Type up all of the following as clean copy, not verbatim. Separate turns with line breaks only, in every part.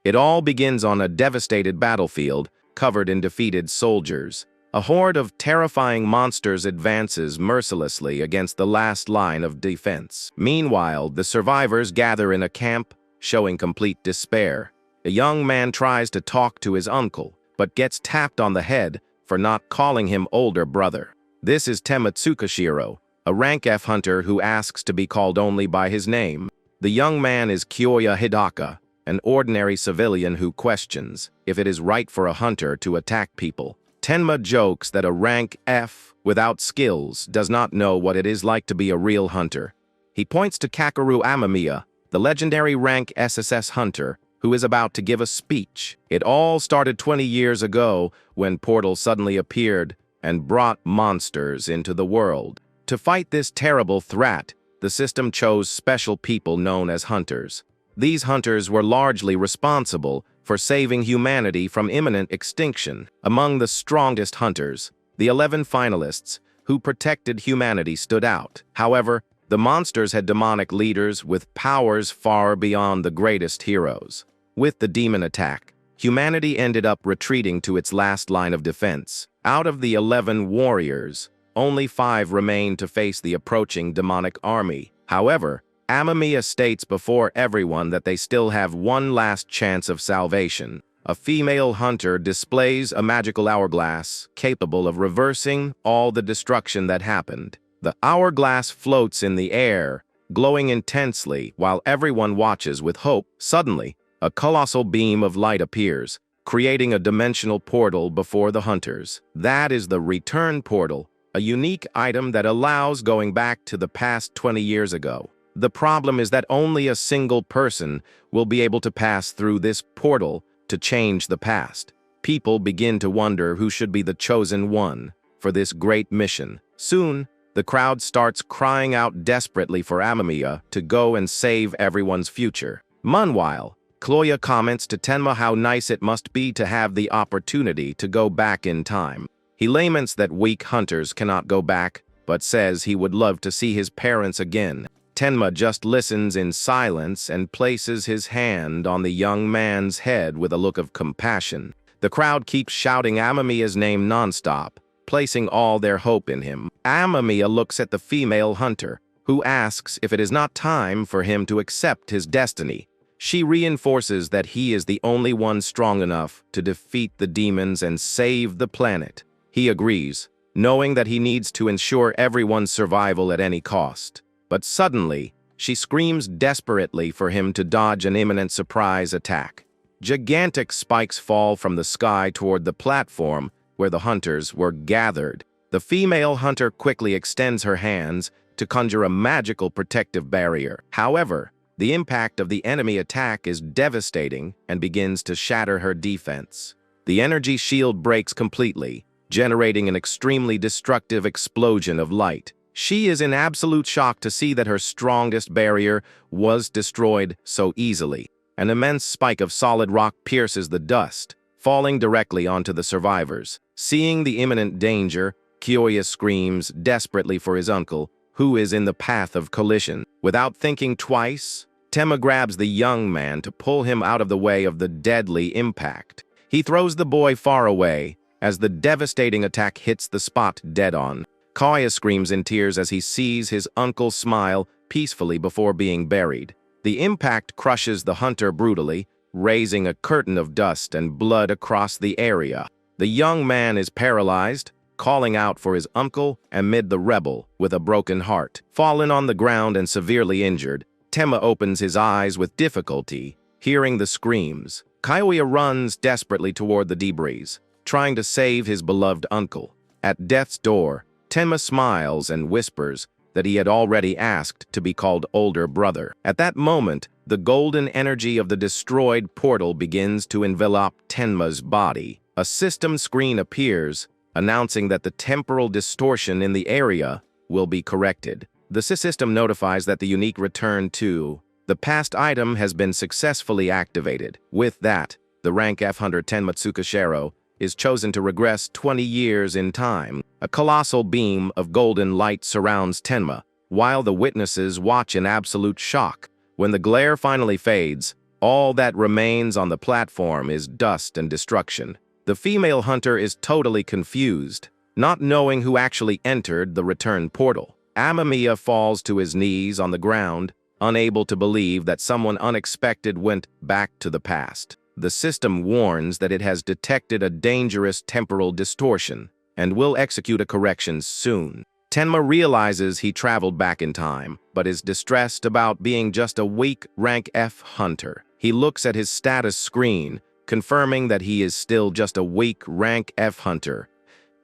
It all begins on a devastated battlefield, covered in defeated soldiers. A horde of terrifying monsters advances mercilessly against the last line of defense. Meanwhile, the survivors gather in a camp, showing complete despair. A young man tries to talk to his uncle, but gets tapped on the head for not calling him older brother. This is Tenma Tsukishiro, a rank F hunter who asks to be called only by his name. The young man is Kyoya Hidaka, an ordinary civilian who questions if it is right for a hunter to attack people. Tenma jokes that a rank F without skills does not know what it is like to be a real hunter. He points to Kakeru Amamiya, the legendary rank SSS hunter, who is about to give a speech. It all started 20 years ago when Portal suddenly appeared and brought monsters into the world. To fight this terrible threat, the system chose special people known as hunters. These hunters were largely responsible for saving humanity from imminent extinction. Among the strongest hunters, the 11 finalists who protected humanity stood out. However, the monsters had demonic leaders with powers far beyond the greatest heroes. With the demon attack, humanity ended up retreating to its last line of defense. Out of the 11 warriors, only 5 remained to face the approaching demonic army. However, Amamiya states before everyone that they still have one last chance of salvation. A female hunter displays a magical hourglass capable of reversing all the destruction that happened. The hourglass floats in the air, glowing intensely while everyone watches with hope. Suddenly, a colossal beam of light appears, creating a dimensional portal before the hunters. That is the return portal, a unique item that allows going back to the past 20 years ago. The problem is that only a single person will be able to pass through this portal to change the past. People begin to wonder who should be the chosen one for this great mission. Soon, the crowd starts crying out desperately for Amamiya to go and save everyone's future. Meanwhile, Kyoya comments to Tenma how nice it must be to have the opportunity to go back in time. He laments that weak hunters cannot go back, but says he would love to see his parents again. Tenma just listens in silence and places his hand on the young man's head with a look of compassion. The crowd keeps shouting Amamiya's name nonstop, placing all their hope in him. Amamiya looks at the female hunter, who asks if it is not time for him to accept his destiny. She reinforces that he is the only one strong enough to defeat the demons and save the planet. He agrees, knowing that he needs to ensure everyone's survival at any cost. But suddenly, she screams desperately for him to dodge an imminent surprise attack. Gigantic spikes fall from the sky toward the platform where the hunters were gathered. The female hunter quickly extends her hands to conjure a magical protective barrier. However, the impact of the enemy attack is devastating and begins to shatter her defense. The energy shield breaks completely, generating an extremely destructive explosion of light. She is in absolute shock to see that her strongest barrier was destroyed so easily. An immense spike of solid rock pierces the dust, falling directly onto the survivors. Seeing the imminent danger, Kyoya screams desperately for his uncle, who is in the path of collision. Without thinking twice, Tenma grabs the young man to pull him out of the way of the deadly impact. He throws the boy far away as the devastating attack hits the spot dead on. Kyoya screams in tears as he sees his uncle smile peacefully before being buried. The impact crushes the hunter brutally, raising a curtain of dust and blood across the area. The young man is paralyzed, calling out for his uncle amid the rebel with a broken heart. Fallen on the ground and severely injured, Tenma opens his eyes with difficulty, hearing the screams. Kyoya runs desperately toward the debris, trying to save his beloved uncle. At death's door, Tenma smiles and whispers that he had already asked to be called older brother. At that moment, the golden energy of the destroyed portal begins to envelop Tenma's body. A system screen appears, announcing that the temporal distortion in the area will be corrected. The system notifies that the unique return to the past item has been successfully activated. With that, the rank F hunter Tenma Tsukishiro is chosen to regress 20 years in time. A colossal beam of golden light surrounds Tenma, while the witnesses watch in absolute shock. When the glare finally fades, All that remains on the platform is dust and destruction. The female hunter is totally confused, not knowing who actually entered the return portal. Amamiya falls to his knees on the ground, unable to believe that someone unexpected went back to the past. The system warns that it has detected a dangerous temporal distortion and will execute a correction soon. Tenma realizes he traveled back in time, but is distressed about being just a weak rank F hunter. He looks at his status screen, confirming that he is still just a weak rank F hunter.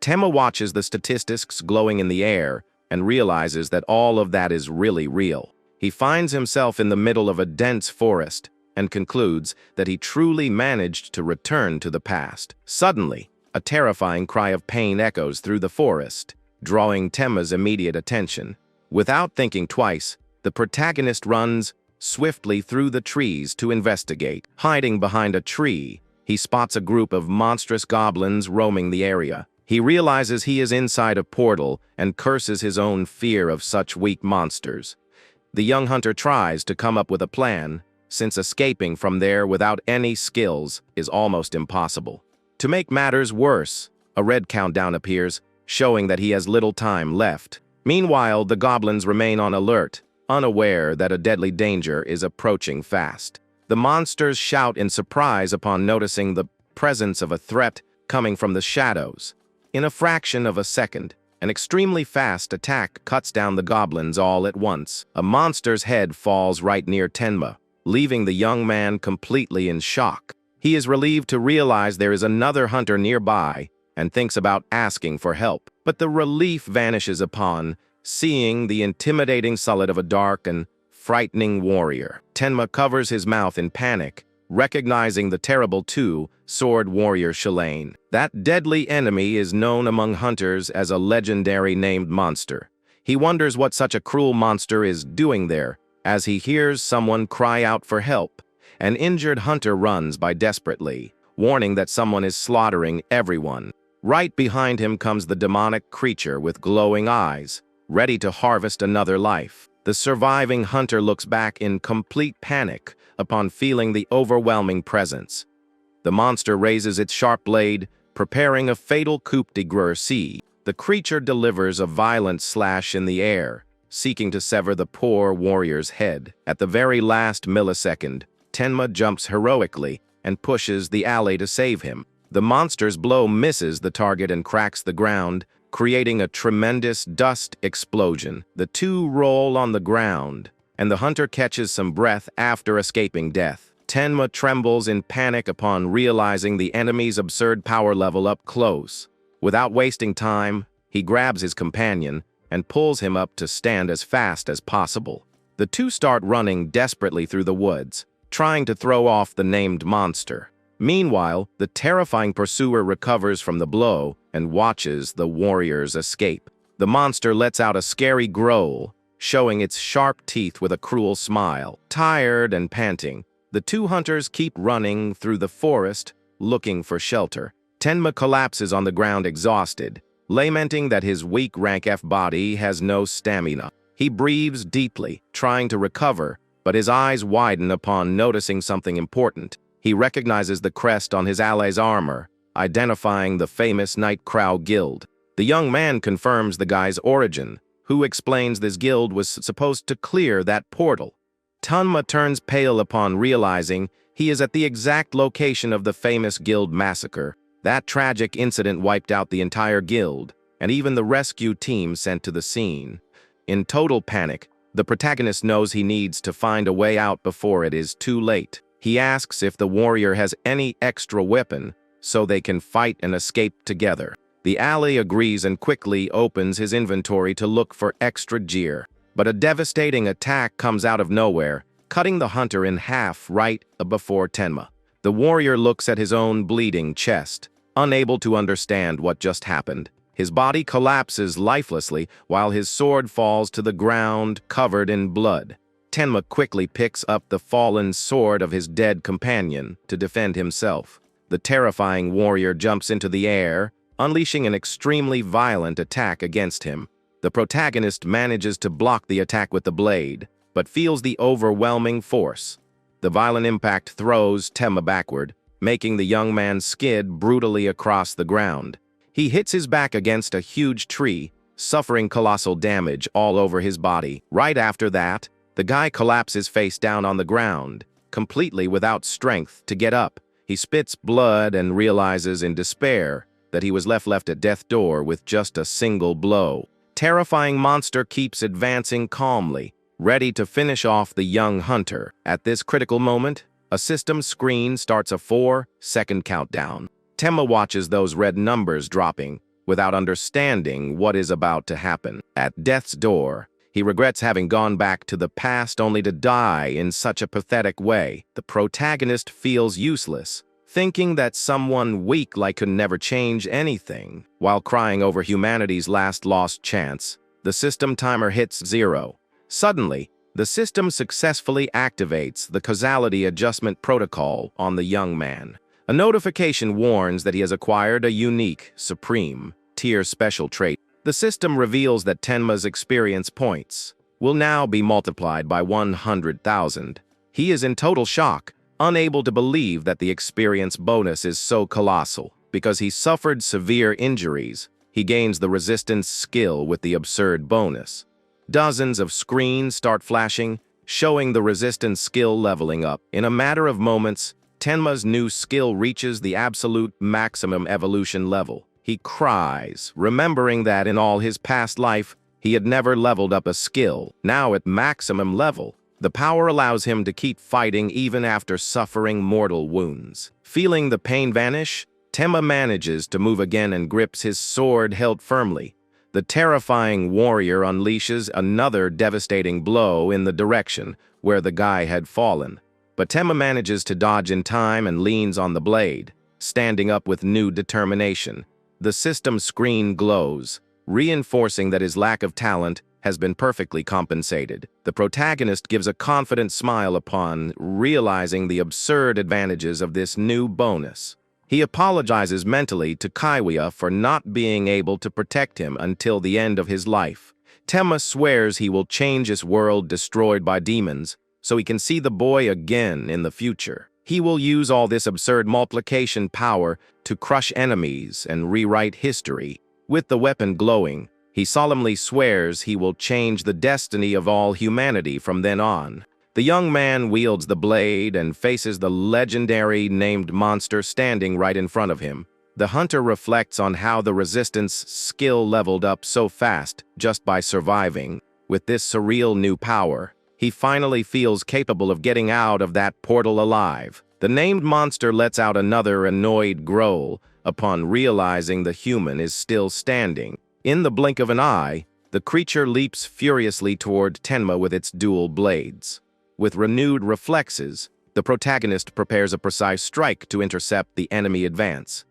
Tenma watches the statistics glowing in the air and realizes that all of that is really real. He finds himself in the middle of a dense forest and concludes that he truly managed to return to the past. Suddenly, a terrifying cry of pain echoes through the forest, drawing Tenma's immediate attention. Without thinking twice, the protagonist runs swiftly through the trees to investigate. Hiding behind a tree, he spots a group of monstrous goblins roaming the area. He realizes he is inside a portal and curses his own fear of such weak monsters. The young hunter tries to come up with a plan, since escaping from there without any skills is almost impossible. To make matters worse, a red countdown appears, showing that he has little time left. Meanwhile, the goblins remain on alert, unaware that a deadly danger is approaching fast. The monsters shout in surprise upon noticing the presence of a threat coming from the shadows. In a fraction of a second, an extremely fast attack cuts down the goblins all at once. A monster's head falls right near Tenma, leaving the young man completely in shock. He is relieved to realize there is another hunter nearby and thinks about asking for help. But the relief vanishes upon seeing the intimidating silhouette of a dark and frightening warrior. Tenma covers his mouth in panic, recognizing the terrible two-sword warrior Shalane. That deadly enemy is known among hunters as a legendary named monster. He wonders what such a cruel monster is doing there, as he hears someone cry out for help. An injured hunter runs by desperately, warning that someone is slaughtering everyone. Right behind him comes the demonic creature with glowing eyes, ready to harvest another life. The surviving hunter looks back in complete panic upon feeling the overwhelming presence. The monster raises its sharp blade, preparing a fatal coup de grace. The creature delivers a violent slash in the air, seeking to sever the poor warrior's head. At the very last millisecond, Tenma jumps heroically and pushes the ally to save him. The monster's blow misses the target and cracks the ground, creating a tremendous dust explosion. The two roll on the ground, and the hunter catches some breath after escaping death. Tenma trembles in panic upon realizing the enemy's absurd power level up close. Without wasting time, he grabs his companion and pulls him up to stand as fast as possible. The two start running desperately through the woods, trying to throw off the named monster. Meanwhile, the terrifying pursuer recovers from the blow and watches the warriors escape. The monster lets out a scary growl, showing its sharp teeth with a cruel smile. Tired and panting, the two hunters keep running through the forest, looking for shelter. Tenma collapses on the ground exhausted, lamenting that his weak rank F body has no stamina. He breathes deeply, trying to recover, but his eyes widen upon noticing something important. He recognizes the crest on his ally's armor, identifying the famous Night Crow Guild. The young man confirms the guy's origin, who explains this guild was supposed to clear that portal. Tenma turns pale upon realizing he is at the exact location of the famous guild massacre. That tragic incident wiped out the entire guild, and even the rescue team sent to the scene. In total panic, the protagonist knows he needs to find a way out before it is too late. He asks if the warrior has any extra weapon so they can fight and escape together. The ally agrees and quickly opens his inventory to look for extra gear. But a devastating attack comes out of nowhere, cutting the hunter in half right before Tenma. The warrior looks at his own bleeding chest, unable to understand what just happened. His body collapses lifelessly while his sword falls to the ground covered in blood. Tenma quickly picks up the fallen sword of his dead companion to defend himself. The terrifying warrior jumps into the air, unleashing an extremely violent attack against him. The protagonist manages to block the attack with the blade, but feels the overwhelming force. The violent impact throws Tenma backward, making the young man skid brutally across the ground. He hits his back against a huge tree, suffering colossal damage all over his body. Right after that, the guy collapses face down on the ground, completely without strength to get up. He spits blood and realizes in despair that he was left at death's door with just a single blow. Terrifying monster keeps advancing calmly, ready to finish off the young hunter. At this critical moment, a system screen starts a 4-second countdown. Tenma watches those red numbers dropping without understanding what is about to happen. At death's door, he regrets having gone back to the past only to die in such a pathetic way. The protagonist feels useless, thinking that someone weak like could never change anything. While crying over humanity's last lost chance, the system timer hits 0. Suddenly, the system successfully activates the causality adjustment protocol on the young man. A notification warns that he has acquired a unique, supreme, tier special trait. The system reveals that Tenma's experience points will now be multiplied by 100,000. He is in total shock, unable to believe that the experience bonus is so colossal. Because he suffered severe injuries, he gains the resistance skill with the absurd bonus. Dozens of screens start flashing, showing the resistance skill leveling up. In a matter of moments, Tenma's new skill reaches the absolute maximum evolution level. He cries, remembering that in all his past life, he had never leveled up a skill. Now at maximum level, the power allows him to keep fighting even after suffering mortal wounds. Feeling the pain vanish, Tenma manages to move again and grips his sword held firmly. The terrifying warrior unleashes another devastating blow in the direction where the guy had fallen. But Tenma manages to dodge in time and leans on the blade, standing up with new determination. The system screen glows, reinforcing that his lack of talent has been perfectly compensated. The protagonist gives a confident smile upon realizing the absurd advantages of this new bonus. He apologizes mentally to Kaiwa for not being able to protect him until the end of his life. Tenma swears he will change his world destroyed by demons so he can see the boy again in the future. He will use all this absurd multiplication power to crush enemies and rewrite history. With the weapon glowing, he solemnly swears he will change the destiny of all humanity from then on. The young man wields the blade and faces the legendary named monster standing right in front of him. The hunter reflects on how the resistance skill leveled up so fast just by surviving. With this surreal new power, he finally feels capable of getting out of that portal alive. The named monster lets out another annoyed growl upon realizing the human is still standing. In the blink of an eye, the creature leaps furiously toward Tenma with its dual blades. With renewed reflexes, the protagonist prepares a precise strike to intercept the enemy advance.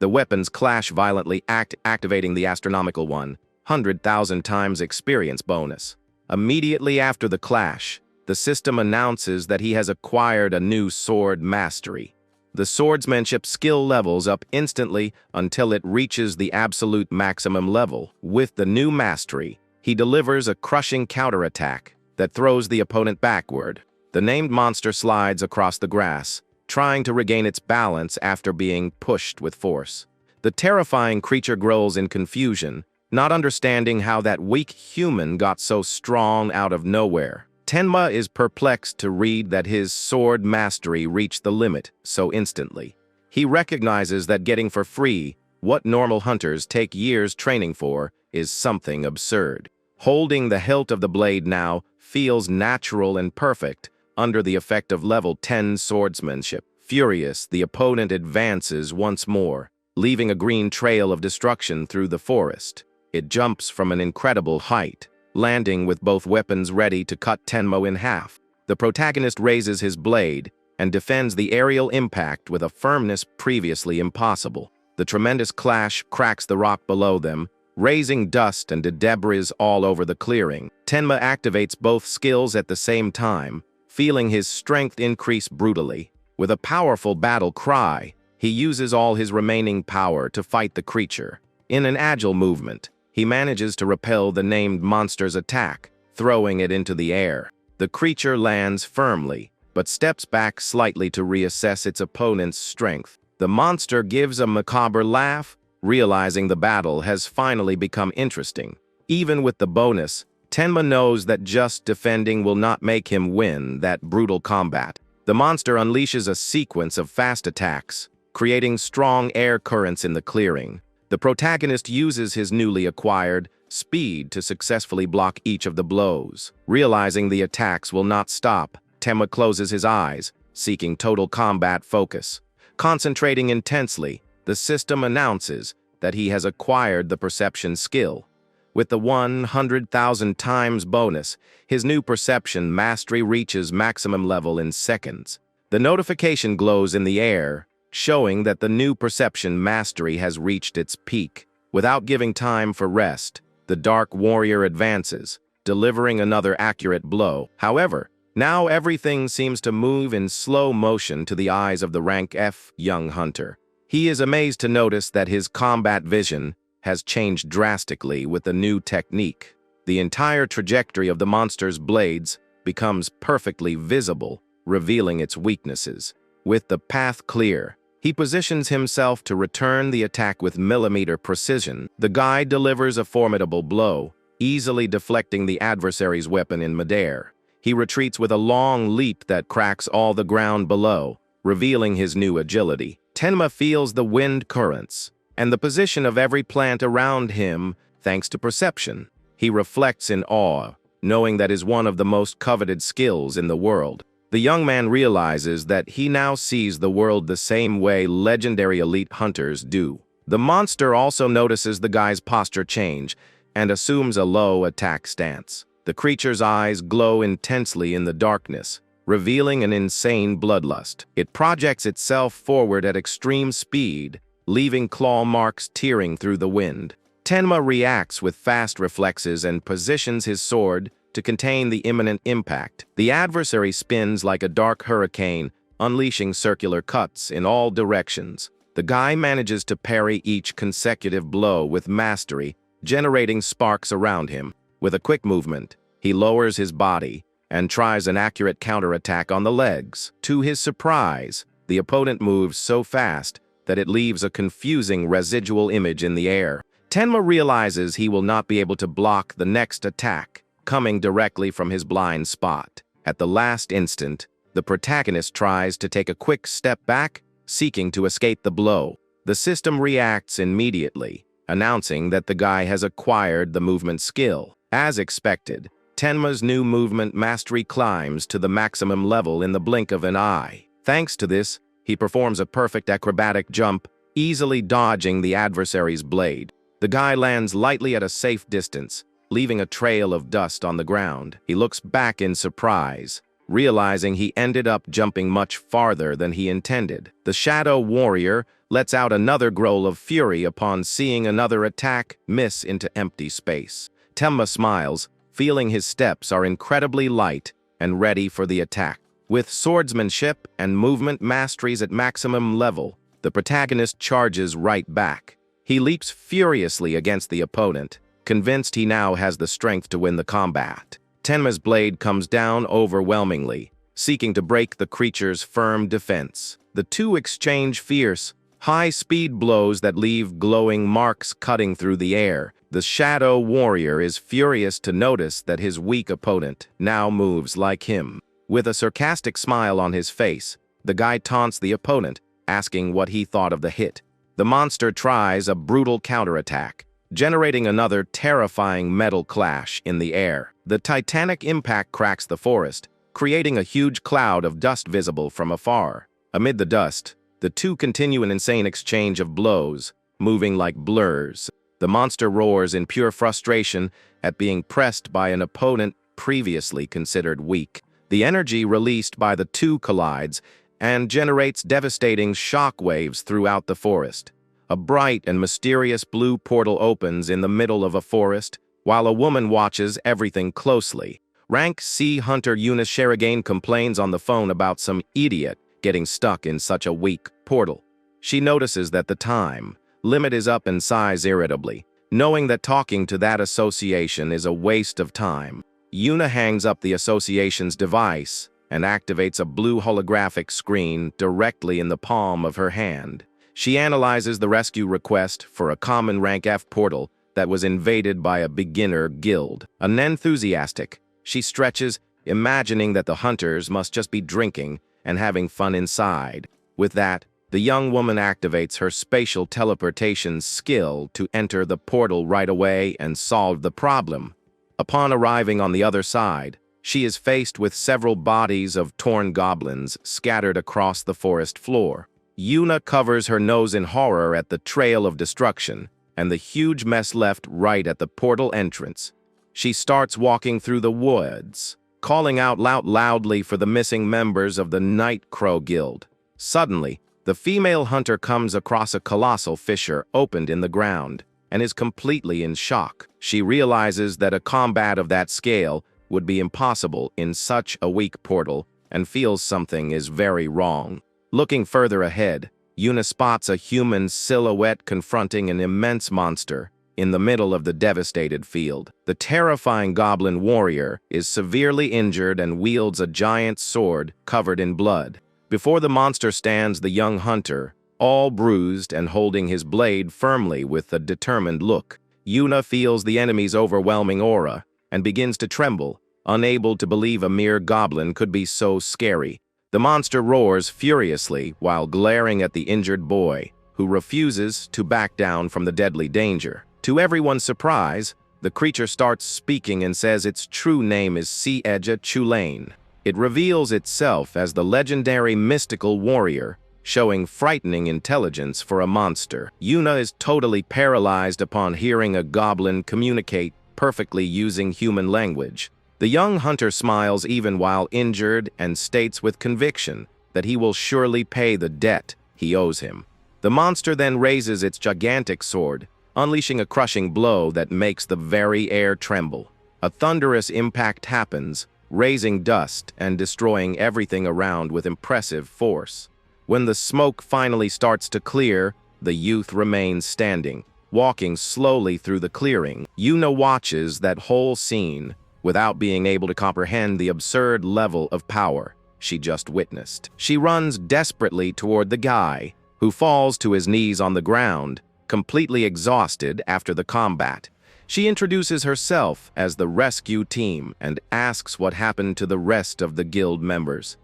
The weapons clash violently, activating the astronomical 100,000 times experience bonus. Immediately after the clash, the system announces that he has acquired a new sword mastery. The swordsmanship skill levels up instantly until it reaches the absolute maximum level. With the new mastery, he delivers a crushing counterattack that throws the opponent backward. The named monster slides across the grass, trying to regain its balance after being pushed with force. The terrifying creature growls in confusion, not understanding how that weak human got so strong out of nowhere. Tenma is perplexed to read that his sword mastery reached the limit so instantly. He recognizes that getting for free what normal hunters take years training for is something absurd. Holding the hilt of the blade now feels natural and perfect under the effect of level 10 swordsmanship. Furious, the opponent advances once more, leaving a green trail of destruction through the forest. It jumps from an incredible height, landing with both weapons ready to cut Tenma in half. The protagonist raises his blade and defends the aerial impact with a firmness previously impossible. The tremendous clash cracks the rock below them, raising dust and debris all over the clearing. Tenma activates both skills at the same time, feeling his strength increase brutally. With a powerful battle cry, he uses all his remaining power to fight the creature. In an agile movement, he manages to repel the named monster's attack, throwing it into the air. The creature lands firmly, but steps back slightly to reassess its opponent's strength. The monster gives a macabre laugh, realizing the battle has finally become interesting. Even with the bonus, Tenma knows that just defending will not make him win that brutal combat. The monster unleashes a sequence of fast attacks, creating strong air currents in the clearing. The protagonist uses his newly acquired speed to successfully block each of the blows. Realizing the attacks will not stop, Tenma closes his eyes, seeking total combat focus. Concentrating intensely, the system announces that he has acquired the perception skill. With the 100,000 times bonus, his new perception mastery reaches maximum level in seconds. The notification glows in the air, showing that the new perception mastery has reached its peak. Without giving time for rest, the Dark Warrior advances, delivering another accurate blow. However, now everything seems to move in slow motion to the eyes of the rank F young hunter. He is amazed to notice that his combat vision has changed drastically with the new technique. The entire trajectory of the monster's blades becomes perfectly visible, revealing its weaknesses. With the path clear, he positions himself to return the attack with millimeter precision. The guide delivers a formidable blow, easily deflecting the adversary's weapon in midair. He retreats with a long leap that cracks all the ground below, revealing his new agility. Tenma feels the wind currents and the position of every plant around him thanks to perception. He reflects in awe, knowing that is one of the most coveted skills in the world. The young man realizes that he now sees the world the same way legendary elite hunters do. The monster also notices the guy's posture change and assumes a low attack stance. The creature's eyes glow intensely in the darkness, revealing an insane bloodlust. It projects itself forward at extreme speed, leaving claw marks tearing through the wind. Tenma reacts with fast reflexes and positions his sword to contain the imminent impact. The adversary spins like a dark hurricane, unleashing circular cuts in all directions. The guy manages to parry each consecutive blow with mastery, generating sparks around him. With a quick movement, he lowers his body and tries an accurate counterattack on the legs. To his surprise, the opponent moves so fast that it leaves a confusing residual image in the air. Tenma realizes he will not be able to block the next attack, coming directly from his blind spot. At the last instant, the protagonist tries to take a quick step back, seeking to escape the blow. The system reacts immediately, announcing that the guy has acquired the movement skill. As expected, Tenma's new movement mastery climbs to the maximum level in the blink of an eye. Thanks to this, he performs a perfect acrobatic jump, easily dodging the adversary's blade. The guy lands lightly at a safe distance, leaving a trail of dust on the ground. He looks back in surprise, realizing he ended up jumping much farther than he intended. The Shadow Warrior lets out another growl of fury upon seeing another attack miss into empty space. Tenma smiles, feeling his steps are incredibly light and ready for the attack. With swordsmanship and movement masteries at maximum level, the protagonist charges right back. He leaps furiously against the opponent, convinced he now has the strength to win the combat. Tenma's blade comes down overwhelmingly, seeking to break the creature's firm defense. The two exchange fierce, high-speed blows that leave glowing marks cutting through the air. The Shadow Warrior is furious to notice that his weak opponent now moves like him. With a sarcastic smile on his face, the guy taunts the opponent, asking what he thought of the hit. The monster tries a brutal counterattack, generating another terrifying metal clash in the air. The titanic impact cracks the forest, creating a huge cloud of dust visible from afar. Amid the dust, the two continue an insane exchange of blows, moving like blurs. The monster roars in pure frustration at being pressed by an opponent previously considered weak. The energy released by the two collides and generates devastating shock waves throughout the forest. A bright and mysterious blue portal opens in the middle of a forest, while a woman watches everything closely. Rank C hunter Eunice Sherigain complains on the phone about some idiot getting stuck in such a weak portal. She notices that the time limit is up and sighs irritably, knowing that talking to that association is a waste of time. Yuna hangs up the association's device, and activates a blue holographic screen directly in the palm of her hand. She analyzes the rescue request for a common rank F portal that was invaded by a beginner guild. Unenthusiastic, she stretches, imagining that the hunters must just be drinking and having fun inside. With that, the young woman activates her spatial teleportation skill to enter the portal right away and solve the problem. Upon arriving on the other side, she is faced with several bodies of torn goblins scattered across the forest floor. Yuna covers her nose in horror at the trail of destruction and the huge mess left right at the portal entrance. She starts walking through the woods, calling out loudly for the missing members of the Night Crow Guild. Suddenly, the female hunter comes across a colossal fissure opened in the ground and is completely in shock. She realizes that a combat of that scale would be impossible in such a weak portal and feels something is very wrong. Looking further ahead, Yuna spots a human silhouette confronting an immense monster in the middle of the devastated field. The terrifying goblin warrior is severely injured and wields a giant sword covered in blood. Before the monster stands the young hunter, all bruised and holding his blade firmly with a determined look. Yuna feels the enemy's overwhelming aura and begins to tremble, unable to believe a mere goblin could be so scary. The monster roars furiously while glaring at the injured boy, who refuses to back down from the deadly danger. To everyone's surprise, the creature starts speaking and says its true name is Sieja Chulane. It reveals itself as the legendary mystical warrior, showing frightening intelligence for a monster. Yuna is totally paralyzed upon hearing a goblin communicate perfectly using human language. The young hunter smiles even while injured and states with conviction that he will surely pay the debt he owes him. The monster then raises its gigantic sword, unleashing a crushing blow that makes the very air tremble. A thunderous impact happens, raising dust and destroying everything around with impressive force. When the smoke finally starts to clear, the youth remains standing, walking slowly through the clearing. Yuna watches that whole scene without being able to comprehend the absurd level of power she just witnessed. She runs desperately toward the guy, who falls to his knees on the ground, completely exhausted after the combat. She introduces herself as the rescue team and asks what happened to the rest of the guild members.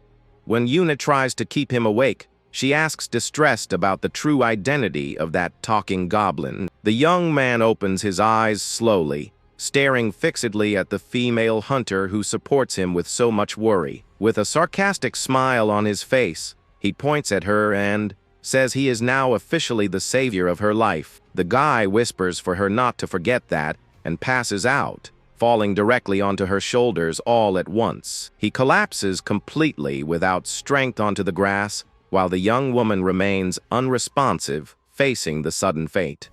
When Yuna tries to keep him awake, she asks distressed about the true identity of that talking goblin. The young man opens his eyes slowly, staring fixedly at the female hunter who supports him with so much worry. With a sarcastic smile on his face, he points at her and says he is now officially the savior of her life. The guy whispers for her not to forget that and passes out, falling directly onto her shoulders all at once. He collapses completely without strength onto the grass, while the young woman remains unresponsive, facing the sudden fate.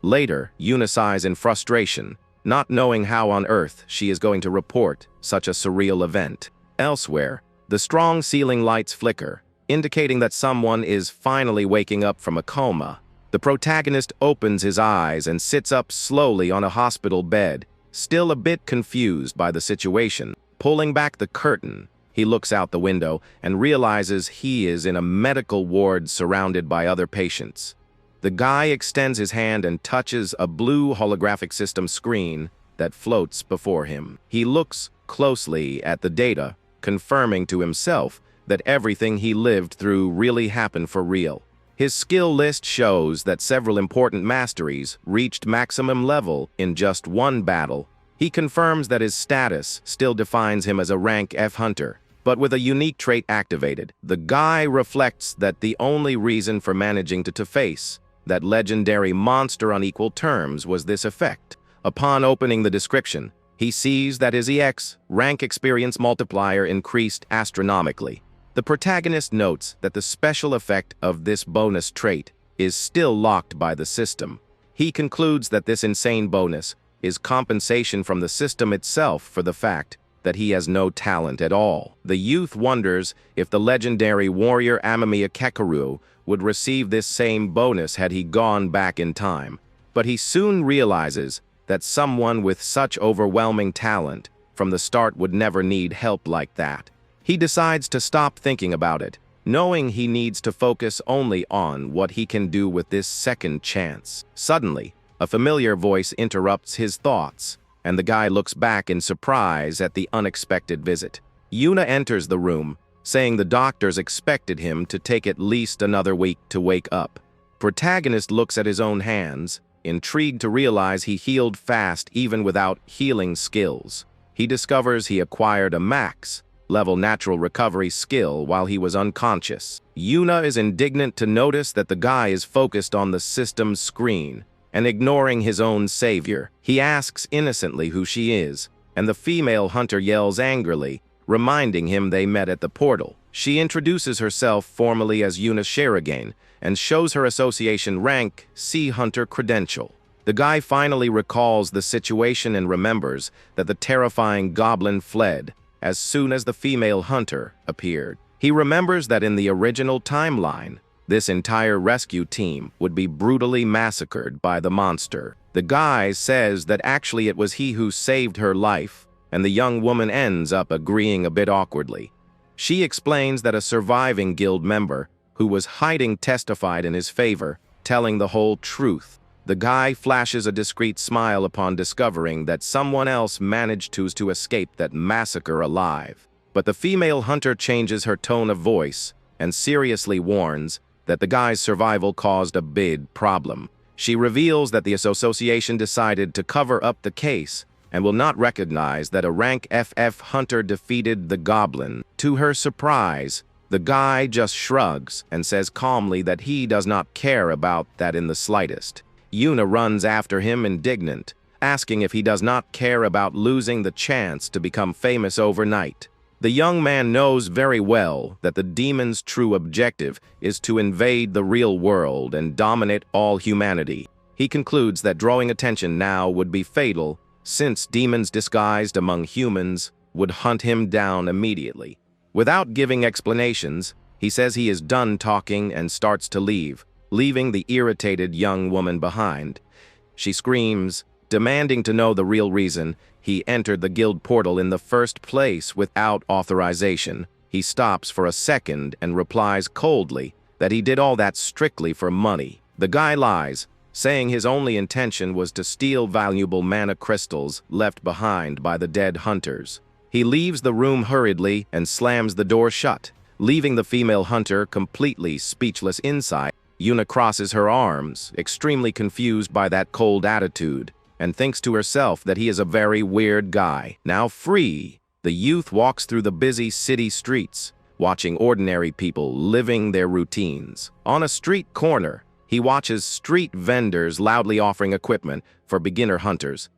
Later, Yuna sighs in frustration, not knowing how on earth she is going to report such a surreal event. Elsewhere, the strong ceiling lights flicker, indicating that someone is finally waking up from a coma. The protagonist opens his eyes and sits up slowly on a hospital bed, still a bit confused by the situation. Pulling back the curtain, he looks out the window and realizes he is in a medical ward surrounded by other patients. The guy extends his hand and touches a blue holographic system screen that floats before him. He looks closely at the data, confirming to himself that everything he lived through really happened for real. His skill list shows that several important masteries reached maximum level in just one battle. He confirms that his status still defines him as a rank F hunter, but with a unique trait activated. The guy reflects that the only reason for managing to face that legendary monster on equal terms was this effect. Upon opening the description, he sees that his EX rank experience multiplier increased astronomically. The protagonist notes that the special effect of this bonus trait is still locked by the system. He concludes that this insane bonus is compensation from the system itself for the fact that he has no talent at all. The youth wonders if the legendary warrior Amamiya Kekaru would receive this same bonus had he gone back in time, but he soon realizes that someone with such overwhelming talent from the start would never need help like that. He decides to stop thinking about it, knowing he needs to focus only on what he can do with this second chance. Suddenly, a familiar voice interrupts his thoughts, and the guy looks back in surprise at the unexpected visit. Yuna enters the room, saying the doctors expected him to take at least another week to wake up. Protagonist looks at his own hands, intrigued to realize he healed fast even without healing skills. He discovers he acquired a max-level natural recovery skill while he was unconscious. Yuna is indignant to notice that the guy is focused on the system's screen and ignoring his own savior. He asks innocently who she is, and the female hunter yells angrily, reminding him they met at the portal. She introduces herself formally as Yuna Shirogane and shows her association rank Sea Hunter credential. The guy finally recalls the situation and remembers that the terrifying goblin fled as soon as the female hunter appeared. He remembers that in the original timeline, this entire rescue team would be brutally massacred by the monster. The guy says that actually it was he who saved her life, and the young woman ends up agreeing a bit awkwardly. She explains that a surviving guild member who was hiding testified in his favor, telling the whole truth. The guy flashes a discreet smile upon discovering that someone else managed to escape that massacre alive. But the female hunter changes her tone of voice and seriously warns that the guy's survival caused a big problem. She reveals that the association decided to cover up the case and will not recognize that a rank FF hunter defeated the goblin. To her surprise, the guy just shrugs and says calmly that he does not care about that in the slightest. Yuna runs after him indignant, asking if he does not care about losing the chance to become famous overnight. The young man knows very well that the demon's true objective is to invade the real world and dominate all humanity. He concludes that drawing attention now would be fatal, since demons disguised among humans would hunt him down immediately. Without giving explanations, he says he is done talking and starts to leave, leaving the irritated young woman behind. She screams, demanding to know the real reason he entered the guild portal in the first place without authorization. He stops for a second and replies coldly that he did all that strictly for money. The guy lies, saying his only intention was to steal valuable mana crystals left behind by the dead hunters. He leaves the room hurriedly and slams the door shut, leaving the female hunter completely speechless inside. Yuna crosses her arms, extremely confused by that cold attitude, and thinks to herself that he is a very weird guy. Now free, the youth walks through the busy city streets, watching ordinary people living their routines. On a street corner, he watches street vendors loudly offering equipment for beginner hunters.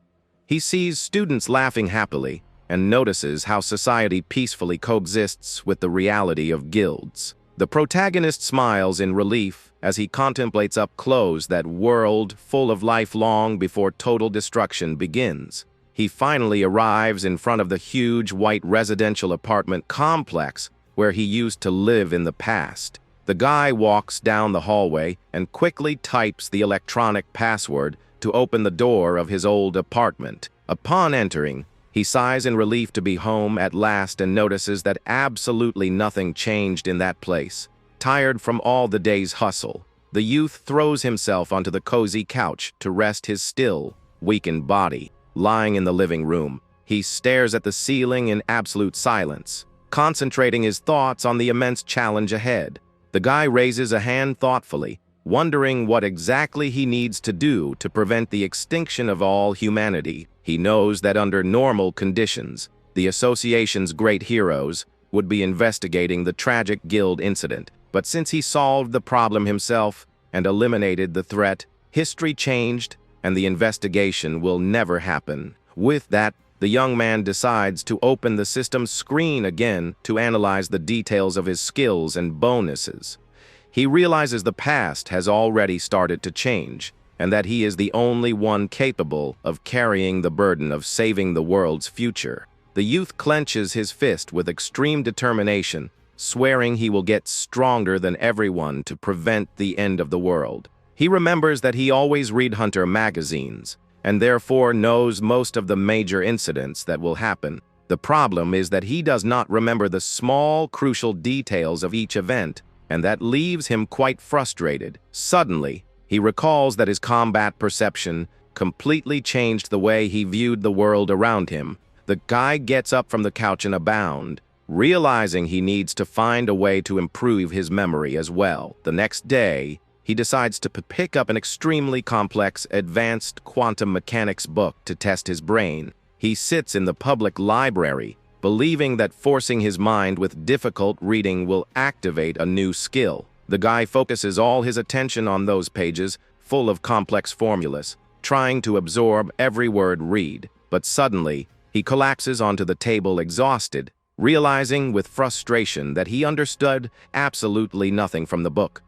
He sees students laughing happily and notices how society peacefully coexists with the reality of guilds. The protagonist smiles in relief as he contemplates up close that world full of life long before total destruction begins. He finally arrives in front of the huge white residential apartment complex where he used to live in the past. The guy walks down the hallway and quickly types the electronic password to open the door of his old apartment. Upon entering, he sighs in relief to be home at last and notices that absolutely nothing changed in that place. Tired from all the day's hustle, the youth throws himself onto the cozy couch to rest his still, weakened body. Lying in the living room, he stares at the ceiling in absolute silence, concentrating his thoughts on the immense challenge ahead. The guy raises a hand thoughtfully, wondering what exactly he needs to do to prevent the extinction of all humanity. He knows that under normal conditions, the association's great heroes would be investigating the tragic guild incident. But since he solved the problem himself and eliminated the threat, history changed and the investigation will never happen. With that, the young man decides to open the system's screen again to analyze the details of his skills and bonuses. He realizes the past has already started to change, and that he is the only one capable of carrying the burden of saving the world's future. The youth clenches his fist with extreme determination, swearing he will get stronger than everyone to prevent the end of the world. He remembers that he always read Hunter magazines, and therefore knows most of the major incidents that will happen. The problem is that he does not remember the small, crucial details of each event, and that leaves him quite frustrated. Suddenly, he recalls that his combat perception completely changed the way he viewed the world around him. The guy gets up from the couch in a bound, realizing he needs to find a way to improve his memory as well. The next day, he decides to pick up an extremely complex advanced quantum mechanics book to test his brain. He sits in the public library, believing that forcing his mind with difficult reading will activate a new skill. The guy focuses all his attention on those pages, full of complex formulas, trying to absorb every word read. But suddenly, he collapses onto the table exhausted, realizing with frustration that he understood absolutely nothing from the book.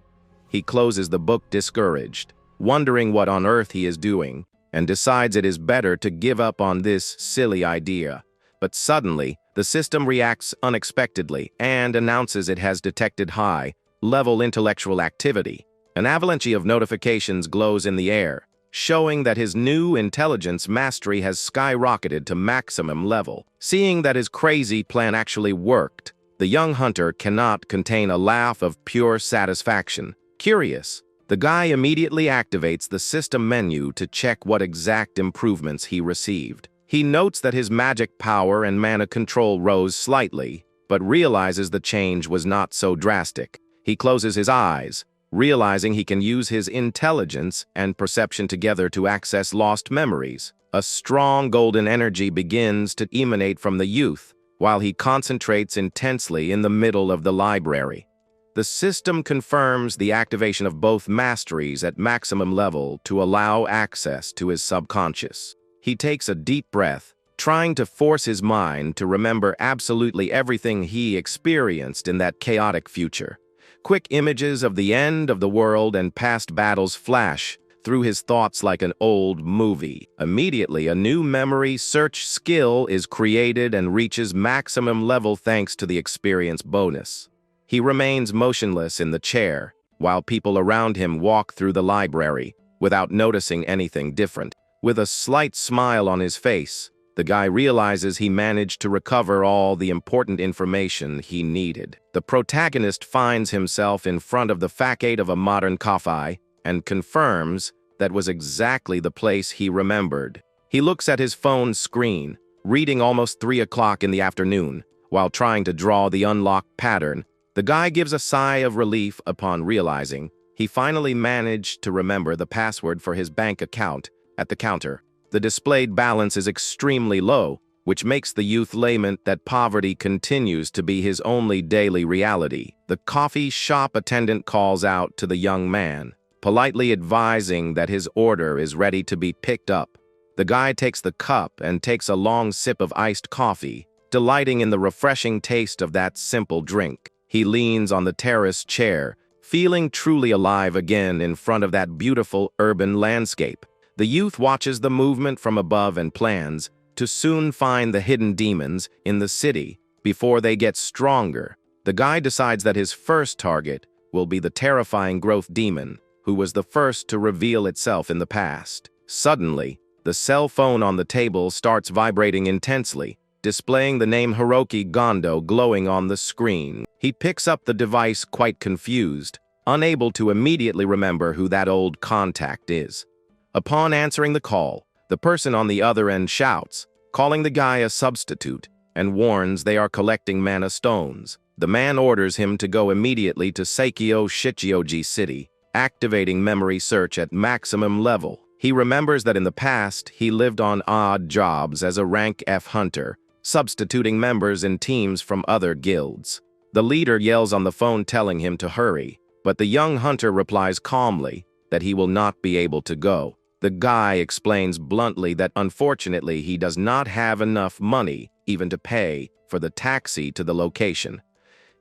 He closes the book discouraged, wondering what on earth he is doing, and decides it is better to give up on this silly idea. But suddenly, the system reacts unexpectedly and announces it has detected high-level intellectual activity. An avalanche of notifications glows in the air, showing that his new intelligence mastery has skyrocketed to maximum level. Seeing that his crazy plan actually worked, the young hunter cannot contain a laugh of pure satisfaction. Curious, the guy immediately activates the system menu to check what exact improvements he received. He notes that his magic power and mana control rose slightly, but realizes the change was not so drastic. He closes his eyes, realizing he can use his intelligence and perception together to access lost memories. A strong golden energy begins to emanate from the youth, while he concentrates intensely in the middle of the library. The system confirms the activation of both masteries at maximum level to allow access to his subconscious. He takes a deep breath, trying to force his mind to remember absolutely everything he experienced in that chaotic future. Quick images of the end of the world and past battles flash through his thoughts like an old movie. Immediately, a new memory search skill is created and reaches maximum level thanks to the experience bonus. He remains motionless in the chair, while people around him walk through the library, without noticing anything different. With a slight smile on his face, the guy realizes he managed to recover all the important information he needed. The protagonist finds himself in front of the facade of a modern cafe and confirms that was exactly the place he remembered. He looks at his phone screen, reading almost 3 o'clock in the afternoon, while trying to draw the unlocked pattern. The guy gives a sigh of relief upon realizing he finally managed to remember the password for his bank account. At the counter, the displayed balance is extremely low, which makes the youth lament that poverty continues to be his only daily reality. The coffee shop attendant calls out to the young man, politely advising that his order is ready to be picked up. The guy takes the cup and takes a long sip of iced coffee, delighting in the refreshing taste of that simple drink. He leans on the terrace chair, feeling truly alive again in front of that beautiful urban landscape. The youth watches the movement from above and plans to soon find the hidden demons in the city before they get stronger. The guy decides that his first target will be the terrifying growth demon, who was the first to reveal itself in the past. Suddenly, the cell phone on the table starts vibrating intensely, displaying the name Hiroki Gondo glowing on the screen. He picks up the device quite confused, unable to immediately remember who that old contact is. Upon answering the call, the person on the other end shouts, calling the guy a substitute, and warns they are collecting mana stones. The man orders him to go immediately to Seikyo Shichioji City, activating memory search at maximum level. He remembers that in the past, he lived on odd jobs as a rank F hunter, substituting members in teams from other guilds. The leader yells on the phone telling him to hurry, but the young hunter replies calmly that he will not be able to go. The guy explains bluntly that unfortunately he does not have enough money even to pay for the taxi to the location.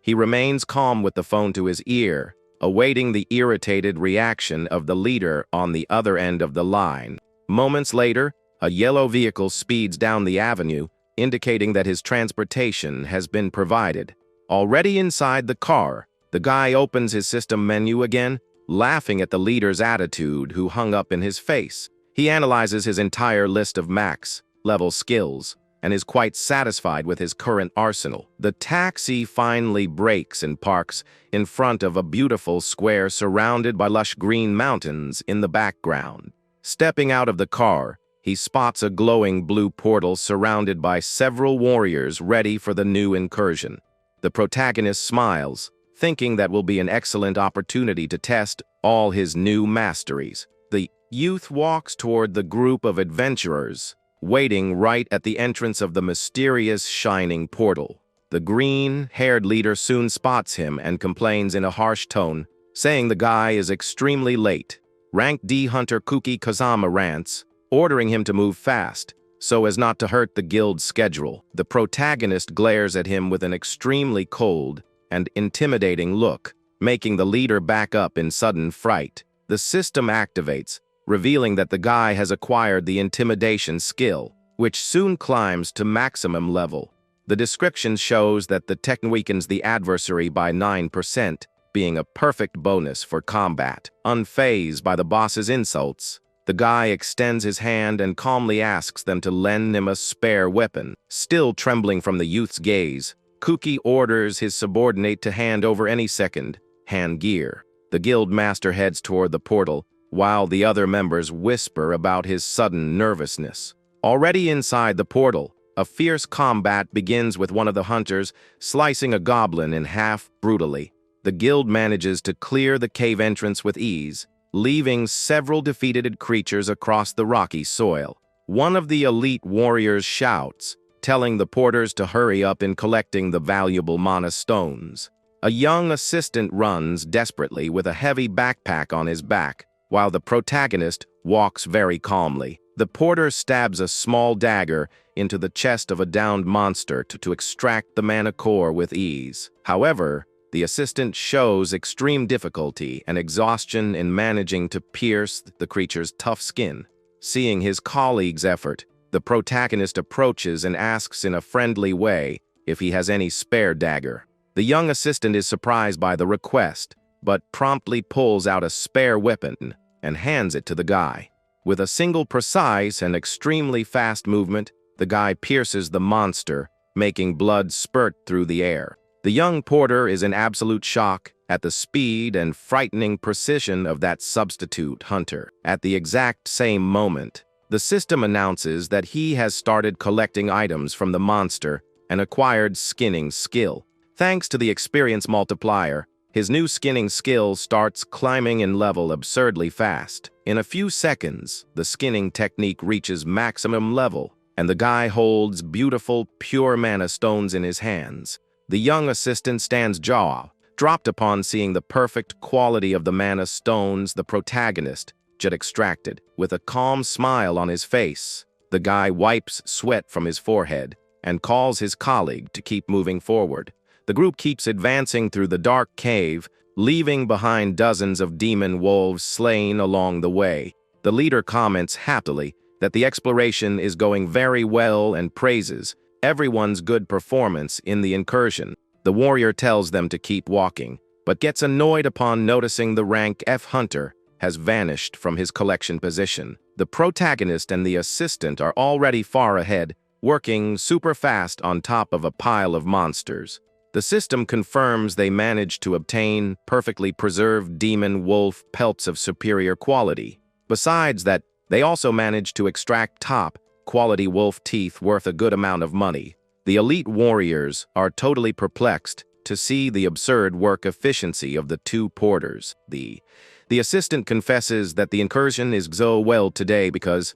He remains calm with the phone to his ear, awaiting the irritated reaction of the leader on the other end of the line. Moments later, a yellow vehicle speeds down the avenue, indicating that his transportation has been provided. Already inside the car, the guy opens his system menu again, laughing at the leader's attitude who hung up in his face. He analyzes his entire list of max-level skills and is quite satisfied with his current arsenal. The taxi finally brakes and parks in front of a beautiful square surrounded by lush green mountains in the background. Stepping out of the car, he spots a glowing blue portal surrounded by several warriors ready for the new incursion. The protagonist smiles, thinking that will be an excellent opportunity to test all his new masteries. The youth walks toward the group of adventurers, waiting right at the entrance of the mysterious shining portal. The green-haired leader soon spots him and complains in a harsh tone, saying the guy is extremely late. Rank D hunter Kuki Kazama rants, ordering him to move fast, so as not to hurt the guild's schedule. The protagonist glares at him with an extremely cold and intimidating look, making the leader back up in sudden fright. The system activates, revealing that the guy has acquired the intimidation skill, which soon climbs to maximum level. The description shows that the tech weakens the adversary by 9%, being a perfect bonus for combat. Unfazed by the boss's insults, the guy extends his hand and calmly asks them to lend him a spare weapon. Still trembling from the youth's gaze, Kuki orders his subordinate to hand over any second-hand gear. The guild master heads toward the portal, while the other members whisper about his sudden nervousness. Already inside the portal, a fierce combat begins with one of the hunters slicing a goblin in half brutally. The guild manages to clear the cave entrance with ease, leaving several defeated creatures across the rocky soil. One of the elite warriors shouts, telling the porters to hurry up in collecting the valuable mana stones. A young assistant runs desperately with a heavy backpack on his back, while the protagonist walks very calmly. The porter stabs a small dagger into the chest of a downed monster to extract the mana core with ease. However, the assistant shows extreme difficulty and exhaustion in managing to pierce the creature's tough skin. Seeing his colleague's effort, the protagonist approaches and asks in a friendly way if he has any spare dagger. The young assistant is surprised by the request, but promptly pulls out a spare weapon and hands it to the guy. With a single precise and extremely fast movement, the guy pierces the monster, making blood spurt through the air. The young porter is in absolute shock at the speed and frightening precision of that substitute hunter. At the exact same moment, the system announces that he has started collecting items from the monster and acquired skinning skill. Thanks to the experience multiplier, his new skinning skill starts climbing in level absurdly fast. In a few seconds, the skinning technique reaches maximum level, and the guy holds beautiful, pure mana stones in his hands. The young assistant stands jaw-dropped upon seeing the perfect quality of the mana stones the protagonist just extracted. With a calm smile on his face, the guy wipes sweat from his forehead and calls his colleague to keep moving forward. The group keeps advancing through the dark cave, leaving behind dozens of demon wolves slain along the way. The leader comments happily that the exploration is going very well and praises everyone's good performance in the incursion. The warrior tells them to keep walking, but gets annoyed upon noticing the rank F hunter has vanished from his collection position. The protagonist and the assistant are already far ahead, working super fast on top of a pile of monsters. The system confirms they managed to obtain perfectly preserved demon wolf pelts of superior quality. Besides that, they also managed to extract top-quality wolf teeth worth a good amount of money. The elite warriors are totally perplexed to see the absurd work efficiency of the two porters. The assistant confesses that the incursion is so well today because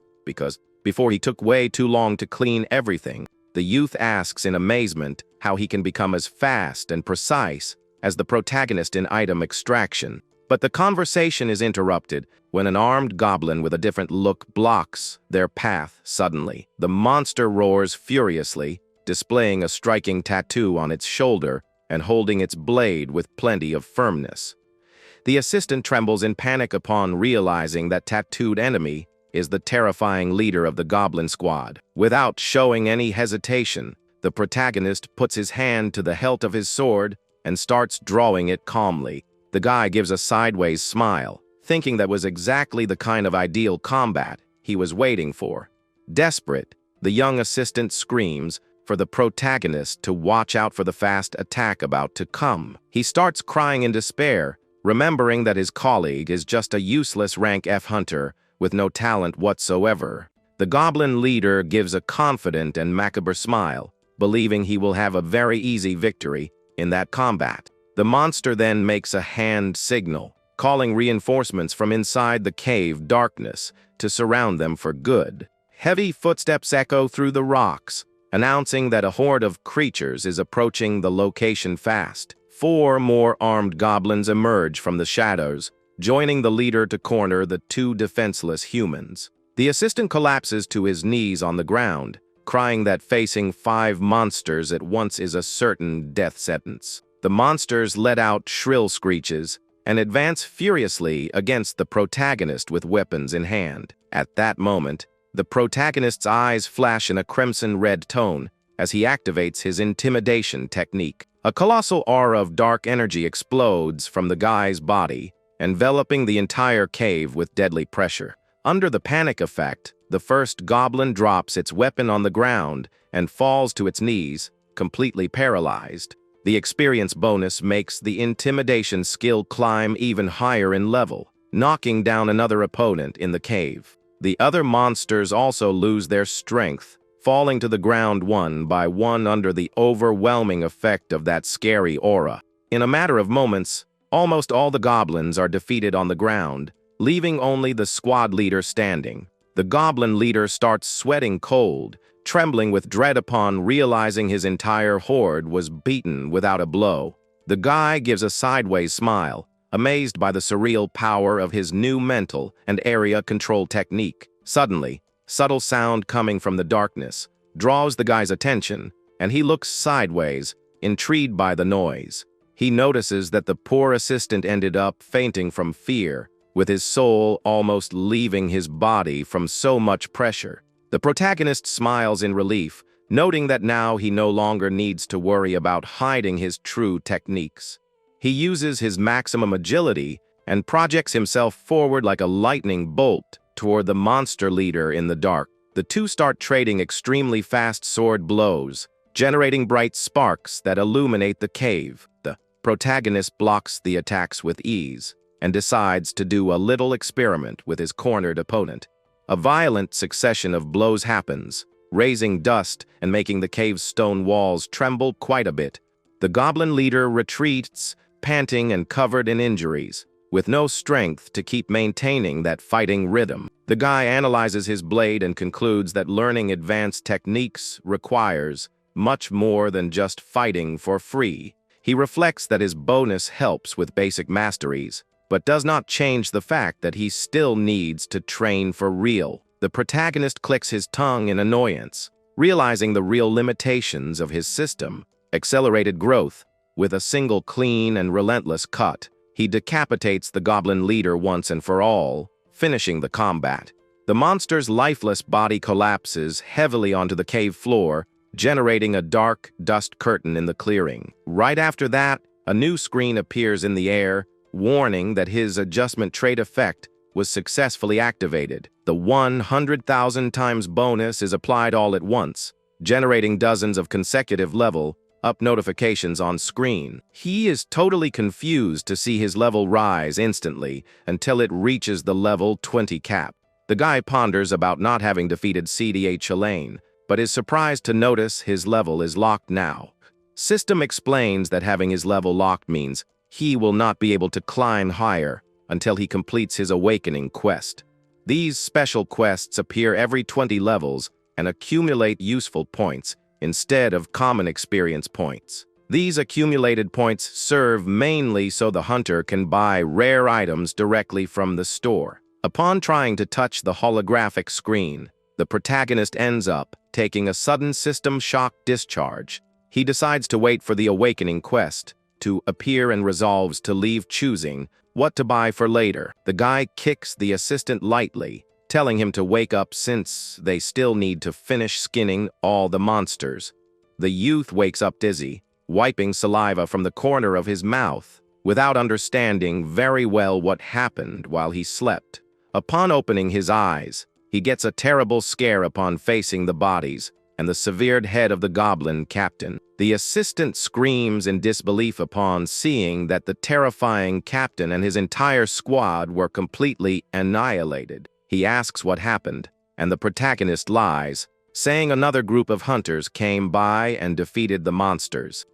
before he took way too long to clean everything. The youth asks in amazement how he can become as fast and precise as the protagonist in item extraction. But the conversation is interrupted when an armed goblin with a different look blocks their path suddenly. The monster roars furiously, displaying a striking tattoo on its shoulder and holding its blade with plenty of firmness. The assistant trembles in panic upon realizing that tattooed enemy is the terrifying leader of the goblin squad. Without showing any hesitation, the protagonist puts his hand to the hilt of his sword and starts drawing it calmly. The guy gives a sideways smile, thinking that was exactly the kind of ideal combat he was waiting for. Desperate, The young assistant screams for the protagonist to watch out for the fast attack about to come. He starts crying in despair, remembering that his colleague is just a useless rank F hunter with no talent whatsoever. The goblin leader gives a confident and macabre smile, believing he will have a very easy victory in that combat. The monster then makes a hand signal, calling reinforcements from inside the cave darkness to surround them for good. Heavy footsteps echo through the rocks, announcing that a horde of creatures is approaching the location fast. 4 more armed goblins emerge from the shadows, joining the leader to corner the 2 defenseless humans. The assistant collapses to his knees on the ground, crying that facing 5 monsters at once is a certain death sentence. The monsters let out shrill screeches and advance furiously against the protagonist with weapons in hand. At that moment, the protagonist's eyes flash in a crimson-red tone as he activates his intimidation technique. A colossal aura of dark energy explodes from the guy's body, enveloping the entire cave with deadly pressure. Under the panic effect, the first goblin drops its weapon on the ground and falls to its knees, completely paralyzed. The experience bonus makes the intimidation skill climb even higher in level, knocking down another opponent in the cave. The other monsters also lose their strength, falling to the ground one by one under the overwhelming effect of that scary aura. In a matter of moments, almost all the goblins are defeated on the ground, leaving only the squad leader standing. The goblin leader starts sweating cold, trembling with dread upon realizing his entire horde was beaten without a blow. The guy gives a sideways smile, amazed by the surreal power of his new mental and area control technique. Suddenly, subtle sound coming from the darkness draws the guy's attention, and he looks sideways, intrigued by the noise. He notices that the poor assistant ended up fainting from fear, with his soul almost leaving his body from so much pressure. The protagonist smiles in relief, noting that now he no longer needs to worry about hiding his true techniques. He uses his maximum agility and projects himself forward like a lightning bolt toward the monster leader in the dark. The 2 start trading extremely fast sword blows, generating bright sparks that illuminate the cave. The protagonist blocks the attacks with ease and decides to do a little experiment with his cornered opponent. A violent succession of blows happens, raising dust and making the cave's stone walls tremble quite a bit. The goblin leader retreats, panting and covered in injuries, with no strength to keep maintaining that fighting rhythm. The guy analyzes his blade and concludes that learning advanced techniques requires much more than just fighting for free. He reflects that his bonus helps with basic masteries, but does not change the fact that he still needs to train for real. The protagonist clicks his tongue in annoyance, realizing the real limitations of his system. Accelerated growth. With a single clean and relentless cut, he decapitates the goblin leader once and for all, finishing the combat. The monster's lifeless body collapses heavily onto the cave floor, generating a dark dust curtain in the clearing. Right after that, a new screen appears in the air, warning that his adjustment trait effect was successfully activated. The 100,000 times bonus is applied all at once, generating dozens of consecutive level up notifications on screen. He is totally confused to see his level rise instantly until it reaches the level 20 cap. The guy ponders about not having defeated CDH Chalain, but is surprised to notice his level is locked now. System explains that having his level locked means he will not be able to climb higher until he completes his awakening quest. These special quests appear every 20 levels and accumulate useful points instead of common experience points. These accumulated points serve mainly so the hunter can buy rare items directly from the store. Upon trying to touch the holographic screen, the protagonist ends up taking a sudden system shock discharge. He decides to wait for the awakening quest to appear and resolves to leave, choosing what to buy for later. The guy kicks the assistant lightly, telling him to wake up since they still need to finish skinning all the monsters. The youth wakes up dizzy, wiping saliva from the corner of his mouth, without understanding very well what happened while he slept. Upon opening his eyes, He gets a terrible scare upon facing the bodies and the severed head of the goblin captain. The assistant screams in disbelief upon seeing that the terrifying captain and his entire squad were completely annihilated. He asks what happened, and the protagonist lies, saying another group of hunters came by and defeated the monsters.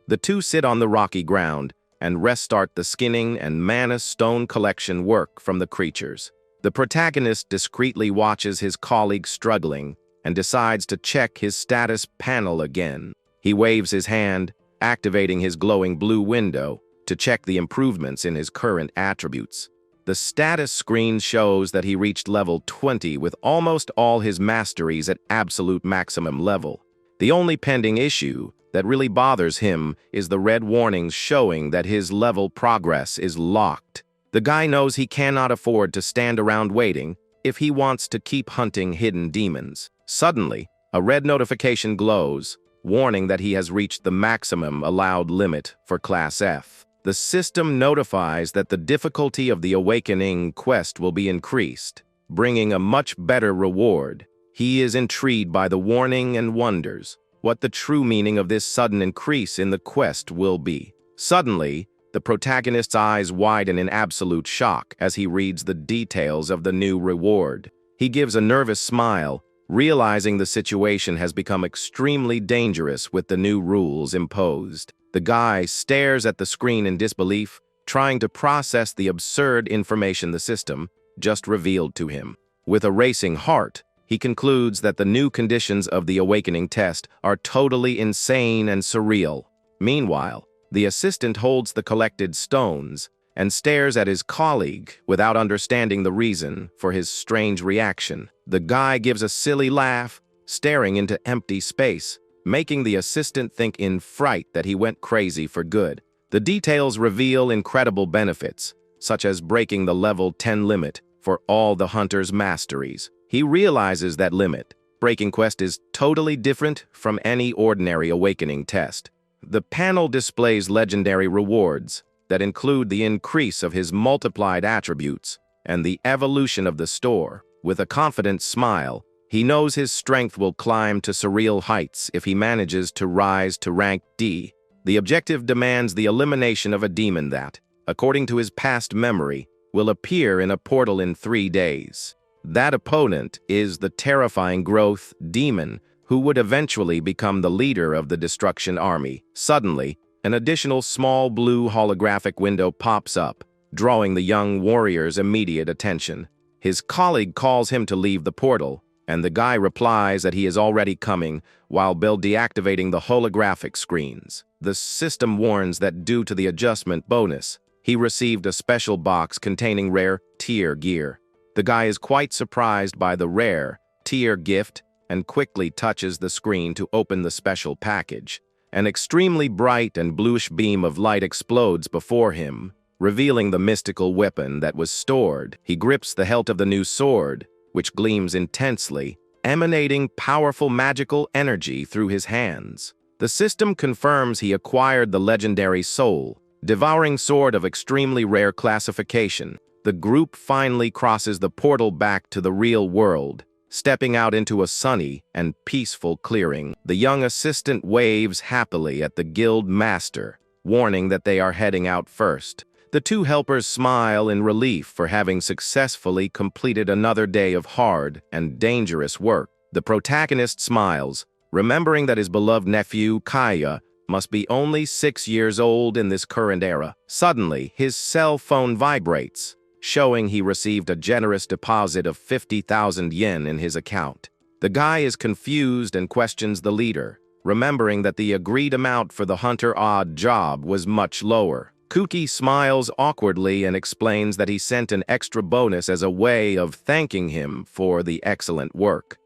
The two sit on the rocky ground and restart the skinning and mana stone collection work from the creatures. The protagonist discreetly watches his colleague struggling and decides to check his status panel again. He waves his hand, activating his glowing blue window to check the improvements in his current attributes. The status screen shows that he reached level 20 with almost all his masteries at absolute maximum level. The only pending issue that really bothers him is the red warnings showing that his level progress is locked. The guy knows he cannot afford to stand around waiting if he wants to keep hunting hidden demons. Suddenly, a red notification glows, warning that he has reached the maximum allowed limit for Class F. The system notifies that the difficulty of the Awakening quest will be increased, bringing a much better reward. He is intrigued by the warning and wonders what the true meaning of this sudden increase in the quest will be. Suddenly, the protagonist's eyes widen in absolute shock as he reads the details of the new reward. He gives a nervous smile, realizing the situation has become extremely dangerous with the new rules imposed. The guy stares at the screen in disbelief, trying to process the absurd information the system just revealed to him. With a racing heart, he concludes that the new conditions of the Awakening test are totally insane and surreal. Meanwhile, the assistant holds the collected stones and stares at his colleague without understanding the reason for his strange reaction. The guy gives a silly laugh, staring into empty space, making the assistant think in fright that he went crazy for good. The details reveal incredible benefits, such as breaking the level 10 limit for all the hunter's masteries. He realizes that limit-breaking quest is totally different from any ordinary Awakening test. The panel displays legendary rewards that include the increase of his multiplied attributes and the evolution of the store. With a confident smile, he knows his strength will climb to surreal heights if he manages to rise to rank D. The objective demands the elimination of a demon that, according to his past memory, will appear in a portal in 3 days. That opponent is the terrifying growth demon who would eventually become the leader of the Destruction Army. Suddenly, an additional small blue holographic window pops up, drawing the young warrior's immediate attention. His colleague calls him to leave the portal, and the guy replies that he is already coming while deactivating the holographic screens. The system warns that due to the adjustment bonus, he received a special box containing rare tier gear. The guy is quite surprised by the rare tier gift and quickly touches the screen to open the special package. An extremely bright and bluish beam of light explodes before him, revealing the mystical weapon that was stored. He grips the hilt of the new sword, which gleams intensely, emanating powerful magical energy through his hands. The system confirms he acquired the legendary soul, devouring sword of extremely rare classification. The group finally crosses the portal back to the real world, stepping out into a sunny and peaceful clearing. The young assistant waves happily at the guild master, warning that they are heading out first. The two helpers smile in relief for having successfully completed another day of hard and dangerous work. The protagonist smiles, remembering that his beloved nephew, Kaya, must be only 6 years old in this current era. Suddenly, his cell phone vibrates, showing he received a generous deposit of 50,000 yen in his account. The guy is confused and questions the leader, remembering that the agreed amount for the hunter odd job was much lower. Kuki smiles awkwardly and explains that he sent an extra bonus as a way of thanking him for the excellent work.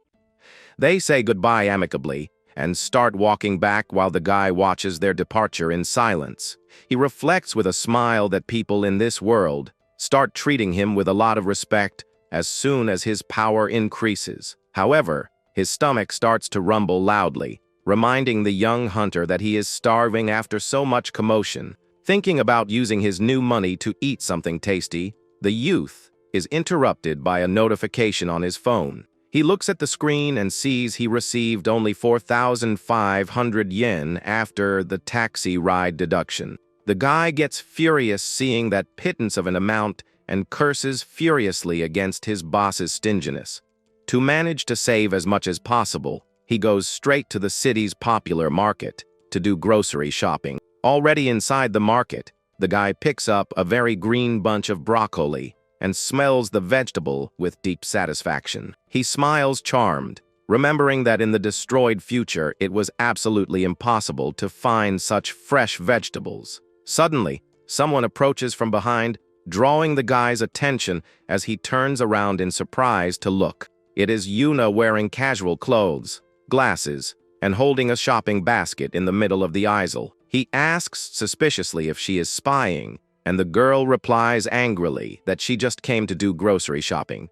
They say goodbye amicably and start walking back while the guy watches their departure in silence. He reflects with a smile that people in this world start treating him with a lot of respect as soon as his power increases. However, his stomach starts to rumble loudly, reminding the young hunter that he is starving after so much commotion. Thinking about using his new money to eat something tasty, the youth is interrupted by a notification on his phone. He looks at the screen and sees he received only 4,500 yen after the taxi ride deduction. The guy gets furious seeing that pittance of an amount and curses furiously against his boss's stinginess. To manage to save as much as possible, he goes straight to the city's popular market to do grocery shopping. Already inside the market, the guy picks up a very green bunch of broccoli and smells the vegetable with deep satisfaction. He smiles charmed, remembering that in the destroyed future it was absolutely impossible to find such fresh vegetables. Suddenly, someone approaches from behind, drawing the guy's attention as he turns around in surprise to look. It is Yuna wearing casual clothes, glasses, and holding a shopping basket in the middle of the aisle. He asks suspiciously if she is spying, and the girl replies angrily that she just came to do grocery shopping.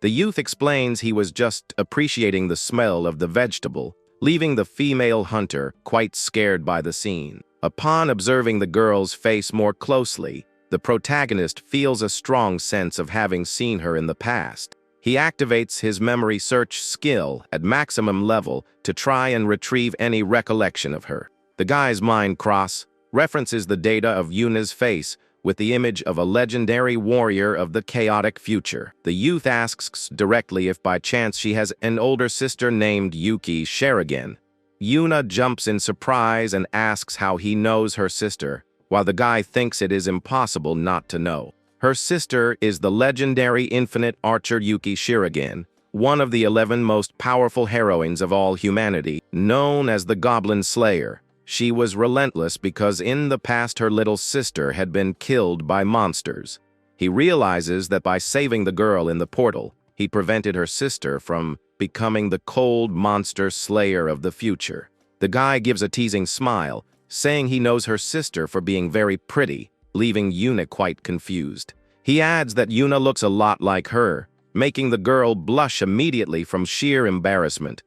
The youth explains he was just appreciating the smell of the vegetable, leaving the female hunter quite scared by the scene. Upon observing the girl's face more closely, the protagonist feels a strong sense of having seen her in the past. He activates his memory search skill at maximum level to try and retrieve any recollection of her. The guy's mind cross references the data of Yuna's face with the image of a legendary warrior of the chaotic future. The youth asks directly if by chance she has an older sister named Yuki Sherigan. Yuna jumps in surprise and asks how he knows her sister, while the guy thinks it is impossible not to know. Her sister is the legendary infinite archer Yuki Sherigan, one of the 11 most powerful heroines of all humanity, known as the Goblin Slayer. She was relentless because in the past her little sister had been killed by monsters. He realizes that by saving the girl in the portal, he prevented her sister from becoming the cold monster slayer of the future. The guy gives a teasing smile, saying he knows her sister for being very pretty, leaving Yuna quite confused. He adds that Yuna looks a lot like her, making the girl blush immediately from sheer embarrassment.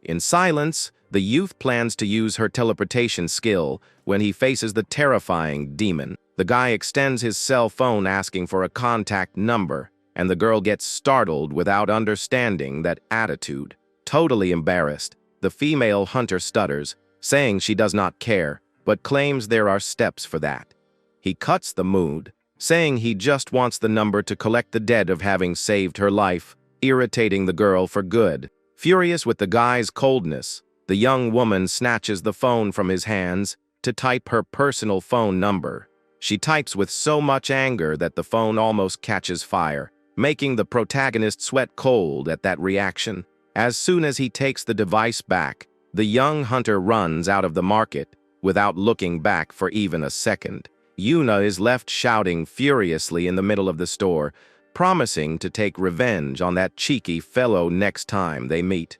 In silence, the youth plans to use her teleportation skill when he faces the terrifying demon. The guy extends his cell phone asking for a contact number, and the girl gets startled without understanding that attitude. Totally embarrassed, the female hunter stutters, saying she does not care, but claims there are steps for that. He cuts the mood, saying he just wants the number to collect the debt of having saved her life, irritating the girl for good. Furious with the guy's coldness, the young woman snatches the phone from his hands to type her personal phone number. She types with so much anger that the phone almost catches fire, making the protagonist sweat cold at that reaction. As soon as he takes the device back, the young hunter runs out of the market without looking back for even a second. Yuna is left shouting furiously in the middle of the store, promising to take revenge on that cheeky fellow next time they meet.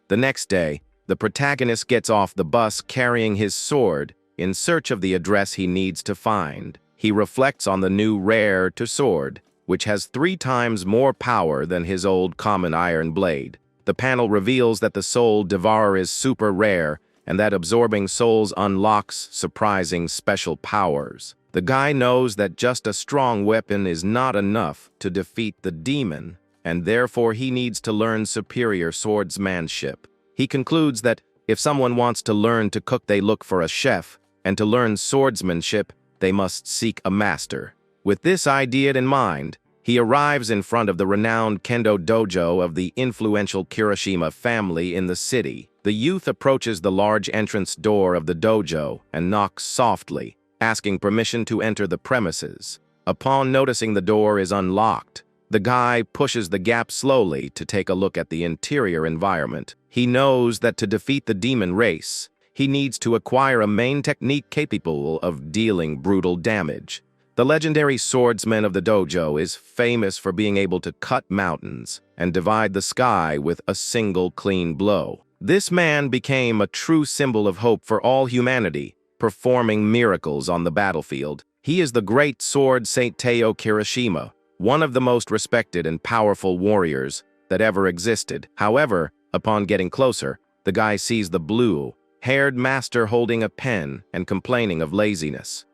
The next day, the protagonist gets off the bus carrying his sword in search of the address he needs to find. He reflects on the new rare to sword, which has 3 times more power than his old common iron blade. The panel reveals that the soul devourer is super rare and that absorbing souls unlocks surprising special powers. The guy knows that just a strong weapon is not enough to defeat the demon, and therefore he needs to learn superior swordsmanship. He concludes that if someone wants to learn to cook, they look for a chef, and to learn swordsmanship, they must seek a master. With this idea in mind, he arrives in front of the renowned kendo dojo of the influential Kirishima family in the city. The youth approaches the large entrance door of the dojo and knocks softly, asking permission to enter the premises. Upon noticing the door is unlocked, the guy pushes the gap slowly to take a look at the interior environment. He knows that to defeat the demon race, he needs to acquire a main technique capable of dealing brutal damage. The legendary swordsman of the dojo is famous for being able to cut mountains and divide the sky with a single clean blow. This man became a true symbol of hope for all humanity, performing miracles on the battlefield. He is the great sword Saint Teo Kirishima, one of the most respected and powerful warriors that ever existed. However, upon getting closer, the guy sees the blue-haired master holding a pen and complaining of laziness.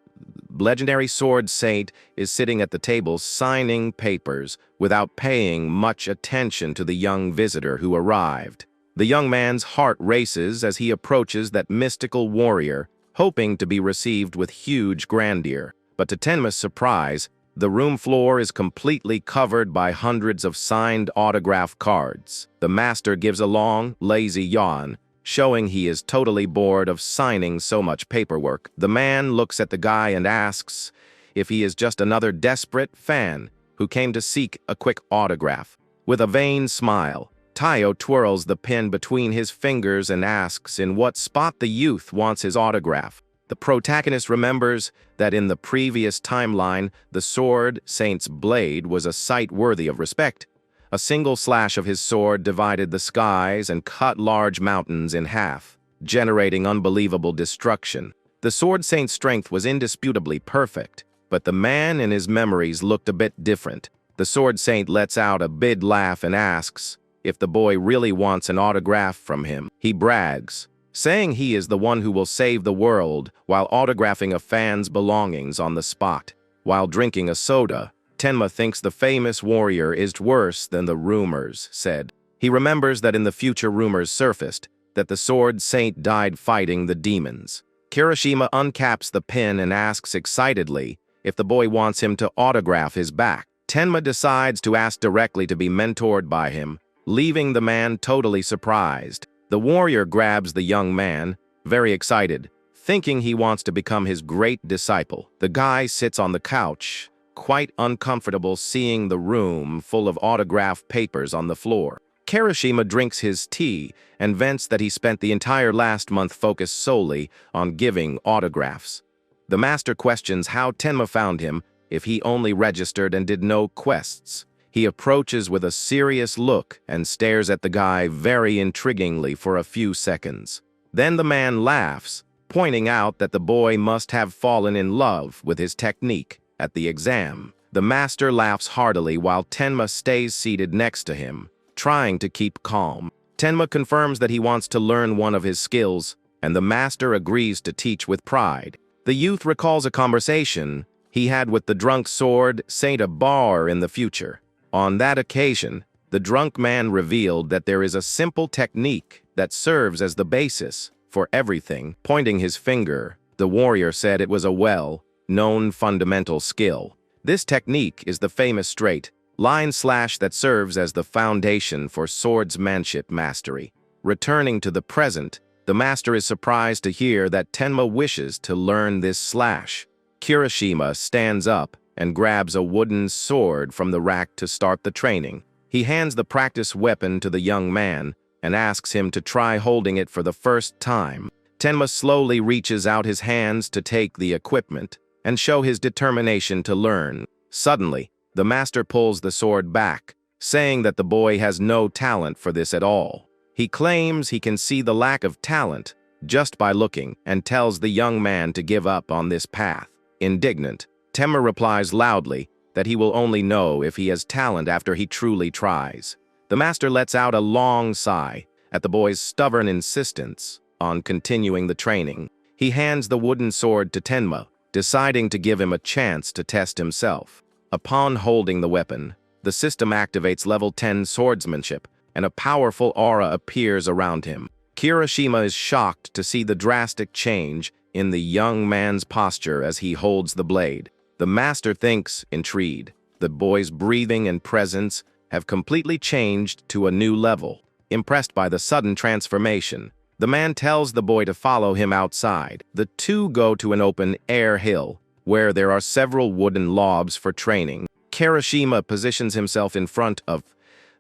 legendary sword saint is sitting at the table signing papers without paying much attention to the young visitor who arrived. The young man's heart races as he approaches that mystical warrior, hoping to be received with huge grandeur. But to Tenma's surprise, the room floor is completely covered by hundreds of signed autograph cards. The master gives a long, lazy yawn, showing he is totally bored of signing so much paperwork. The man looks at the guy and asks if he is just another desperate fan who came to seek a quick autograph. With a vain smile, Tayo twirls the pen between his fingers and asks in what spot the youth wants his autograph. The protagonist remembers that in the previous timeline, the sword saint's blade was a sight worthy of respect. A single slash of his sword divided the skies and cut large mountains in half, generating unbelievable destruction. The sword saint's strength was indisputably perfect, but the man in his memories looked a bit different. The sword saint lets out a big laugh and asks if the boy really wants an autograph from him. He brags, saying he is the one who will save the world while autographing a fan's belongings on the spot. While drinking a soda, Tenma thinks the famous warrior is worse than the rumors said. He remembers that in the future rumors surfaced that the sword saint died fighting the demons. Kirishima uncaps the pen and asks excitedly if the boy wants him to autograph his back. Tenma decides to ask directly to be mentored by him, leaving the man totally surprised. The warrior grabs the young man, very excited, thinking he wants to become his great disciple. The guy sits on the couch, quite uncomfortable seeing the room full of autograph papers on the floor. Kirishima drinks his tea and vents that he spent the entire last month focused solely on giving autographs. The master questions how Tenma found him if he only registered and did no quests. He approaches with a serious look and stares at the guy very intriguingly for a few seconds. Then the man laughs, pointing out that the boy must have fallen in love with his technique at the exam. The master laughs heartily while Tenma stays seated next to him, trying to keep calm. Tenma confirms that he wants to learn one of his skills, and the master agrees to teach with pride. The youth recalls a conversation he had with the drunk sword saint a bar in the future. On that occasion, the drunk man revealed that there is a simple technique that serves as the basis for everything. Pointing his finger, the warrior said it was a well-known fundamental skill. This technique is the famous straight line slash that serves as the foundation for swordsmanship mastery. Returning to the present, the master is surprised to hear that Tenma wishes to learn this slash. Kirishima stands up and grabs a wooden sword from the rack to start the training. He hands the practice weapon to the young man and asks him to try holding it for the first time. Tenma slowly reaches out his hands to take the equipment and show his determination to learn. Suddenly, the master pulls the sword back, saying that the boy has no talent for this at all. He claims he can see the lack of talent just by looking and tells the young man to give up on this path. Indignant, Tenma replies loudly that he will only know if he has talent after he truly tries. The master lets out a long sigh at the boy's stubborn insistence on continuing the training. He hands the wooden sword to Tenma, deciding to give him a chance to test himself. Upon holding the weapon, the system activates level 10 swordsmanship, and a powerful aura appears around him. Kirishima is shocked to see the drastic change in the young man's posture as he holds the blade. The master thinks, intrigued, the boy's breathing and presence have completely changed to a new level. Impressed by the sudden transformation, the man tells the boy to follow him outside. The two go to an open-air hill, where there are several wooden lobs for training. Kirishima positions himself in front of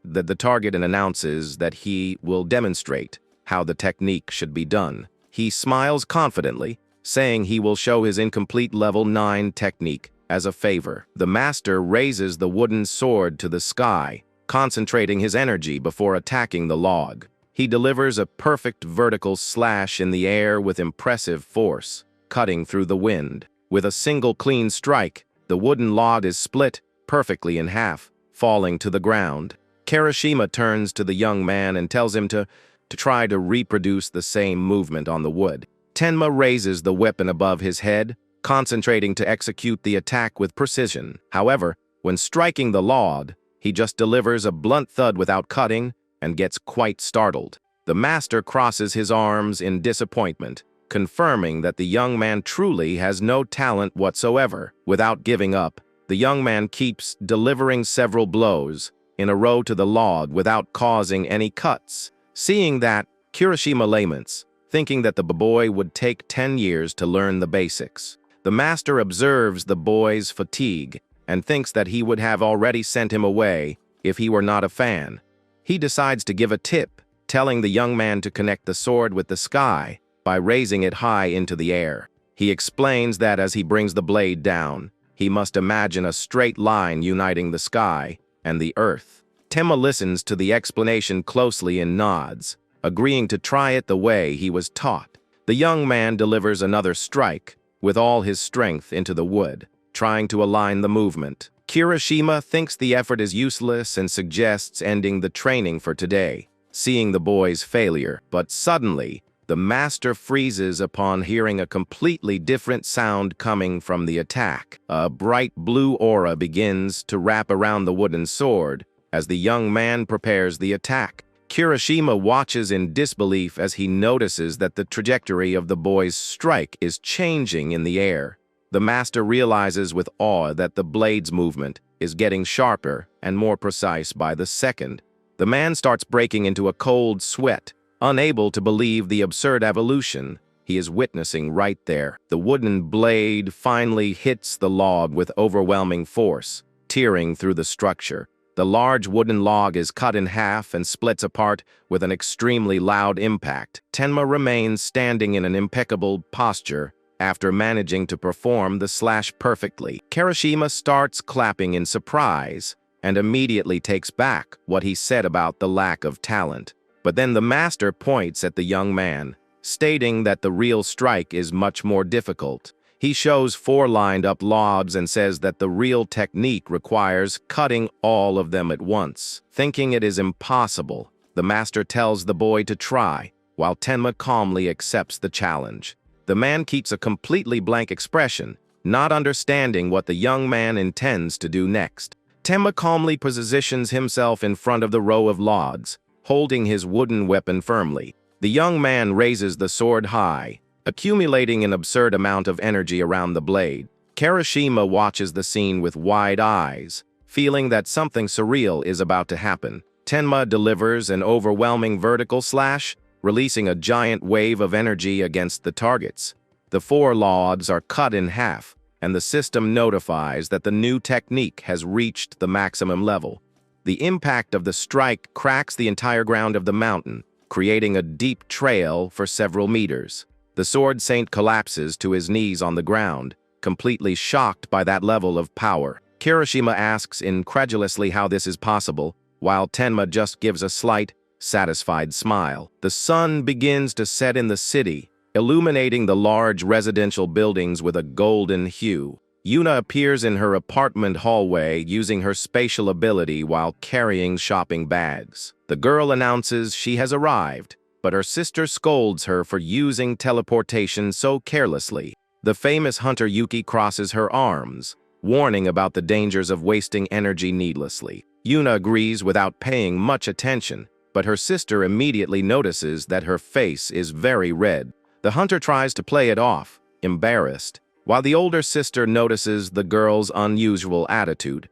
the target and announces that he will demonstrate how the technique should be done. He smiles confidently, saying he will show his incomplete level 9 technique as a favor. The master raises the wooden sword to the sky, concentrating his energy before attacking the log. He delivers a perfect vertical slash in the air with impressive force, cutting through the wind. With a single clean strike, the wooden log is split perfectly in half, falling to the ground. Kirishima turns to the young man and tells him to try to reproduce the same movement on the wood. Tenma raises the weapon above his head, concentrating to execute the attack with precision. However, when striking the lord, he just delivers a blunt thud without cutting and gets quite startled. The master crosses his arms in disappointment, confirming that the young man truly has no talent whatsoever. Without giving up, the young man keeps delivering several blows in a row to the lord without causing any cuts. Seeing that, Kirishima laments, thinking that the boy would take 10 years to learn the basics. The master observes the boy's fatigue and thinks that he would have already sent him away if he were not a fan. He decides to give a tip, telling the young man to connect the sword with the sky by raising it high into the air. He explains that as he brings the blade down, he must imagine a straight line uniting the sky and the earth. Tenma listens to the explanation closely and nods, agreeing to try it the way he was taught. The young man delivers another strike with all his strength into the wood, trying to align the movement. Kirishima thinks the effort is useless and suggests ending the training for today, seeing the boy's failure. But suddenly, the master freezes upon hearing a completely different sound coming from the attack. A bright blue aura begins to wrap around the wooden sword as the young man prepares the attack. Kirishima watches in disbelief as he notices that the trajectory of the boy's strike is changing in the air. The master realizes with awe that the blade's movement is getting sharper and more precise by the second. The man starts breaking into a cold sweat, unable to believe the absurd evolution he is witnessing right there. The wooden blade finally hits the log with overwhelming force, tearing through the structure. The large wooden log is cut in half and splits apart with an extremely loud impact. Tenma remains standing in an impeccable posture after managing to perform the slash perfectly. Kirishima starts clapping in surprise and immediately takes back what he said about the lack of talent. But then the master points at the young man, stating that the real strike is much more difficult. He shows 4 lined-up logs and says that the real technique requires cutting all of them at once. Thinking it is impossible, the master tells the boy to try, while Tenma calmly accepts the challenge. The man keeps a completely blank expression, not understanding what the young man intends to do next. Tenma calmly positions himself in front of the row of logs, holding his wooden weapon firmly. The young man raises the sword high, accumulating an absurd amount of energy around the blade. Kirishima watches the scene with wide eyes, feeling that something surreal is about to happen. Tenma delivers an overwhelming vertical slash, releasing a giant wave of energy against the targets. The 4 logs are cut in half, and the system notifies that the new technique has reached the maximum level. The impact of the strike cracks the entire ground of the mountain, creating a deep trail for several meters. The sword saint collapses to his knees on the ground, completely shocked by that level of power. Kirishima asks incredulously how this is possible, while Tenma just gives a slight, satisfied smile. The sun begins to set in the city, illuminating the large residential buildings with a golden hue. Yuna appears in her apartment hallway using her spatial ability while carrying shopping bags. The girl announces she has arrived, but her sister scolds her for using teleportation so carelessly. The famous hunter Yuki crosses her arms, warning about the dangers of wasting energy needlessly. Yuna agrees without paying much attention, but her sister immediately notices that her face is very red. The hunter tries to play it off, embarrassed, while the older sister notices the girl's unusual attitude.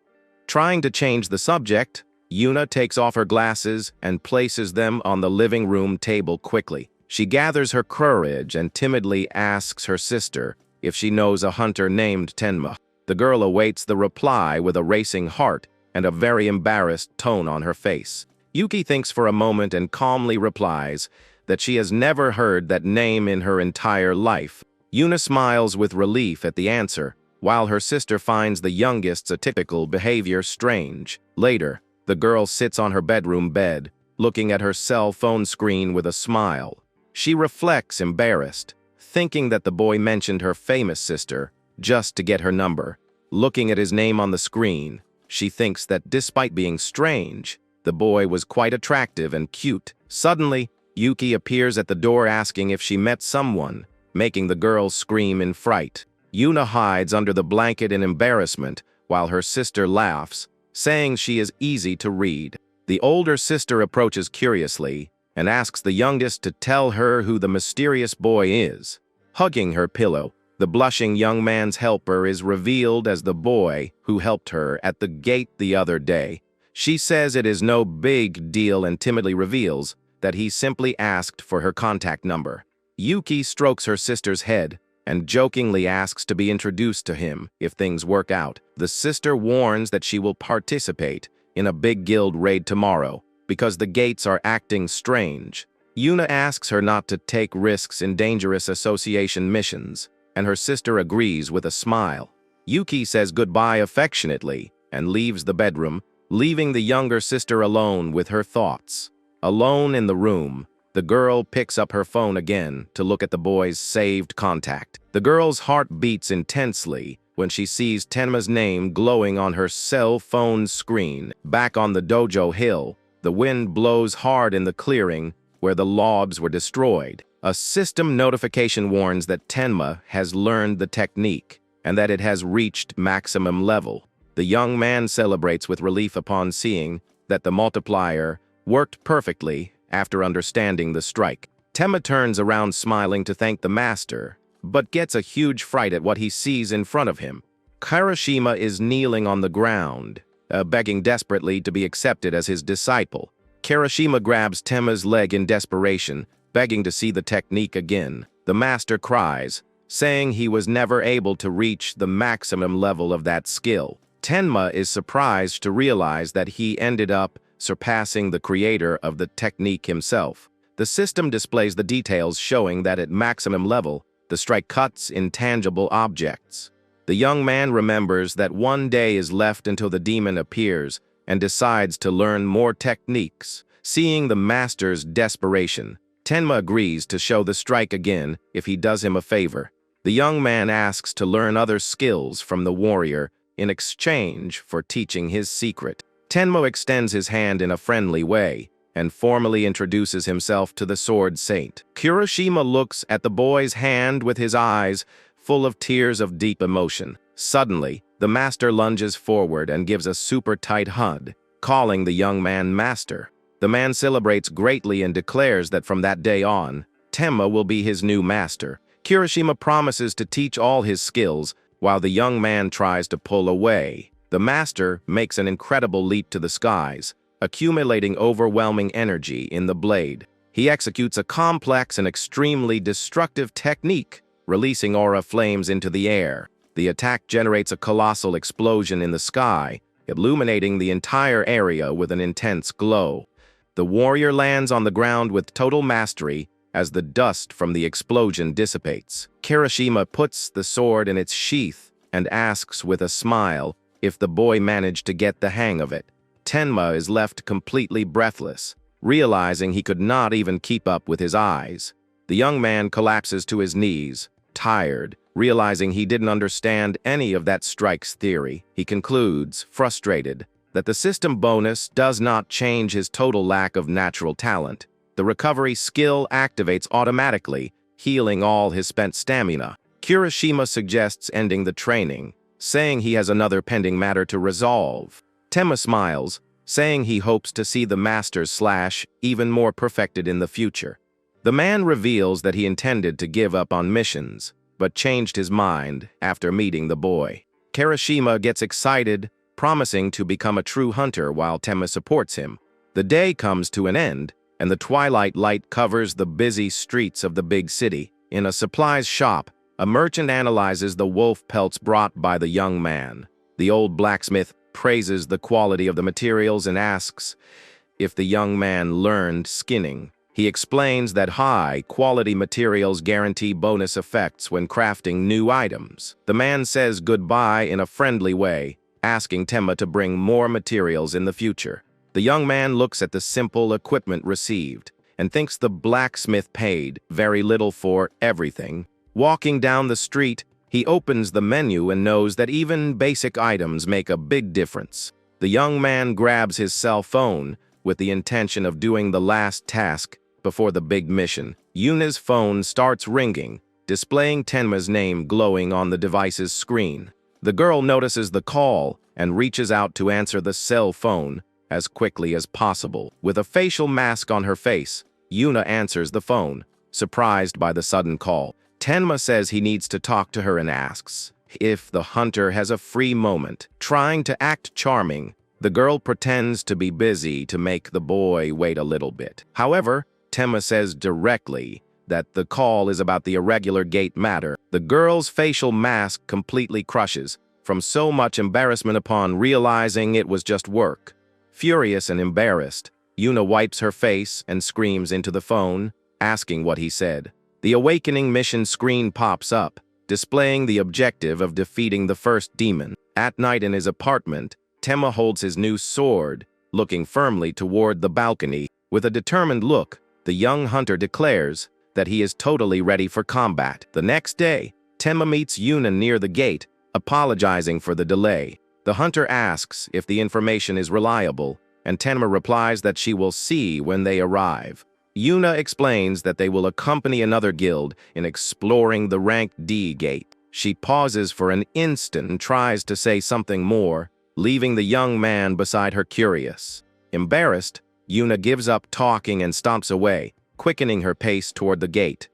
Trying to change the subject, Yuna takes off her glasses and places them on the living room table quickly. She gathers her courage and timidly asks her sister if she knows a hunter named Tenma. The girl awaits the reply with a racing heart and a very embarrassed tone on her face. Yuki thinks for a moment and calmly replies that she has never heard that name in her entire life. Yuna smiles with relief at the answer, while her sister finds the youngest's atypical behavior strange. Later, the girl sits on her bedroom bed, looking at her cell phone screen with a smile. She reflects embarrassed, thinking that the boy mentioned her famous sister just to get her number. Looking at his name on the screen, she thinks that despite being strange, the boy was quite attractive and cute. Suddenly, Yuki appears at the door asking if she met someone, making the girl scream in fright. Yuna hides under the blanket in embarrassment while her sister laughs, saying she is easy to read. The older sister approaches curiously and asks the youngest to tell her who the mysterious boy is. Hugging her pillow, the blushing young man's helper is revealed as the boy who helped her at the gate the other day. She says it is no big deal and timidly reveals that he simply asked for her contact number. Yuki strokes her sister's head and jokingly asks to be introduced to him if things work out. The sister warns that she will participate in a big guild raid tomorrow because the gates are acting strange. Yuna asks her not to take risks in dangerous association missions, and her sister agrees with a smile. Yuki says goodbye affectionately and leaves the bedroom, leaving the younger sister alone with her thoughts. Alone in the room, the girl picks up her phone again to look at the boy's saved contact. The girl's heart beats intensely when she sees Tenma's name glowing on her cell phone screen. Back on the dojo hill, the wind blows hard in the clearing where the lobs were destroyed. A system notification warns that Tenma has learned the technique and that it has reached maximum level. The young man celebrates with relief upon seeing that the multiplier worked perfectly after understanding the strike. Tenma turns around smiling to thank the master, but gets a huge fright at what he sees in front of him. Kirishima is kneeling on the ground, begging desperately to be accepted as his disciple. Kirishima grabs Tenma's leg in desperation, begging to see the technique again. The master cries, saying he was never able to reach the maximum level of that skill. Tenma is surprised to realize that he ended up surpassing the creator of the technique himself. The system displays the details showing that at maximum level, the strike cuts intangible objects. The young man remembers that one day is left until the demon appears and decides to learn more techniques. Seeing the master's desperation, Tenma agrees to show the strike again if he does him a favor. The young man asks to learn other skills from the warrior in exchange for teaching his secret. Tenma extends his hand in a friendly way and formally introduces himself to the sword saint. Kirishima looks at the boy's hand with his eyes full of tears of deep emotion. Suddenly, the master lunges forward and gives a super tight hug, calling the young man master. The man celebrates greatly and declares that from that day on, Tenma will be his new master. Kirishima promises to teach all his skills while the young man tries to pull away. The master makes an incredible leap to the skies, accumulating overwhelming energy in the blade. He executes a complex and extremely destructive technique, releasing aura flames into the air. The attack generates a colossal explosion in the sky, illuminating the entire area with an intense glow. The warrior lands on the ground with total mastery as the dust from the explosion dissipates. Kirishima puts the sword in its sheath and asks with a smile if the boy managed to get the hang of it. Tenma is left completely breathless, realizing he could not even keep up with his eyes. The young man collapses to his knees, tired, realizing he didn't understand any of that strike's theory. He concludes, frustrated, that the system bonus does not change his total lack of natural talent. The recovery skill activates automatically, healing all his spent stamina. Kirishima suggests ending the training, saying he has another pending matter to resolve. Tenma smiles, saying he hopes to see the master's slash even more perfected in the future. The man reveals that he intended to give up on missions, but changed his mind after meeting the boy. Kirishima gets excited, promising to become a true hunter while Tenma supports him. The day comes to an end, and the twilight light covers the busy streets of the big city. In a supplies shop, a merchant analyzes the wolf pelts brought by the young man. The old blacksmith praises the quality of the materials and asks if the young man learned skinning. He explains that high-quality materials guarantee bonus effects when crafting new items. The man says goodbye in a friendly way, asking Tenma to bring more materials in the future. The young man looks at the simple equipment received and thinks the blacksmith paid very little for everything. Walking down the street, he opens the menu and knows that even basic items make a big difference. The young man grabs his cell phone with the intention of doing the last task before the big mission. Yuna's phone starts ringing, displaying Tenma's name glowing on the device's screen. The girl notices the call and reaches out to answer the cell phone as quickly as possible. With a facial mask on her face, Yuna answers the phone, surprised by the sudden call. Tenma says he needs to talk to her and asks if the hunter has a free moment. Trying to act charming, the girl pretends to be busy to make the boy wait a little bit. However, Tenma says directly that the call is about the irregular gate matter. The girl's facial mask completely crushes from so much embarrassment upon realizing it was just work. Furious and embarrassed, Yuna wipes her face and screams into the phone, asking what he said. The awakening mission screen pops up, displaying the objective of defeating the first demon. At night in his apartment, Tenma holds his new sword, looking firmly toward the balcony. With a determined look, the young hunter declares that he is totally ready for combat. The next day, Tenma meets Yuna near the gate, apologizing for the delay. The hunter asks if the information is reliable, and Tenma replies that she will see when they arrive. Yuna explains that they will accompany another guild in exploring the rank D gate. She pauses for an instant and tries to say something more, leaving the young man beside her curious. Embarrassed, Yuna gives up talking and stomps away, quickening her pace toward the gate.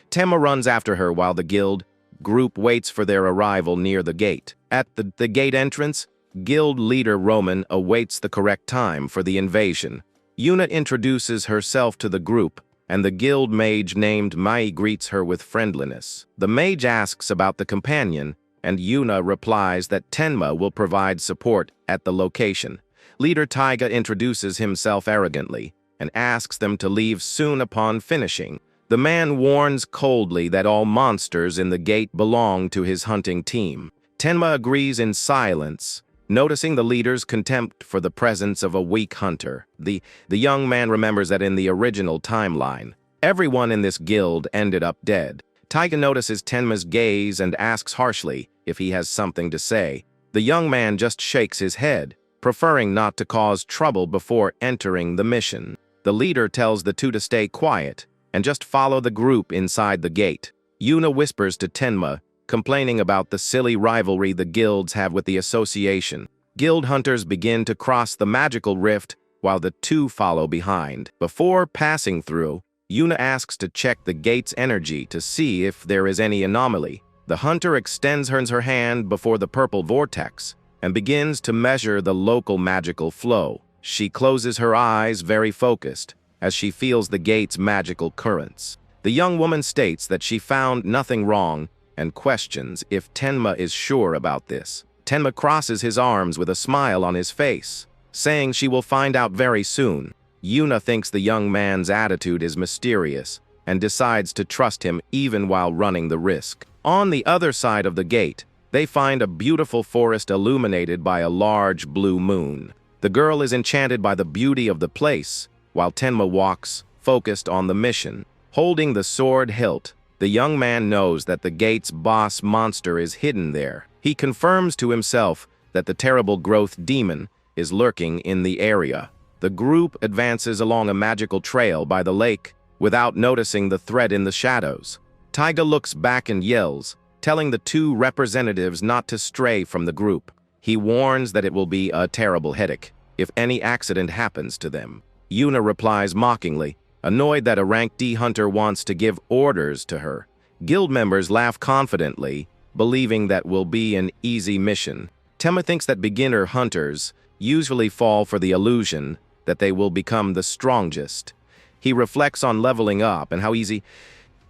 Tenma runs after her while the guild group waits for their arrival near the gate. At the gate entrance, guild leader Roman awaits the correct time for the invasion. Yuna introduces herself to the group, and the guild mage named Mai greets her with friendliness. The mage asks about the companion, and Yuna replies that Tenma will provide support at the location. Leader Taiga introduces himself arrogantly and asks them to leave soon upon finishing. The man warns coldly that all monsters in the gate belong to his hunting team. Tenma agrees in silence, noticing the leader's contempt for the presence of a weak hunter. The young man remembers that in the original timeline, everyone in this guild ended up dead. Taiga notices Tenma's gaze and asks harshly if he has something to say. The young man just shakes his head, preferring not to cause trouble before entering the mission. The leader tells the two to stay quiet and just follow the group inside the gate. Yuna whispers to Tenma, complaining about the silly rivalry the guilds have with the association. Guild hunters begin to cross the magical rift while the two follow behind. Before passing through, Yuna asks to check the gate's energy to see if there is any anomaly. The hunter extends her hand before the purple vortex and begins to measure the local magical flow. She closes her eyes, very focused, as she feels the gate's magical currents. The young woman states that she found nothing wrong and questions if Tenma is sure about this. Tenma crosses his arms with a smile on his face, saying she will find out very soon. Yuna thinks the young man's attitude is mysterious and decides to trust him even while running the risk. On the other side of the gate, they find a beautiful forest illuminated by a large blue moon. The girl is enchanted by the beauty of the place, while Tenma walks, focused on the mission. Holding the sword hilt, the young man knows that the gate's boss monster is hidden there. He confirms to himself that the terrible growth demon is lurking in the area. The group advances along a magical trail by the lake without noticing the threat in the shadows. Taiga looks back and yells, telling the two representatives not to stray from the group. He warns that it will be a terrible headache if any accident happens to them. Yuna replies mockingly, annoyed that a rank D hunter wants to give orders to her. Guild members laugh confidently, believing that will be an easy mission. Tenma thinks that beginner hunters usually fall for the illusion that they will become the strongest. He reflects on leveling up and how easy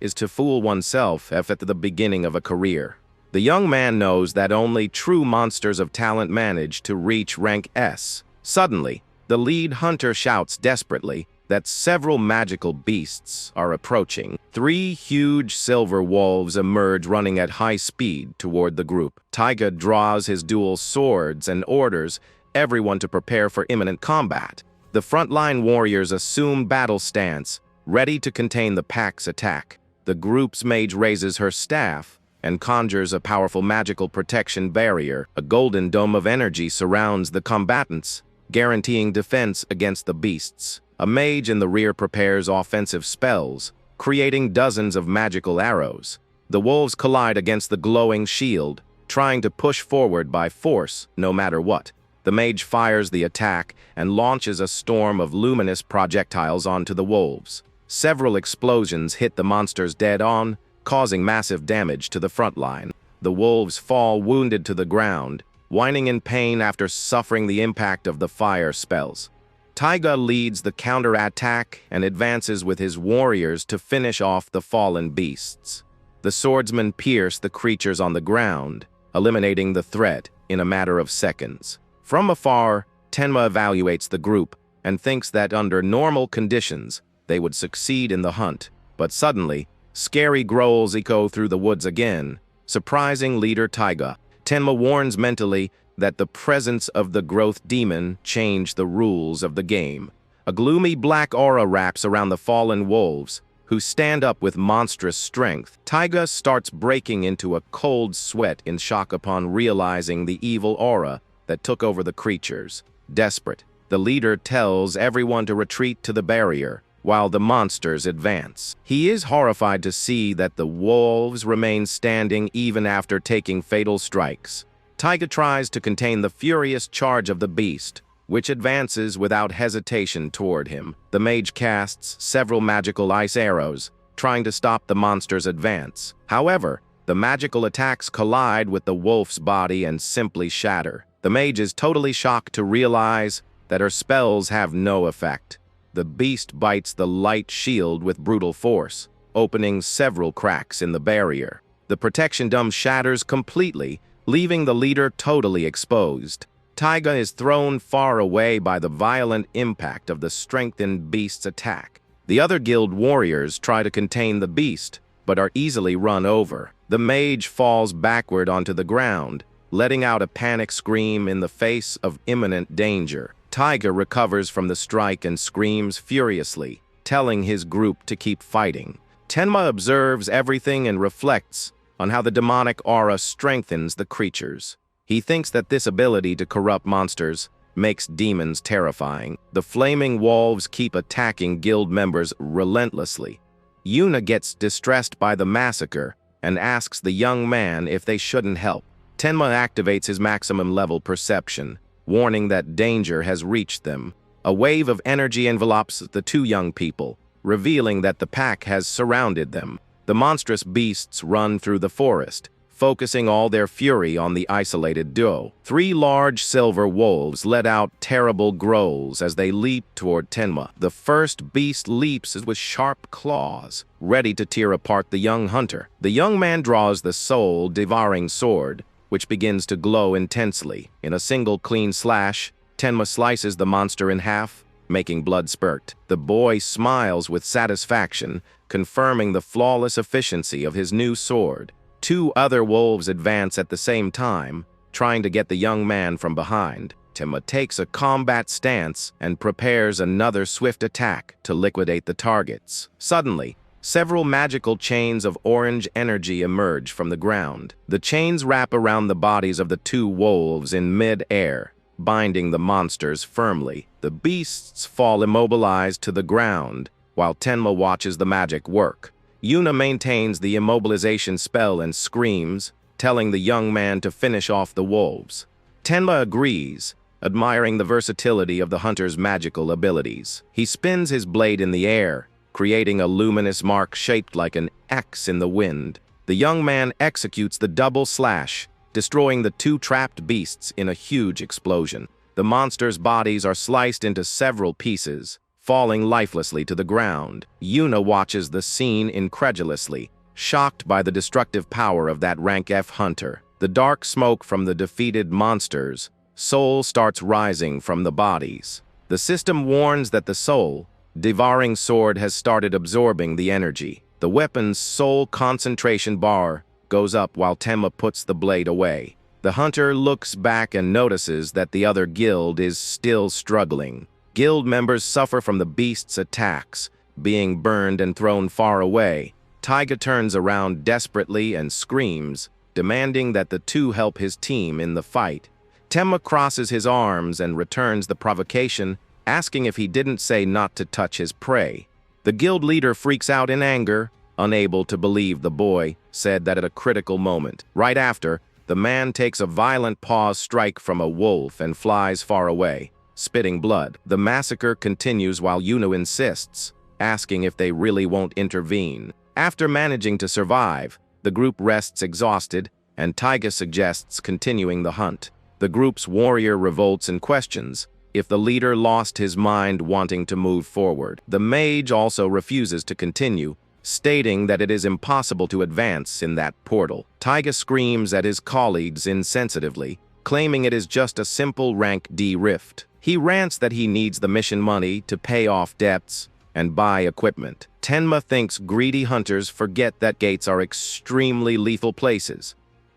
is to fool oneself at the beginning of a career. The young man knows that only true monsters of talent manage to reach rank S. Suddenly, the lead hunter shouts desperately that several magical beasts are approaching. 3 huge silver wolves emerge running at high speed toward the group. Taiga draws his dual swords and orders everyone to prepare for imminent combat. The frontline warriors assume battle stance, ready to contain the pack's attack. The group's mage raises her staff and conjures a powerful magical protection barrier. A golden dome of energy surrounds the combatants, guaranteeing defense against the beasts. A mage in the rear prepares offensive spells, creating dozens of magical arrows. The wolves collide against the glowing shield, trying to push forward by force no matter what. The mage fires the attack and launches a storm of luminous projectiles onto the wolves. Several explosions hit the monsters dead-on, causing massive damage to the front line. The wolves fall wounded to the ground, whining in pain after suffering the impact of the fire spells. Taiga leads the counter-attack and advances with his warriors to finish off the fallen beasts. The swordsmen pierce the creatures on the ground, eliminating the threat in a matter of seconds. From afar, Tenma evaluates the group and thinks that under normal conditions, they would succeed in the hunt. But suddenly, scary growls echo through the woods again, surprising leader Taiga. Tenma warns mentally that the presence of the growth demon changed the rules of the game. A gloomy black aura wraps around the fallen wolves, who stand up with monstrous strength. Taiga starts breaking into a cold sweat in shock upon realizing the evil aura that took over the creatures. Desperate, the leader tells everyone to retreat to the barrier, while the monsters advance. He is horrified to see that the wolves remain standing even after taking fatal strikes. Taiga tries to contain the furious charge of the beast, which advances without hesitation toward him. The mage casts several magical ice arrows, trying to stop the monster's advance. However, the magical attacks collide with the wolf's body and simply shatter. The mage is totally shocked to realize that her spells have no effect. The beast bites the light shield with brutal force, opening several cracks in the barrier. The protection dome shatters completely, leaving the leader totally exposed. Taiga is thrown far away by the violent impact of the strengthened beast's attack. The other guild warriors try to contain the beast, but are easily run over. The mage falls backward onto the ground, letting out a panic scream in the face of imminent danger. Taiga recovers from the strike and screams furiously, telling his group to keep fighting. Tenma observes everything and reflects on how the demonic aura strengthens the creatures. He thinks that this ability to corrupt monsters makes demons terrifying. The flaming wolves keep attacking guild members relentlessly. Yuna gets distressed by the massacre and asks the young man if they shouldn't help. Tenma activates his maximum level perception, warning that danger has reached them. A wave of energy envelops the two young people, revealing that the pack has surrounded them. The monstrous beasts run through the forest, focusing all their fury on the isolated duo. 3 large silver wolves let out terrible growls as they leap toward Tenma. The first beast leaps with sharp claws, ready to tear apart the young hunter. The young man draws the soul-devouring sword, which begins to glow intensely. In a single clean slash, Tenma slices the monster in half, making blood spurt. The boy smiles with satisfaction, confirming the flawless efficiency of his new sword. 2 other wolves advance at the same time, trying to get the young man from behind. Tenma takes a combat stance and prepares another swift attack to liquidate the targets. Suddenly, several magical chains of orange energy emerge from the ground. The chains wrap around the bodies of the 2 wolves in mid-air, binding the monsters firmly. The beasts fall immobilized to the ground, while Tenma watches the magic work. Yuna maintains the immobilization spell and screams, telling the young man to finish off the wolves. Tenma agrees, admiring the versatility of the hunter's magical abilities. He spins his blade in the air, creating a luminous mark shaped like an X in the wind. The young man executes the double slash, destroying the 2 trapped beasts in a huge explosion. The monsters' bodies are sliced into several pieces, falling lifelessly to the ground. Yuna watches the scene incredulously, shocked by the destructive power of that rank F hunter. The dark smoke from the defeated monsters' soul starts rising from the bodies. The system warns that the soul-devouring sword has started absorbing the energy. The weapon's soul concentration bar goes up while Tenma puts the blade away. The hunter looks back and notices that the other guild is still struggling. Guild members suffer from the beast's attacks, being burned and thrown far away. Taiga turns around desperately and screams, demanding that the 2 help his team in the fight. Tenma crosses his arms and returns the provocation, asking if he didn't say not to touch his prey. The guild leader freaks out in anger, unable to believe the boy said that at a critical moment. Right after, the man takes a violent paw strike from a wolf and flies far away, spitting blood. The massacre continues while Yuno insists, asking if they really won't intervene. After managing to survive, the group rests exhausted, and Taiga suggests continuing the hunt. The group's warrior revolts and questions if the leader lost his mind wanting to move forward. The mage also refuses to continue, stating that it is impossible to advance in that portal. Taiga screams at his colleagues insensitively, claiming it is just a simple rank D rift. He rants that he needs the mission money to pay off debts and buy equipment. Tenma thinks greedy hunters forget that gates are extremely lethal places.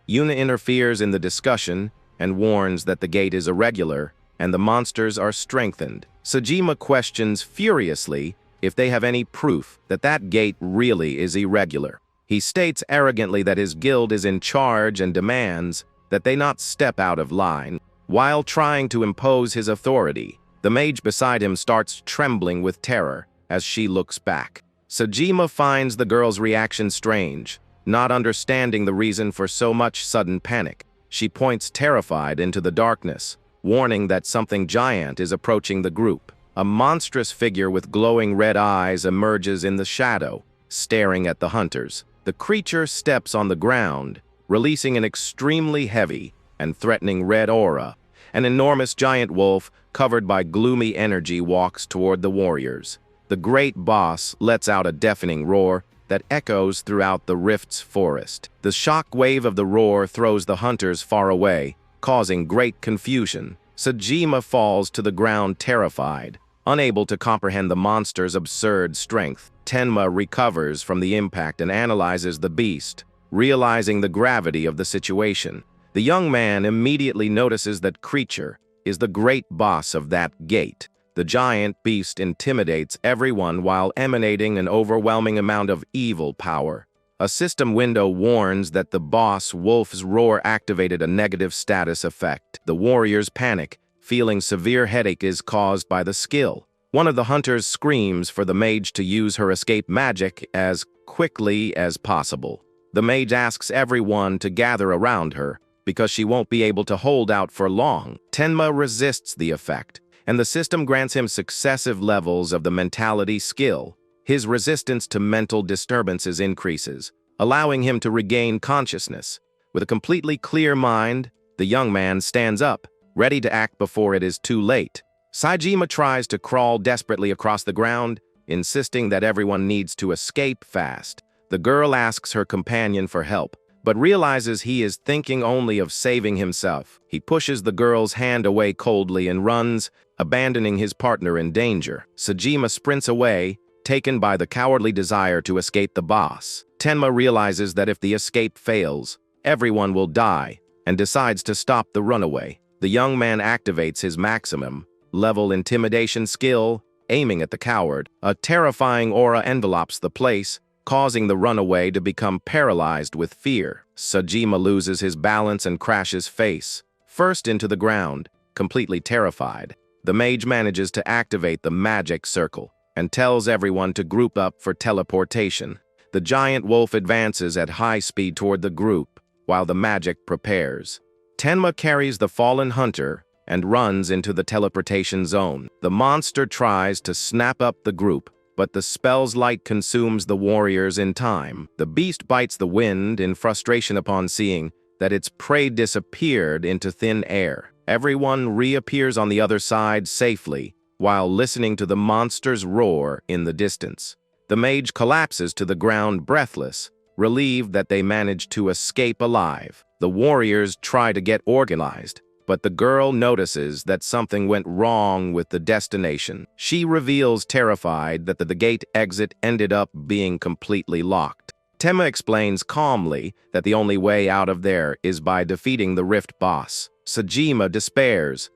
Yuna interferes in the discussion and warns that the gate is irregular and the monsters are strengthened. Sejima questions furiously if they have any proof that that gate really is irregular. He states arrogantly that his guild is in charge and demands that they not step out of line. While trying to impose his authority, the mage beside him starts trembling with terror as she looks back. Sejima finds the girl's reaction strange, not understanding the reason for so much sudden panic. She points terrified into the darkness, warning that something giant is approaching the group. A monstrous figure with glowing red eyes emerges in the shadow, staring at the hunters. The creature steps on the ground, releasing an extremely heavy and threatening red aura. An enormous giant wolf, covered by gloomy energy, walks toward the warriors. The great boss lets out a deafening roar that echoes throughout the rift's forest. The shock wave of the roar throws the hunters far away, causing great confusion. Sejima falls to the ground terrified, unable to comprehend the monster's absurd strength. Tenma recovers from the impact and analyzes the beast, realizing the gravity of the situation. The young man immediately notices that creature is the great boss of that gate. The giant beast intimidates everyone while emanating an overwhelming amount of evil power. A system window warns that the boss wolf's roar activated a negative status effect. The warriors panic, feeling severe headache is caused by the skill. One of the hunters screams for the mage to use her escape magic as quickly as possible. The mage asks everyone to gather around her because she won't be able to hold out for long. Tenma resists the effect, and the system grants him successive levels of the mentality skill. His resistance to mental disturbances increases, allowing him to regain consciousness. With a completely clear mind, the young man stands up, ready to act before it is too late. Sejima tries to crawl desperately across the ground, insisting that everyone needs to escape fast. The girl asks her companion for help, but realizes he is thinking only of saving himself. He pushes the girl's hand away coldly and runs, abandoning his partner in danger. Sejima sprints away, taken by the cowardly desire to escape the boss. Tenma realizes that if the escape fails, everyone will die, and decides to stop the runaway. The young man activates his maximum level intimidation skill, aiming at the coward. A terrifying aura envelops the place, causing the runaway to become paralyzed with fear. Sejima loses his balance and crashes face first into the ground, completely terrified. The mage manages to activate the magic circle and tells everyone to group up for teleportation. The giant wolf advances at high speed toward the group, while the magic prepares. Tenma carries the fallen hunter and runs into the teleportation zone. The monster tries to snap up the group, but the spell's light consumes the warriors in time. The beast bites the wind in frustration upon seeing that its prey disappeared into thin air. Everyone reappears on the other side safely, while listening to the monster's roar in the distance. The mage collapses to the ground breathless, relieved that they managed to escape alive. The warriors try to get organized, but the girl notices that something went wrong with the destination. She reveals, terrified, that the gate exit ended up being completely locked. Tenma explains calmly that the only way out of there is by defeating the Rift boss. Sejima despairs,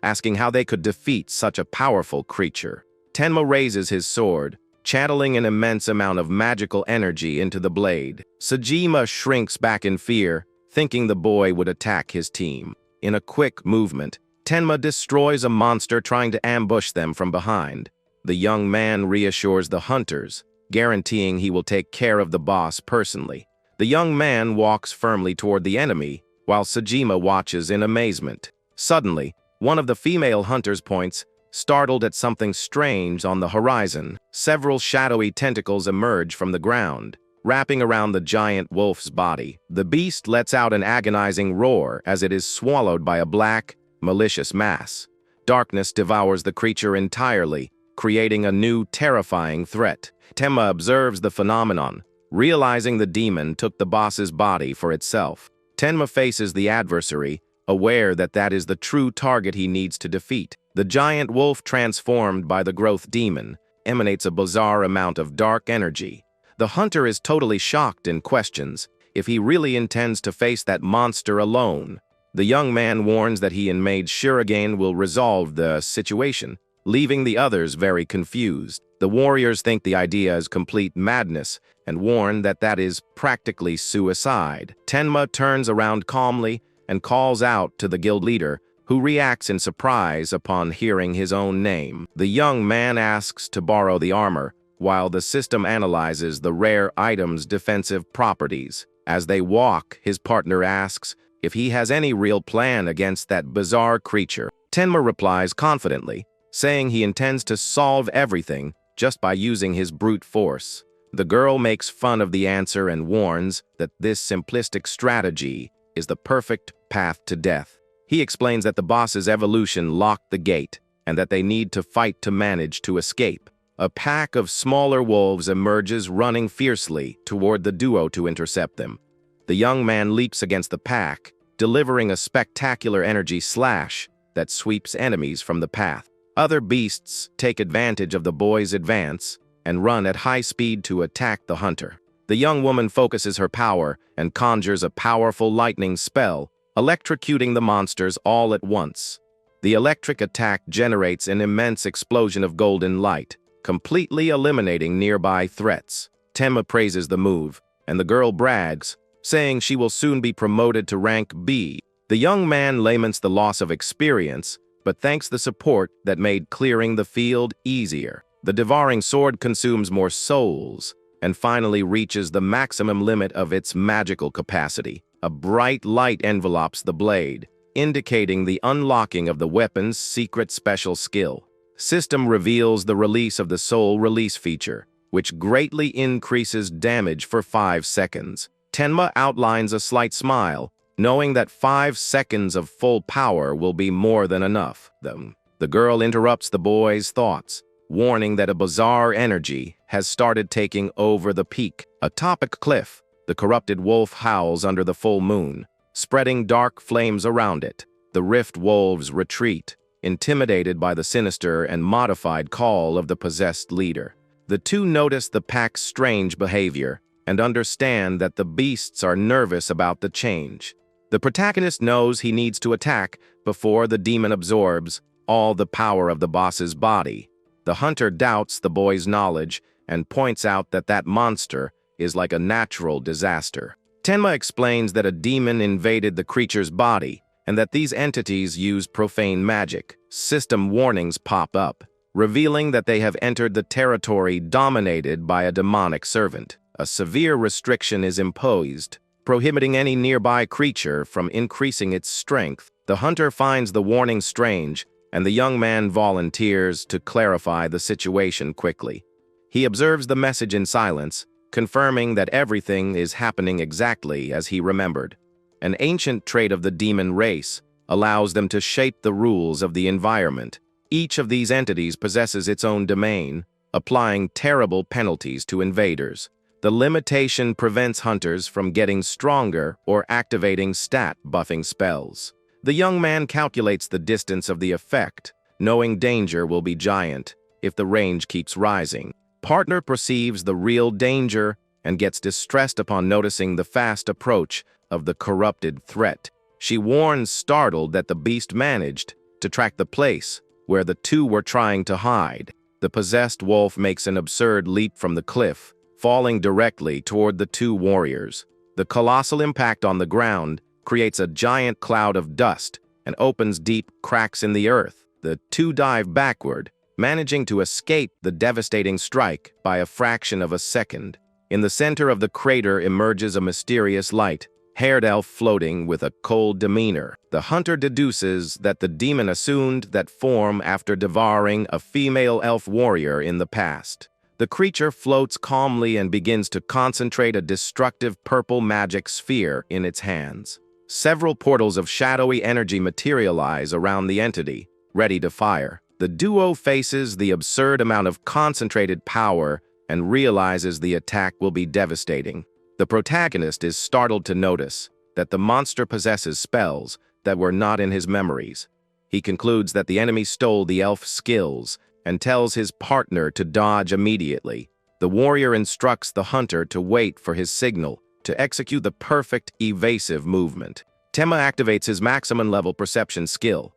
asking how they could defeat such a powerful creature. Tenma raises his sword, channeling an immense amount of magical energy into the blade. Sejima shrinks back in fear, thinking the boy would attack his team. In a quick movement, Tenma destroys a monster trying to ambush them from behind. The young man reassures the hunters guaranteeing he will take care of the boss personally. The young man walks firmly toward the enemy, while Sejima watches in amazement. Suddenly, one of the female hunters points, startled at something strange on the horizon. Several shadowy tentacles emerge from the ground, wrapping around the giant wolf's body. The beast lets out an agonizing roar as it is swallowed by a black, malicious mass. Darkness devours the creature entirely, creating a new, terrifying threat. Tenma observes the phenomenon, realizing the demon took the boss's body for itself. Tenma faces the adversary, aware that that is the true target he needs to defeat. The giant wolf, transformed by the growth demon, emanates a bizarre amount of dark energy. The hunter is totally shocked and questions if he really intends to face that monster alone. The young man warns that he and Maid Shurigain will resolve the situation, leaving the others very confused. The warriors think the idea is complete madness and warn that that is practically suicide. Tenma turns around calmly and calls out to the guild leader, who reacts in surprise upon hearing his own name. The young man asks to borrow the armor, while the system analyzes the rare item's defensive properties. As they walk, his partner asks if he has any real plan against that bizarre creature. Tenma replies confidently, saying he intends to solve everything just by using his brute force. The girl makes fun of the answer and warns that this simplistic strategy is the perfect path to death. He explains that the boss's evolution locked the gate and that they need to fight to manage to escape. A pack of smaller wolves emerges, running fiercely toward the duo to intercept them. The young man leaps against the pack, delivering a spectacular energy slash that sweeps enemies from the path. Other beasts take advantage of the boy's advance and run at high speed to attack the hunter. The young woman focuses her power and conjures a powerful lightning spell, electrocuting the monsters all at once. The electric attack generates an immense explosion of golden light, completely eliminating nearby threats. Tenma praises the move, and the girl brags, saying she will soon be promoted to rank B. The young man laments the loss of experience, but thanks the support that made clearing the field easier. The devouring sword consumes more souls, and finally reaches the maximum limit of its magical capacity. A bright light envelopes the blade, indicating the unlocking of the weapon's secret special skill. System reveals the release of the soul release feature, which greatly increases damage for 5 seconds. Tenma outlines a slight smile, knowing that 5 seconds of full power will be more than enough. The girl interrupts the boy's thoughts, warning that a bizarre energy has started taking over the peak. Atop a cliff, the corrupted wolf howls under the full moon, spreading dark flames around it. The rift wolves retreat, intimidated by the sinister and modified call of the possessed leader. The two notice the pack's strange behavior and understand that the beasts are nervous about the change. The protagonist knows he needs to attack before the demon absorbs all the power of the boss's body. The hunter doubts the boy's knowledge and points out that that monster is like a natural disaster. Tenma explains that a demon invaded the creature's body and that these entities use profane magic. System warnings pop up, revealing that they have entered the territory dominated by a demonic servant. A severe restriction is imposed, prohibiting any nearby creature from increasing its strength. The hunter finds the warning strange, and the young man volunteers to clarify the situation quickly. He observes the message in silence, confirming that everything is happening exactly as he remembered. An ancient trait of the demon race allows them to shape the rules of the environment. Each of these entities possesses its own domain, applying terrible penalties to invaders. The limitation prevents hunters from getting stronger or activating stat buffing spells. The young man calculates the distance of the effect, knowing danger will be giant if the range keeps rising. Partner perceives the real danger and gets distressed upon noticing the fast approach of the corrupted threat. She warns, startled, that the beast managed to track the place where the two were trying to hide. The possessed wolf makes an absurd leap from the cliff, falling directly toward the two warriors. The colossal impact on the ground creates a giant cloud of dust and opens deep cracks in the earth. The two dive backward, managing to escape the devastating strike by a fraction of a second. In the center of the crater emerges a mysterious light, haired elf floating with a cold demeanor. The hunter deduces that the demon assumed that form after devouring a female elf warrior in the past. The creature floats calmly and begins to concentrate a destructive purple magic sphere in its hands. Several portals of shadowy energy materialize around the entity, ready to fire. The duo faces the absurd amount of concentrated power and realizes the attack will be devastating. The protagonist is startled to notice that the monster possesses spells that were not in his memories. He concludes that the enemy stole the elf's skills and tells his partner to dodge immediately. The warrior instructs the hunter to wait for his signal to execute the perfect evasive movement. Tenma activates his maximum level perception skill,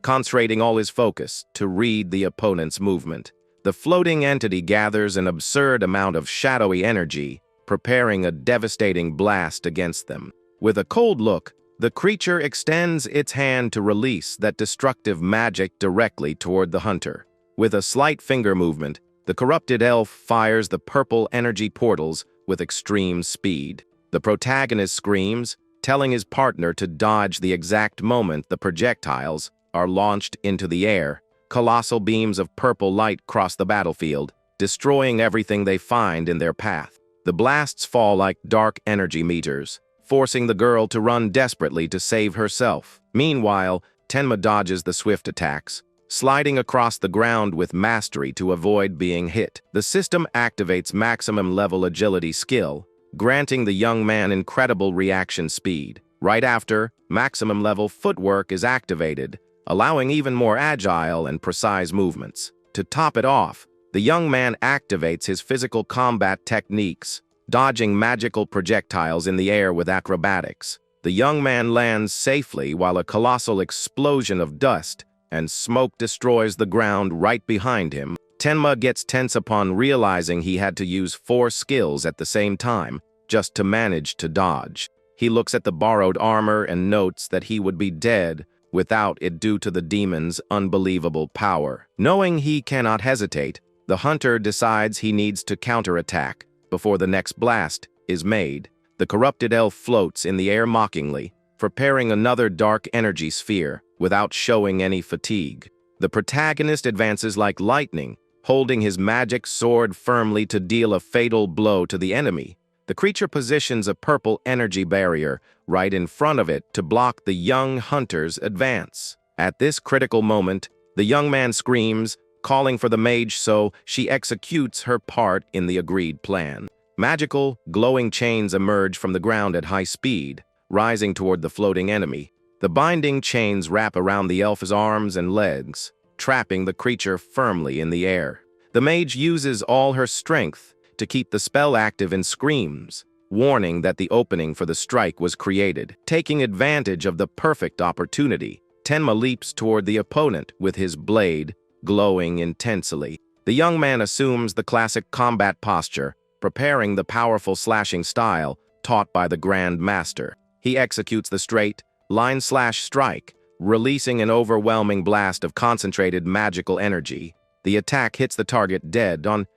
concentrating all his focus to read the opponent's movement. The floating entity gathers an absurd amount of shadowy energy, preparing a devastating blast against them. With a cold look, the creature extends its hand to release that destructive magic directly toward the hunter. With a slight finger movement, the corrupted elf fires the purple energy portals with extreme speed. The protagonist screams, telling his partner to dodge the exact moment the projectiles are launched into the air. Colossal beams of purple light cross the battlefield, destroying everything they find in their path. The blasts fall like dark energy meters, forcing the girl to run desperately to save herself. Meanwhile, Tenma dodges the swift attacks, sliding across the ground with mastery to avoid being hit. The system activates maximum level agility skill, granting the young man incredible reaction speed. Right after, maximum level footwork is activated, allowing even more agile and precise movements. To top it off, the young man activates his physical combat techniques, dodging magical projectiles in the air with acrobatics. The young man lands safely while a colossal explosion of dust and smoke destroys the ground right behind him. Tenma gets tense upon realizing he had to use 4 skills at the same time just to manage to dodge. He looks at the borrowed armor and notes that he would be dead without it due to the demon's unbelievable power. Knowing he cannot hesitate, the hunter decides he needs to counterattack before the next blast is made. The corrupted elf floats in the air mockingly, preparing another dark energy sphere without showing any fatigue. The protagonist advances like lightning, holding his magic sword firmly to deal a fatal blow to the enemy. The creature positions a purple energy barrier right in front of it to block the young hunter's advance. At this critical moment, the young man screams, calling for the mage so she executes her part in the agreed plan. Magical, glowing chains emerge from the ground at high speed, rising toward the floating enemy. The binding chains wrap around the elf's arms and legs, trapping the creature firmly in the air. The mage uses all her strength to keep the spell active and screams, warning that the opening for the strike was created. Taking advantage of the perfect opportunity, Tenma leaps toward the opponent with his blade glowing intensely. The young man assumes the classic combat posture, preparing the powerful slashing style taught by the Grand Master. He executes the straight, line-slash strike, releasing an overwhelming blast of concentrated magical energy. The attack hits the target dead on,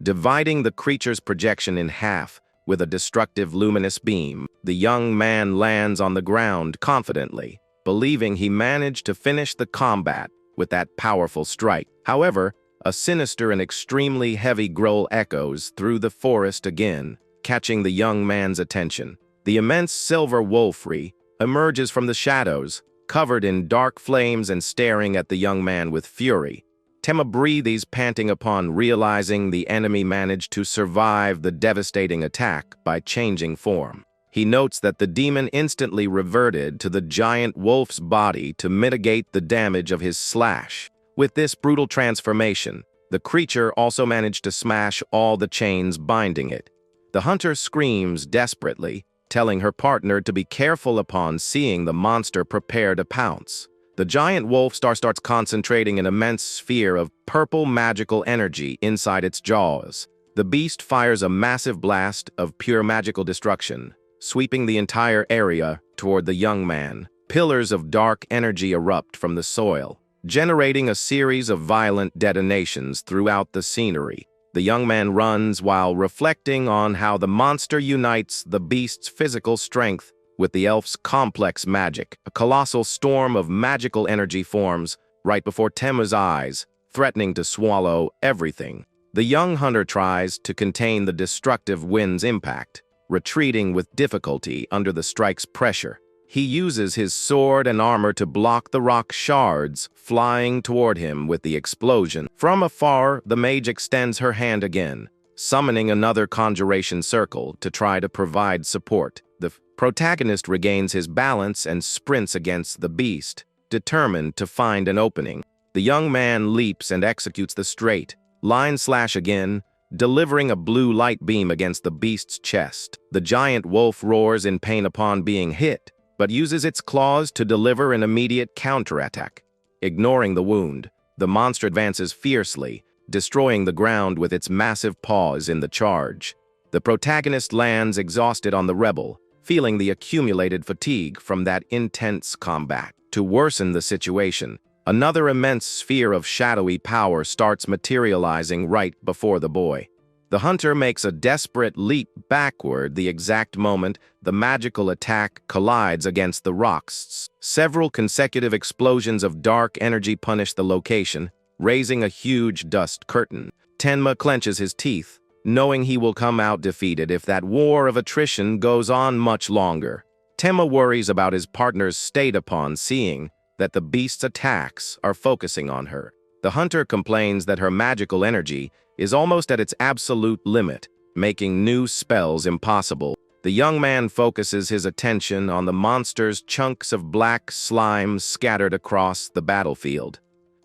dividing the creature's projection in half with a destructive luminous beam. The young man lands on the ground confidently, believing he managed to finish the combat with that powerful strike. However, a sinister and extremely heavy growl echoes through the forest again, catching the young man's attention. The immense silver wolfry emerges from the shadows, covered in dark flames and staring at the young man with fury. Tenma breathes, panting upon realizing the enemy managed to survive the devastating attack by changing form. He notes that the demon instantly reverted to the giant wolf's body to mitigate the damage of his slash. With this brutal transformation, the creature also managed to smash all the chains binding it. The hunter screams desperately, telling her partner to be careful upon seeing the monster prepare to pounce. The giant wolf starts concentrating an immense sphere of purple magical energy inside its jaws. The beast fires a massive blast of pure magical destruction, sweeping the entire area toward the young man. Pillars of dark energy erupt from the soil, generating a series of violent detonations throughout the scenery. The young man runs while reflecting on how the monster unites the beast's physical strength with the elf's complex magic. A colossal storm of magical energy forms right before Tenma's eyes, threatening to swallow everything. The young hunter tries to contain the destructive wind's impact, retreating with difficulty under the strike's pressure. He uses his sword and armor to block the rock shards flying toward him with the explosion. From afar, the mage extends her hand again, summoning another conjuration circle to try to provide support. The protagonist regains his balance and sprints against the beast, determined to find an opening. The young man leaps and executes the straight line slash again, delivering a blue light beam against the beast's chest. The giant wolf roars in pain upon being hit, but uses its claws to deliver an immediate counterattack. Ignoring the wound, the monster advances fiercely, destroying the ground with its massive paws in the charge. The protagonist lands exhausted on the rebel, feeling the accumulated fatigue from that intense combat. To worsen the situation, another immense sphere of shadowy power starts materializing right before the boy. The hunter makes a desperate leap backward the exact moment the magical attack collides against the rocks. Several consecutive explosions of dark energy punish the location, raising a huge dust curtain. Tenma clenches his teeth, knowing he will come out defeated if that war of attrition goes on much longer. Tenma worries about his partner's state upon seeing that the beast's attacks are focusing on her. The hunter complains that her magical energy is almost at its absolute limit, making new spells impossible. The young man focuses his attention on the monster's chunks of black slime scattered across the battlefield.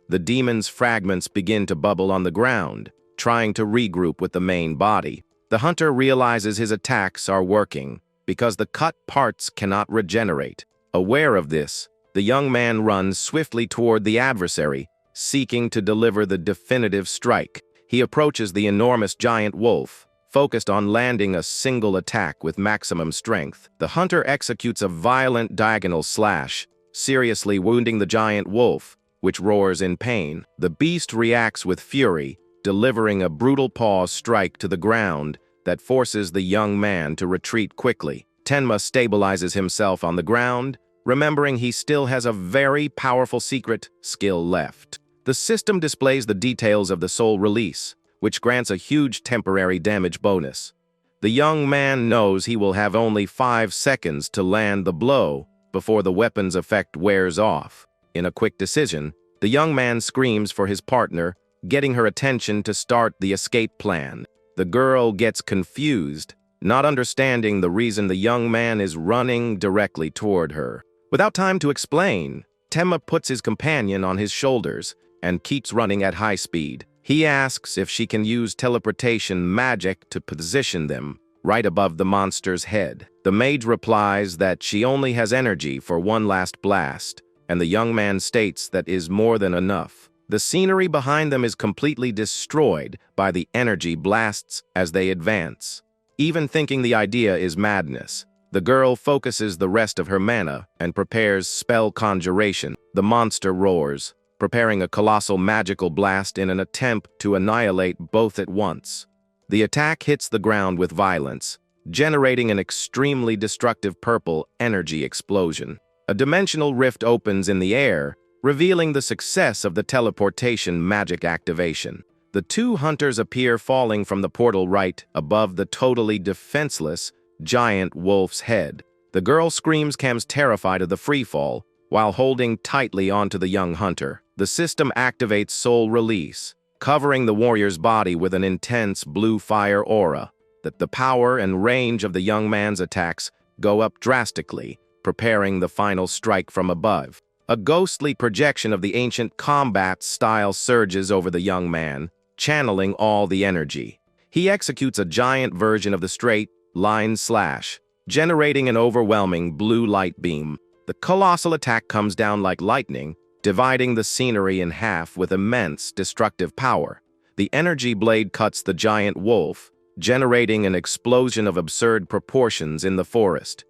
The demon's fragments begin to bubble on the ground, trying to regroup with the main body. The hunter realizes his attacks are working because the cut parts cannot regenerate. Aware of this, the young man runs swiftly toward the adversary, seeking to deliver the definitive strike. He approaches the enormous giant wolf, focused on landing a single attack with maximum strength. The hunter executes a violent diagonal slash, seriously wounding the giant wolf, which roars in pain. The beast reacts with fury, delivering a brutal paw strike to the ground that forces the young man to retreat quickly. Tenma stabilizes himself on the ground, remembering he still has a very powerful secret skill left. The system displays the details of the soul release, which grants a huge temporary damage bonus. The young man knows he will have only 5 seconds to land the blow before the weapon's effect wears off. In a quick decision, the young man screams for his partner, getting her attention to start the escape plan. The girl gets confused, not understanding the reason the young man is running directly toward her. Without time to explain, Tenma puts his companion on his shoulders and keeps running at high speed. He asks if she can use teleportation magic to position them right above the monster's head. The mage replies that she only has energy for one last blast, and the young man states that is more than enough. The scenery behind them is completely destroyed by the energy blasts as they advance. Even thinking the idea is madness, the girl focuses the rest of her mana and prepares spell conjuration. The monster roars, preparing a colossal magical blast in an attempt to annihilate both at once. The attack hits the ground with violence, generating an extremely destructive purple energy explosion. A dimensional rift opens in the air, revealing the success of the teleportation magic activation. The two hunters appear falling from the portal right above the totally defenseless giant wolf's head. The girl screams, terrified of the freefall, while holding tightly onto the young hunter. The system activates soul release, covering the warrior's body with an intense blue fire aura. The power and range of the young man's attacks go up drastically, preparing the final strike from above. A ghostly projection of the ancient combat style surges over the young man, channeling all the energy. He executes a giant version of the straight line slash, generating an overwhelming blue light beam. The colossal attack comes down like lightning, dividing the scenery in half with immense destructive power. The energy blade cuts the giant wolf, generating an explosion of absurd proportions in the forest.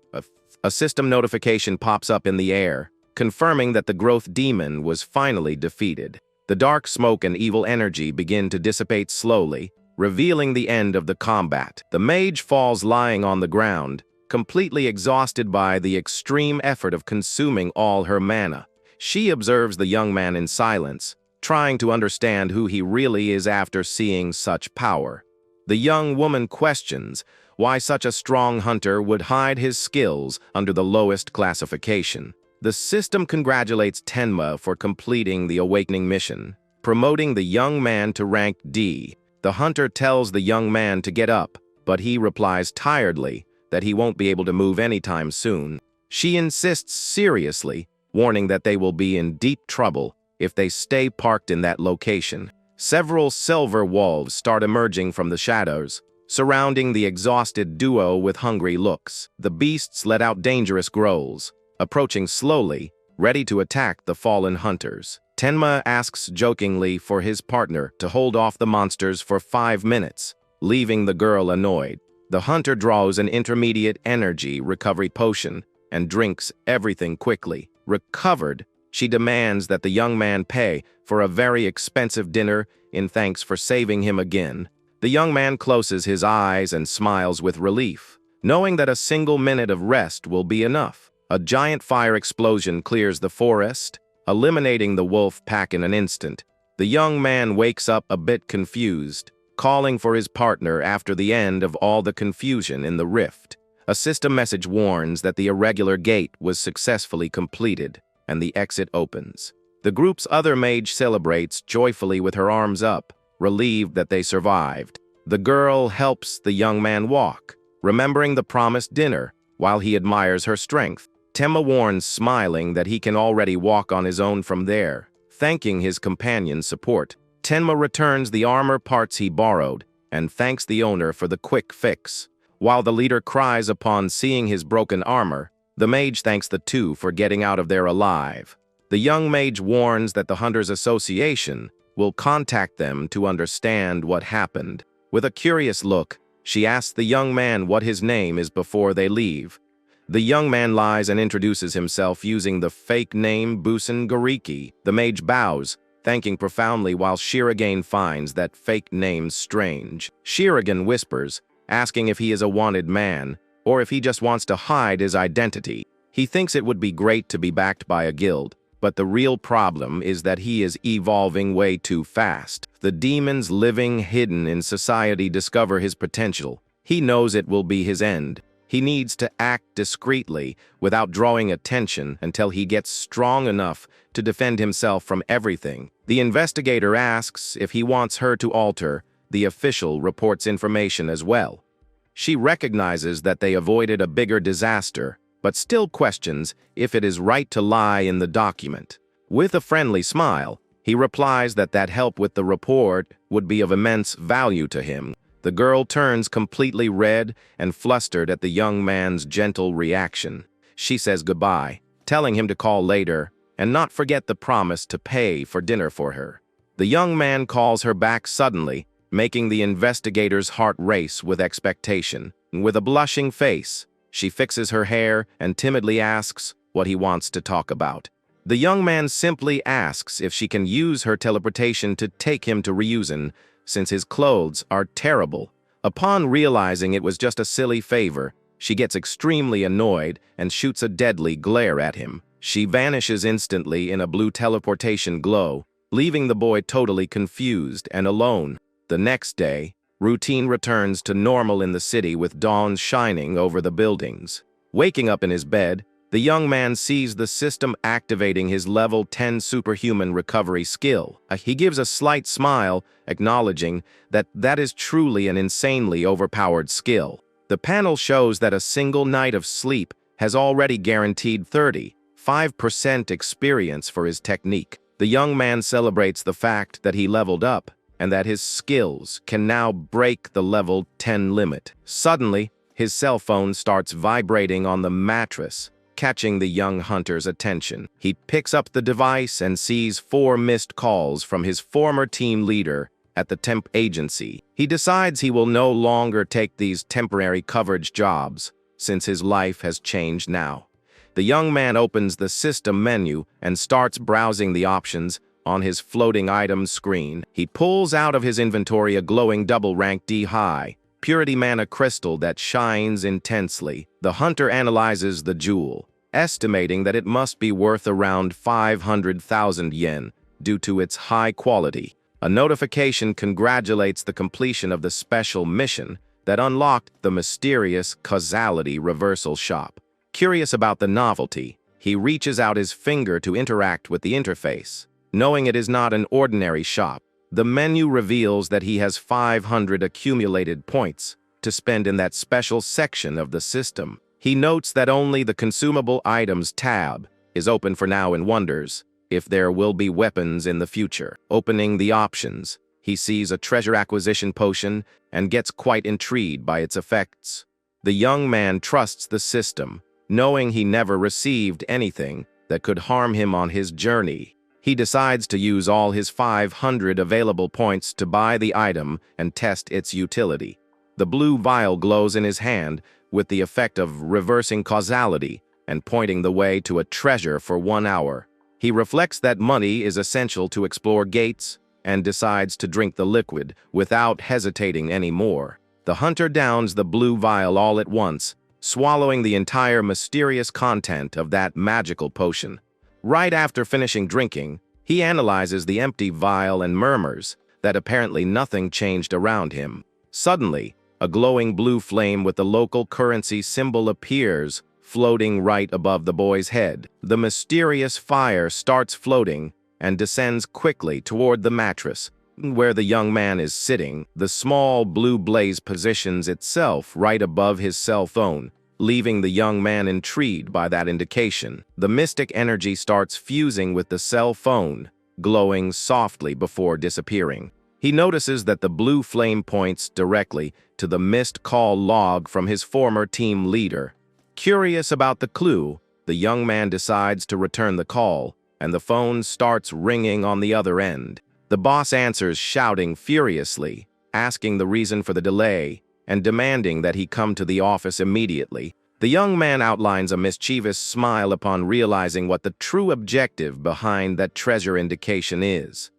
A system notification pops up in the air, confirming that the growth demon was finally defeated. The dark smoke and evil energy begin to dissipate slowly, revealing the end of the combat. The mage falls lying on the ground, completely exhausted by the extreme effort of consuming all her mana. She observes the young man in silence, trying to understand who he really is after seeing such power. The young woman questions why such a strong hunter would hide his skills under the lowest classification. The system congratulates Tenma for completing the awakening mission, promoting the young man to rank D. The hunter tells the young man to get up, but he replies tiredly that he won't be able to move anytime soon. She insists seriously, warning that they will be in deep trouble if they stay parked in that location. Several silver wolves start emerging from the shadows, surrounding the exhausted duo with hungry looks. The beasts let out dangerous growls, approaching slowly, ready to attack the fallen hunters. Tenma asks jokingly for his partner to hold off the monsters for 5 minutes, leaving the girl annoyed. The hunter draws an intermediate energy recovery potion and drinks everything quickly. Recovered, she demands that the young man pay for a very expensive dinner in thanks for saving him again. The young man closes his eyes and smiles with relief, knowing that a single minute of rest will be enough. A giant fire explosion clears the forest, eliminating the wolf pack in an instant. The young man wakes up a bit confused, calling for his partner after the end of all the confusion in the rift. A system message warns that the irregular gate was successfully completed, and the exit opens. The group's other mage celebrates joyfully with her arms up, relieved that they survived. The girl helps the young man walk, remembering the promised dinner, while he admires her strength. Tenma warns, smiling, that he can already walk on his own from there. Thanking his companion's support, Tenma returns the armor parts he borrowed and thanks the owner for the quick fix. While the leader cries upon seeing his broken armor, the mage thanks the two for getting out of there alive. The young mage warns that the Hunters Association will contact them to understand what happened. With a curious look, she asks the young man what his name is before they leave. The young man lies and introduces himself using the fake name Busen Gariki. The mage bows, thanking profoundly while Shirogane finds that fake name strange. Shirogane whispers, asking if he is a wanted man, or if he just wants to hide his identity. He thinks it would be great to be backed by a guild, but the real problem is that he is evolving way too fast. The demons living hidden in society discover his potential. He knows it will be his end. He needs to act discreetly without drawing attention until he gets strong enough to defend himself from everything. The investigator asks if he wants her to alter. The official reports information as well. She recognizes that they avoided a bigger disaster, but still questions if it is right to lie in the document. With a friendly smile, he replies that help with the report would be of immense value to him. The girl turns completely red and flustered at the young man's gentle reaction. She says goodbye, telling him to call later and not forget the promise to pay for dinner for her. The young man calls her back suddenly, making the investigator's heart race with expectation. With a blushing face, she fixes her hair and timidly asks what he wants to talk about. The young man simply asks if she can use her teleportation to take him to Ryuzen, since his clothes are terrible. Upon realizing it was just a silly favor, she gets extremely annoyed and shoots a deadly glare at him. She vanishes instantly in a blue teleportation glow, leaving the boy totally confused and alone. The next day, routine returns to normal in the city with dawn shining over the buildings. Waking up in his bed, the young man sees the system activating his level 10 superhuman recovery skill. He gives a slight smile, acknowledging that is truly an insanely overpowered skill. The panel shows that a single night of sleep has already guaranteed 35% experience for his technique. The young man celebrates the fact that he leveled up and that his skills can now break the level 10 limit. Suddenly, his cell phone starts vibrating on the mattress, catching the young hunter's attention. He picks up the device and sees 4 missed calls from his former team leader at the temp agency. He decides he will no longer take these temporary coverage jobs, since his life has changed now. The young man opens the system menu and starts browsing the options on his floating items screen. He pulls out of his inventory a glowing double-rank D high purity mana crystal that shines intensely. The hunter analyzes the jewel, estimating that it must be worth around 500,000 yen due to its high quality. A notification congratulates the completion of the special mission that unlocked the mysterious causality reversal shop. Curious about the novelty, he reaches out his finger to interact with the interface. Knowing it is not an ordinary shop, the menu reveals that he has 500 accumulated points to spend in that special section of the system. He notes that only the consumable items tab is open for now and wonders if there will be weapons in the future. Opening the options, he sees a treasure acquisition potion and gets quite intrigued by its effects. The young man trusts the system, knowing he never received anything that could harm him on his journey. He decides to use all his 500 available points to buy the item and test its utility. The blue vial glows in his hand with the effect of reversing causality and pointing the way to a treasure for 1 hour. He reflects that money is essential to explore gates and decides to drink the liquid without hesitating anymore. The hunter downs the blue vial all at once, swallowing the entire mysterious content of that magical potion. Right after finishing drinking, he analyzes the empty vial and murmurs that apparently nothing changed around him. Suddenly, a glowing blue flame with the local currency symbol appears, floating right above the boy's head. The mysterious fire starts floating and descends quickly toward the mattress, where the young man is sitting. The small blue blaze positions itself right above his cell phone, leaving the young man intrigued by that indication. The mystic energy starts fusing with the cell phone, glowing softly before disappearing. He notices that the blue flame points directly to the missed call log from his former team leader. Curious about the clue, the young man decides to return the call, and the phone starts ringing on the other end. The boss answers, shouting furiously, asking the reason for the delay, and demanding that he come to the office immediately. The young man outlines a mischievous smile upon realizing what the true objective behind that treasure indication is.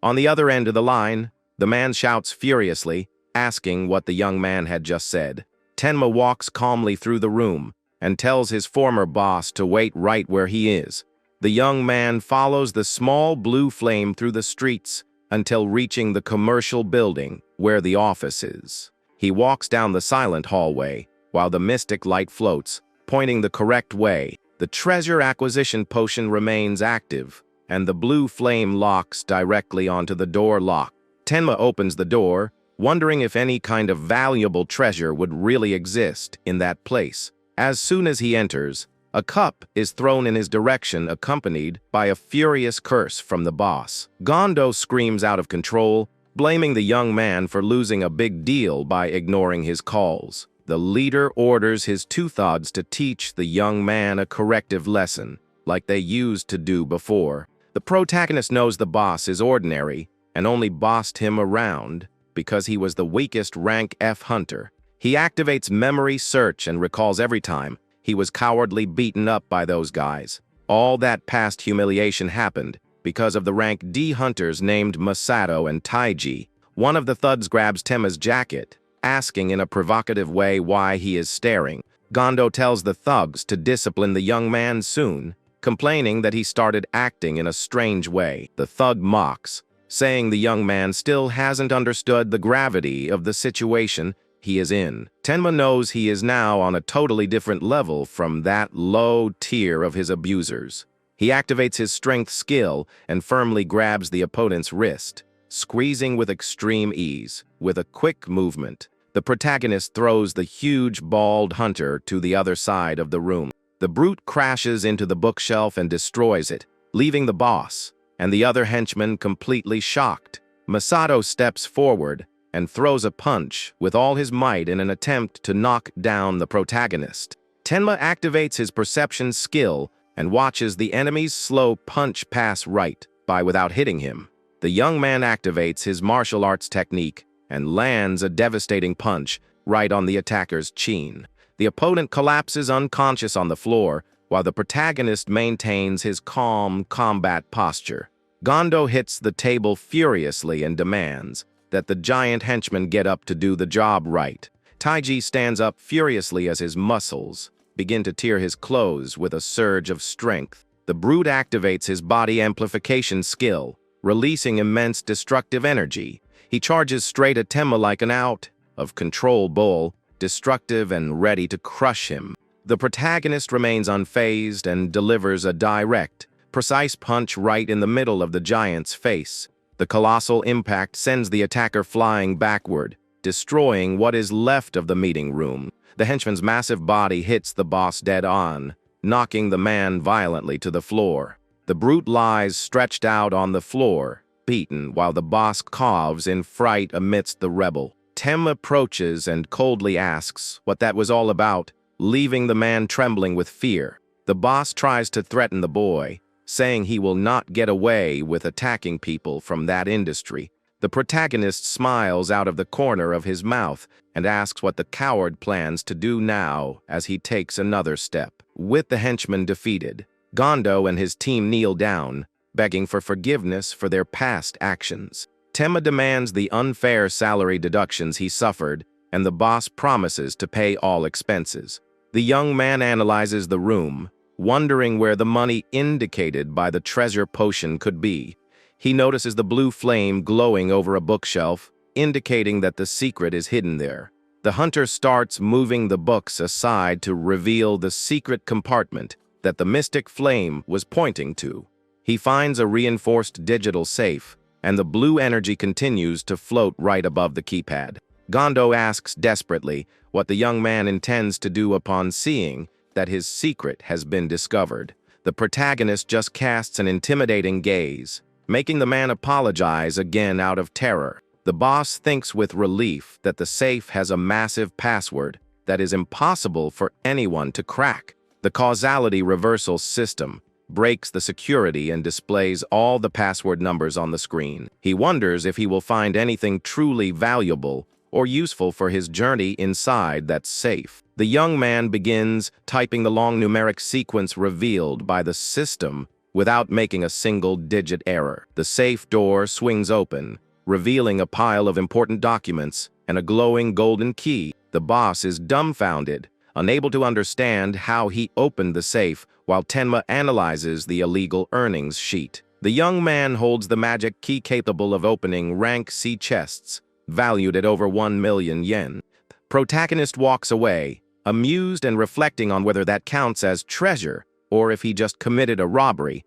On the other end of the line, the man shouts furiously, asking what the young man had just said. Tenma walks calmly through the room and tells his former boss to wait right where he is. The young man follows the small blue flame through the streets until reaching the commercial building where the office is. He walks down the silent hallway while the mystic light floats, pointing the correct way. The treasure acquisition potion remains active, and the blue flame locks directly onto the door lock. Tenma opens the door, wondering if any kind of valuable treasure would really exist in that place. As soon as he enters, a cup is thrown in his direction, accompanied by a furious curse from the boss. Gondo screams out of control, blaming the young man for losing a big deal by ignoring his calls. The leader orders his two thugs to teach the young man a corrective lesson, like they used to do before. The protagonist knows the boss is ordinary and only bossed him around because he was the weakest rank F hunter. He activates memory search and recalls every time he was cowardly beaten up by those guys. All that past humiliation happened because of the rank D hunters named Masato and Taiji. One of the thugs grabs Tenma's jacket, asking in a provocative way why he is staring. Gondo tells the thugs to discipline the young man soon, complaining that he started acting in a strange way. The thug mocks, saying the young man still hasn't understood the gravity of the situation he is in. Tenma knows he is now on a totally different level from that low tier of his abusers. He activates his strength skill and firmly grabs the opponent's wrist, squeezing with extreme ease. With a quick movement, the protagonist throws the huge bald hunter to the other side of the room. The brute crashes into the bookshelf and destroys it, leaving the boss and the other henchman completely shocked. Masato steps forward and throws a punch with all his might in an attempt to knock down the protagonist. Tenma activates his perception skill and watches the enemy's slow punch pass right by without hitting him. The young man activates his martial arts technique and lands a devastating punch right on the attacker's chin. The opponent collapses unconscious on the floor, while the protagonist maintains his calm combat posture. Gondo hits the table furiously and demands that the giant henchman get up to do the job right. Taiji stands up furiously as his muscles begin to tear his clothes with a surge of strength. The brute activates his body amplification skill, releasing immense destructive energy. He charges straight at Tenma like an out-of-control bull, destructive and ready to crush him. The protagonist remains unfazed and delivers a direct, precise punch right in the middle of the giant's face. The colossal impact sends the attacker flying backward, destroying what is left of the meeting room. The henchman's massive body hits the boss dead on, knocking the man violently to the floor. The brute lies stretched out on the floor, beaten, while the boss coughs in fright amidst the rebel. Tenma approaches and coldly asks what that was all about, leaving the man trembling with fear. The boss tries to threaten the boy, saying he will not get away with attacking people from that industry. The protagonist smiles out of the corner of his mouth and asks what the coward plans to do now as he takes another step. With the henchman defeated, Gondo and his team kneel down, begging for forgiveness for their past actions. Tenma demands the unfair salary deductions he suffered, and the boss promises to pay all expenses. The young man analyzes the room, wondering where the money indicated by the treasure potion could be. He notices the blue flame glowing over a bookshelf, indicating that the secret is hidden there. The hunter starts moving the books aside to reveal the secret compartment that the mystic flame was pointing to. He finds a reinforced digital safe, and the blue energy continues to float right above the keypad. Gondo asks desperately what the young man intends to do upon seeing that his secret has been discovered. The protagonist just casts an intimidating gaze, making the man apologize again out of terror. The boss thinks with relief that the safe has a massive password that is impossible for anyone to crack. The causality reversal system breaks the security and displays all the password numbers on the screen. He wonders if he will find anything truly valuable or useful for his journey inside that safe. The young man begins typing the long numeric sequence revealed by the system without making a single-digit error. The safe door swings open, revealing a pile of important documents and a glowing golden key. The boss is dumbfounded, unable to understand how he opened the safe, while Tenma analyzes the illegal earnings sheet. The young man holds the magic key capable of opening rank C chests, valued at over 1 million yen. Protagonist walks away, amused and reflecting on whether that counts as treasure or if he just committed a robbery.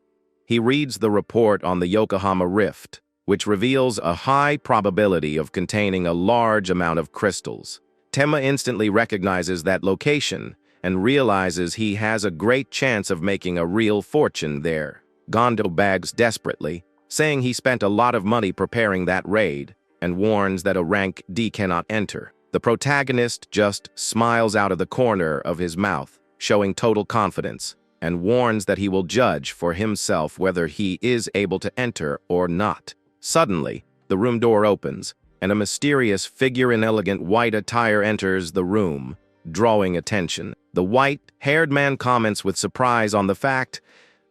He reads the report on the Yokohama Rift, which reveals a high probability of containing a large amount of crystals. Tenma instantly recognizes that location and realizes he has a great chance of making a real fortune there. Gondo begs desperately, saying he spent a lot of money preparing that raid, and warns that a rank D cannot enter. The protagonist just smiles out of the corner of his mouth, showing total confidence, and warns that he will judge for himself whether he is able to enter or not. Suddenly, the room door opens, and a mysterious figure in elegant white attire enters the room, drawing attention. The white-haired man comments with surprise on the fact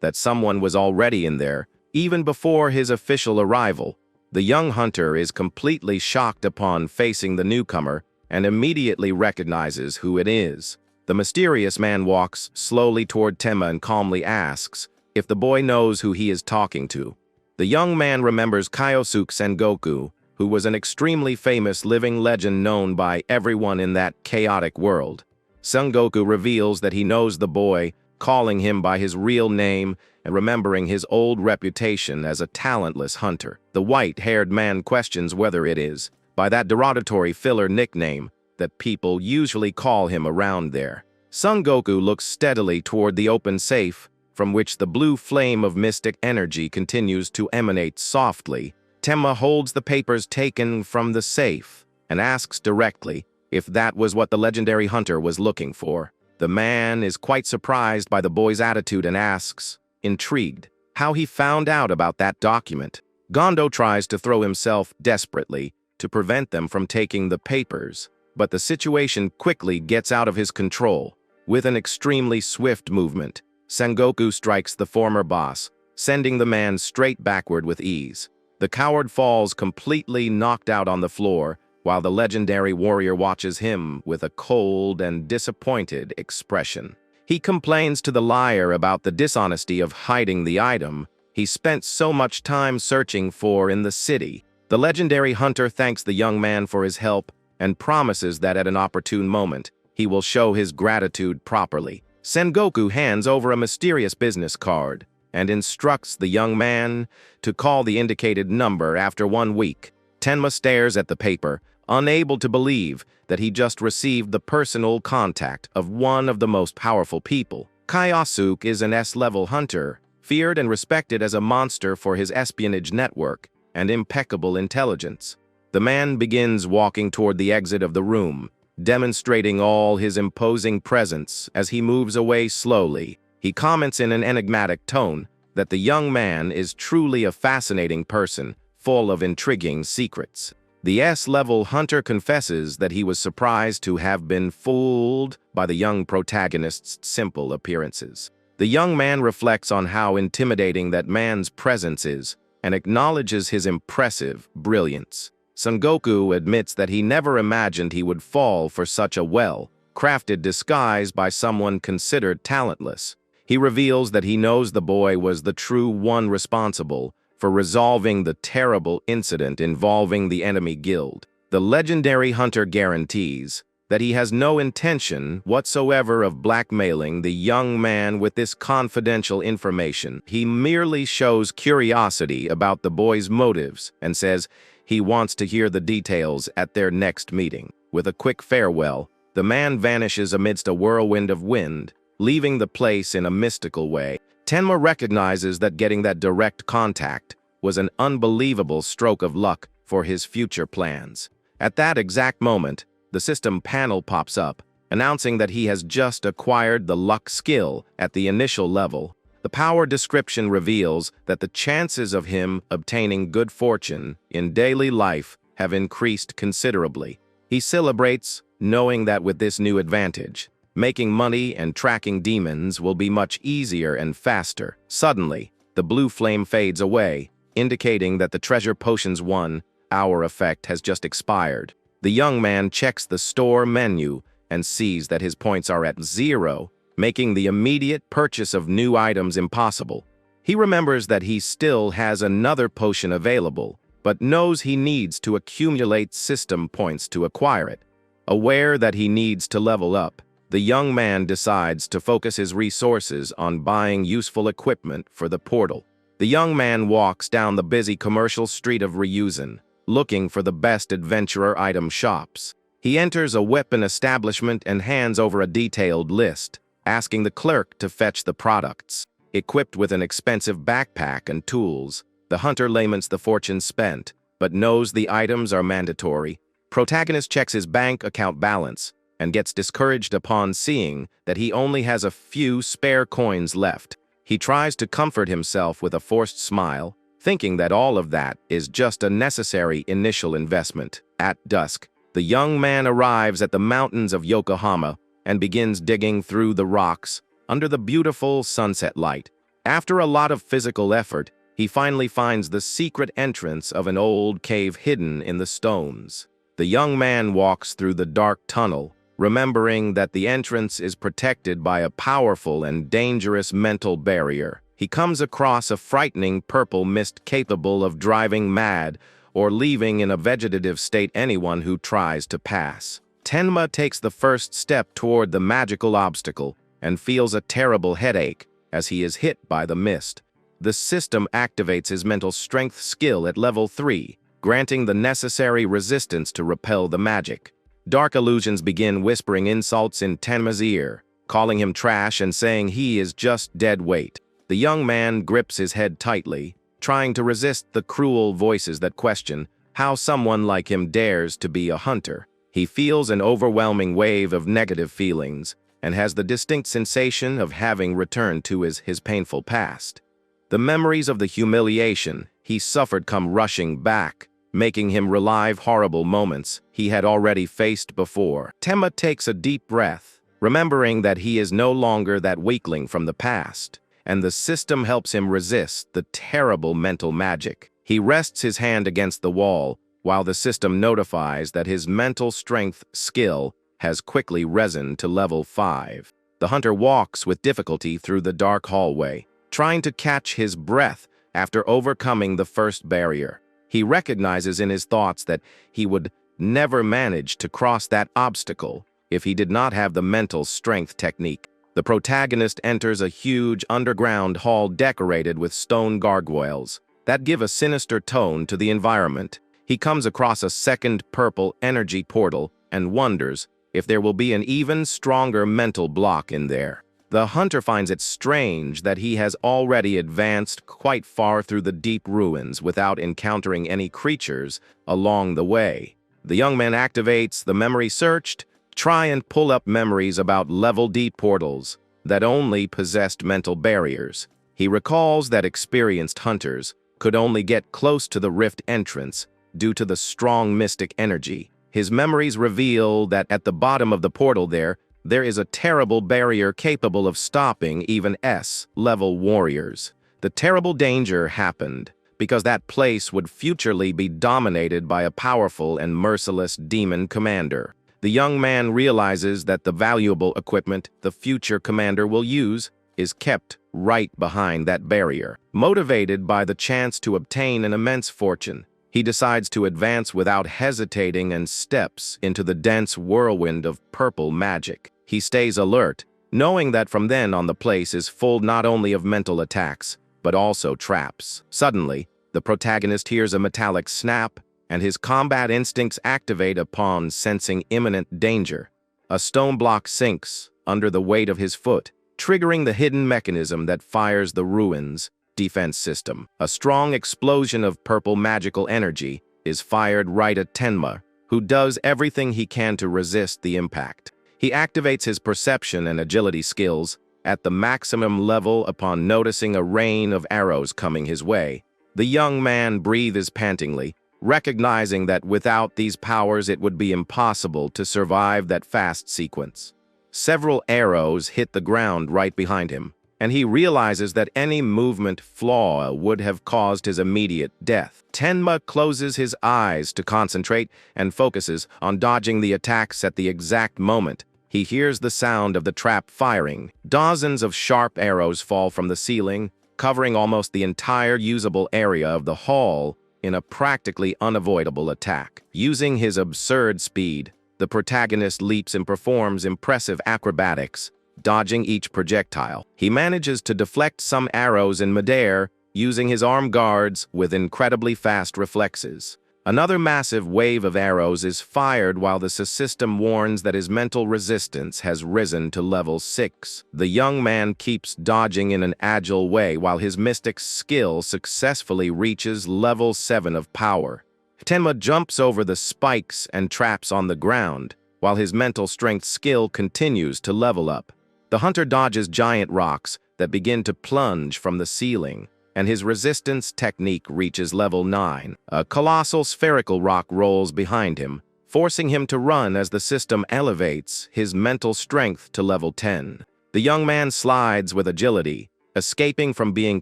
that someone was already in there, even before his official arrival. The young hunter is completely shocked upon facing the newcomer and immediately recognizes who it is. The mysterious man walks slowly toward Tenma and calmly asks if the boy knows who he is talking to. The young man remembers Kyosuke Sengoku, who was an extremely famous living legend known by everyone in that chaotic world. Sengoku reveals that he knows the boy, calling him by his real name and remembering his old reputation as a talentless hunter. The white-haired man questions whether it is by that derogatory filler nickname that people usually call him around there. Sengoku looks steadily toward the open safe, from which the blue flame of mystic energy continues to emanate softly. Tenma holds the papers taken from the safe and asks directly if that was what the legendary hunter was looking for. The man is quite surprised by the boy's attitude and asks, intrigued, how he found out about that document. Gondo tries to throw himself desperately to prevent them from taking the papers, but the situation quickly gets out of his control. With an extremely swift movement, Sengoku strikes the former boss, sending the man straight backward with ease. The coward falls completely knocked out on the floor, while the legendary warrior watches him with a cold and disappointed expression. He complains to the liar about the dishonesty of hiding the item he spent so much time searching for in the city. The legendary hunter thanks the young man for his help and promises that at an opportune moment, he will show his gratitude properly. Sengoku hands over a mysterious business card and instructs the young man to call the indicated number after 1 week. Tenma stares at the paper, unable to believe that he just received the personal contact of one of the most powerful people. Kyosuke is an S-level hunter, feared and respected as a monster for his espionage network and impeccable intelligence. The man begins walking toward the exit of the room, demonstrating all his imposing presence as he moves away slowly. He comments in an enigmatic tone that the young man is truly a fascinating person, full of intriguing secrets. The S-level hunter confesses that he was surprised to have been fooled by the young protagonist's simple appearances. The young man reflects on how intimidating that man's presence is and acknowledges his impressive brilliance. Sengoku admits that he never imagined he would fall for such a well-crafted disguise by someone considered talentless. He reveals that he knows the boy was the true one responsible for resolving the terrible incident involving the enemy guild. The legendary hunter guarantees that he has no intention whatsoever of blackmailing the young man with this confidential information. He merely shows curiosity about the boy's motives and says he wants to hear the details at their next meeting. With a quick farewell, the man vanishes amidst a whirlwind of wind, leaving the place in a mystical way. Tenma recognizes that getting that direct contact was an unbelievable stroke of luck for his future plans. At that exact moment, the system panel pops up, announcing that he has just acquired the luck skill at the initial level. The power description reveals that the chances of him obtaining good fortune in daily life have increased considerably. He celebrates, knowing that with this new advantage, making money and tracking demons will be much easier and faster. Suddenly, the blue flame fades away, indicating that the treasure potion's 1 hour effect has just expired. The young man checks the store menu and sees that his points are at 0, making the immediate purchase of new items impossible. He remembers that he still has another potion available, but knows he needs to accumulate system points to acquire it. Aware that he needs to level up, the young man decides to focus his resources on buying useful equipment for the portal. The young man walks down the busy commercial street of Ryuzen, looking for the best adventurer item shops. He enters a weapon establishment and hands over a detailed list, asking the clerk to fetch the products. Equipped with an expensive backpack and tools, the hunter laments the fortune spent, but knows the items are mandatory. Protagonist checks his bank account balance and gets discouraged upon seeing that he only has a few spare coins left. He tries to comfort himself with a forced smile, thinking that all of that is just a necessary initial investment. At dusk, the young man arrives at the mountains of Yokohama and begins digging through the rocks under the beautiful sunset light. After a lot of physical effort, he finally finds the secret entrance of an old cave hidden in the stones. The young man walks through the dark tunnel, remembering that the entrance is protected by a powerful and dangerous mental barrier. He comes across a frightening purple mist capable of driving mad or leaving in a vegetative state anyone who tries to pass. Tenma takes the first step toward the magical obstacle and feels a terrible headache as he is hit by the mist. The system activates his mental strength skill at level 3, granting the necessary resistance to repel the magic. Dark illusions begin whispering insults in Tenma's ear, calling him trash and saying he is just dead weight. The young man grips his head tightly, trying to resist the cruel voices that question how someone like him dares to be a hunter. He feels an overwhelming wave of negative feelings and has the distinct sensation of having returned to his painful past. The memories of the humiliation he suffered come rushing back, making him relive horrible moments he had already faced before. Tenma takes a deep breath remembering that he is no longer that weakling from the past, and the system helps him resist the terrible mental magic. He rests his hand against the wall, while the system notifies that his mental strength skill has quickly risen to level 5. The hunter walks with difficulty through the dark hallway, trying to catch his breath after overcoming the first barrier. He recognizes in his thoughts that he would never manage to cross that obstacle if he did not have the mental strength technique. The protagonist enters a huge underground hall decorated with stone gargoyles that give a sinister tone to the environment. He comes across a second purple energy portal and wonders if there will be an even stronger mental block in there. The hunter finds it strange that he has already advanced quite far through the deep ruins without encountering any creatures along the way. The young man activates the memory searched, try and pull up memories about level D portals that only possessed mental barriers. He recalls that experienced hunters could only get close to the rift entrance due to the strong mystic energy. His memories reveal that at the bottom of the portal there is a terrible barrier capable of stopping even S-level warriors. The terrible danger happened because that place would futurely be dominated by a powerful and merciless demon commander. The young man realizes that the valuable equipment the future commander will use is kept right behind that barrier. Motivated by the chance to obtain an immense fortune, he decides to advance without hesitating and steps into the dense whirlwind of purple magic. He stays alert, knowing that from then on the place is full not only of mental attacks, but also traps. Suddenly, the protagonist hears a metallic snap, and his combat instincts activate upon sensing imminent danger. A stone block sinks under the weight of his foot, triggering the hidden mechanism that fires the ruins' defense system. A strong explosion of purple magical energy is fired right at Tenma, who does everything he can to resist the impact. He activates his perception and agility skills at the maximum level upon noticing a rain of arrows coming his way. The young man breathes pantingly, recognizing that without these powers it would be impossible to survive that fast sequence. Several arrows hit the ground right behind him, and he realizes that any movement flaw would have caused his immediate death. Tenma closes his eyes to concentrate and focuses on dodging the attacks at the exact moment. He hears the sound of the trap firing. Dozens of sharp arrows fall from the ceiling, covering almost the entire usable area of the hall in a practically unavoidable attack. Using his absurd speed, the protagonist leaps and performs impressive acrobatics, dodging each projectile. He manages to deflect some arrows in midair, using his arm guards with incredibly fast reflexes. Another massive wave of arrows is fired while the system warns that his mental resistance has risen to level 6. The young man keeps dodging in an agile way while his mystic skill successfully reaches level 7 of power. Tenma jumps over the spikes and traps on the ground, while his mental strength skill continues to level up. The hunter dodges giant rocks that begin to plunge from the ceiling, and his resistance technique reaches level 9. A colossal spherical rock rolls behind him, forcing him to run as the system elevates his mental strength to level 10. The young man slides with agility, escaping from being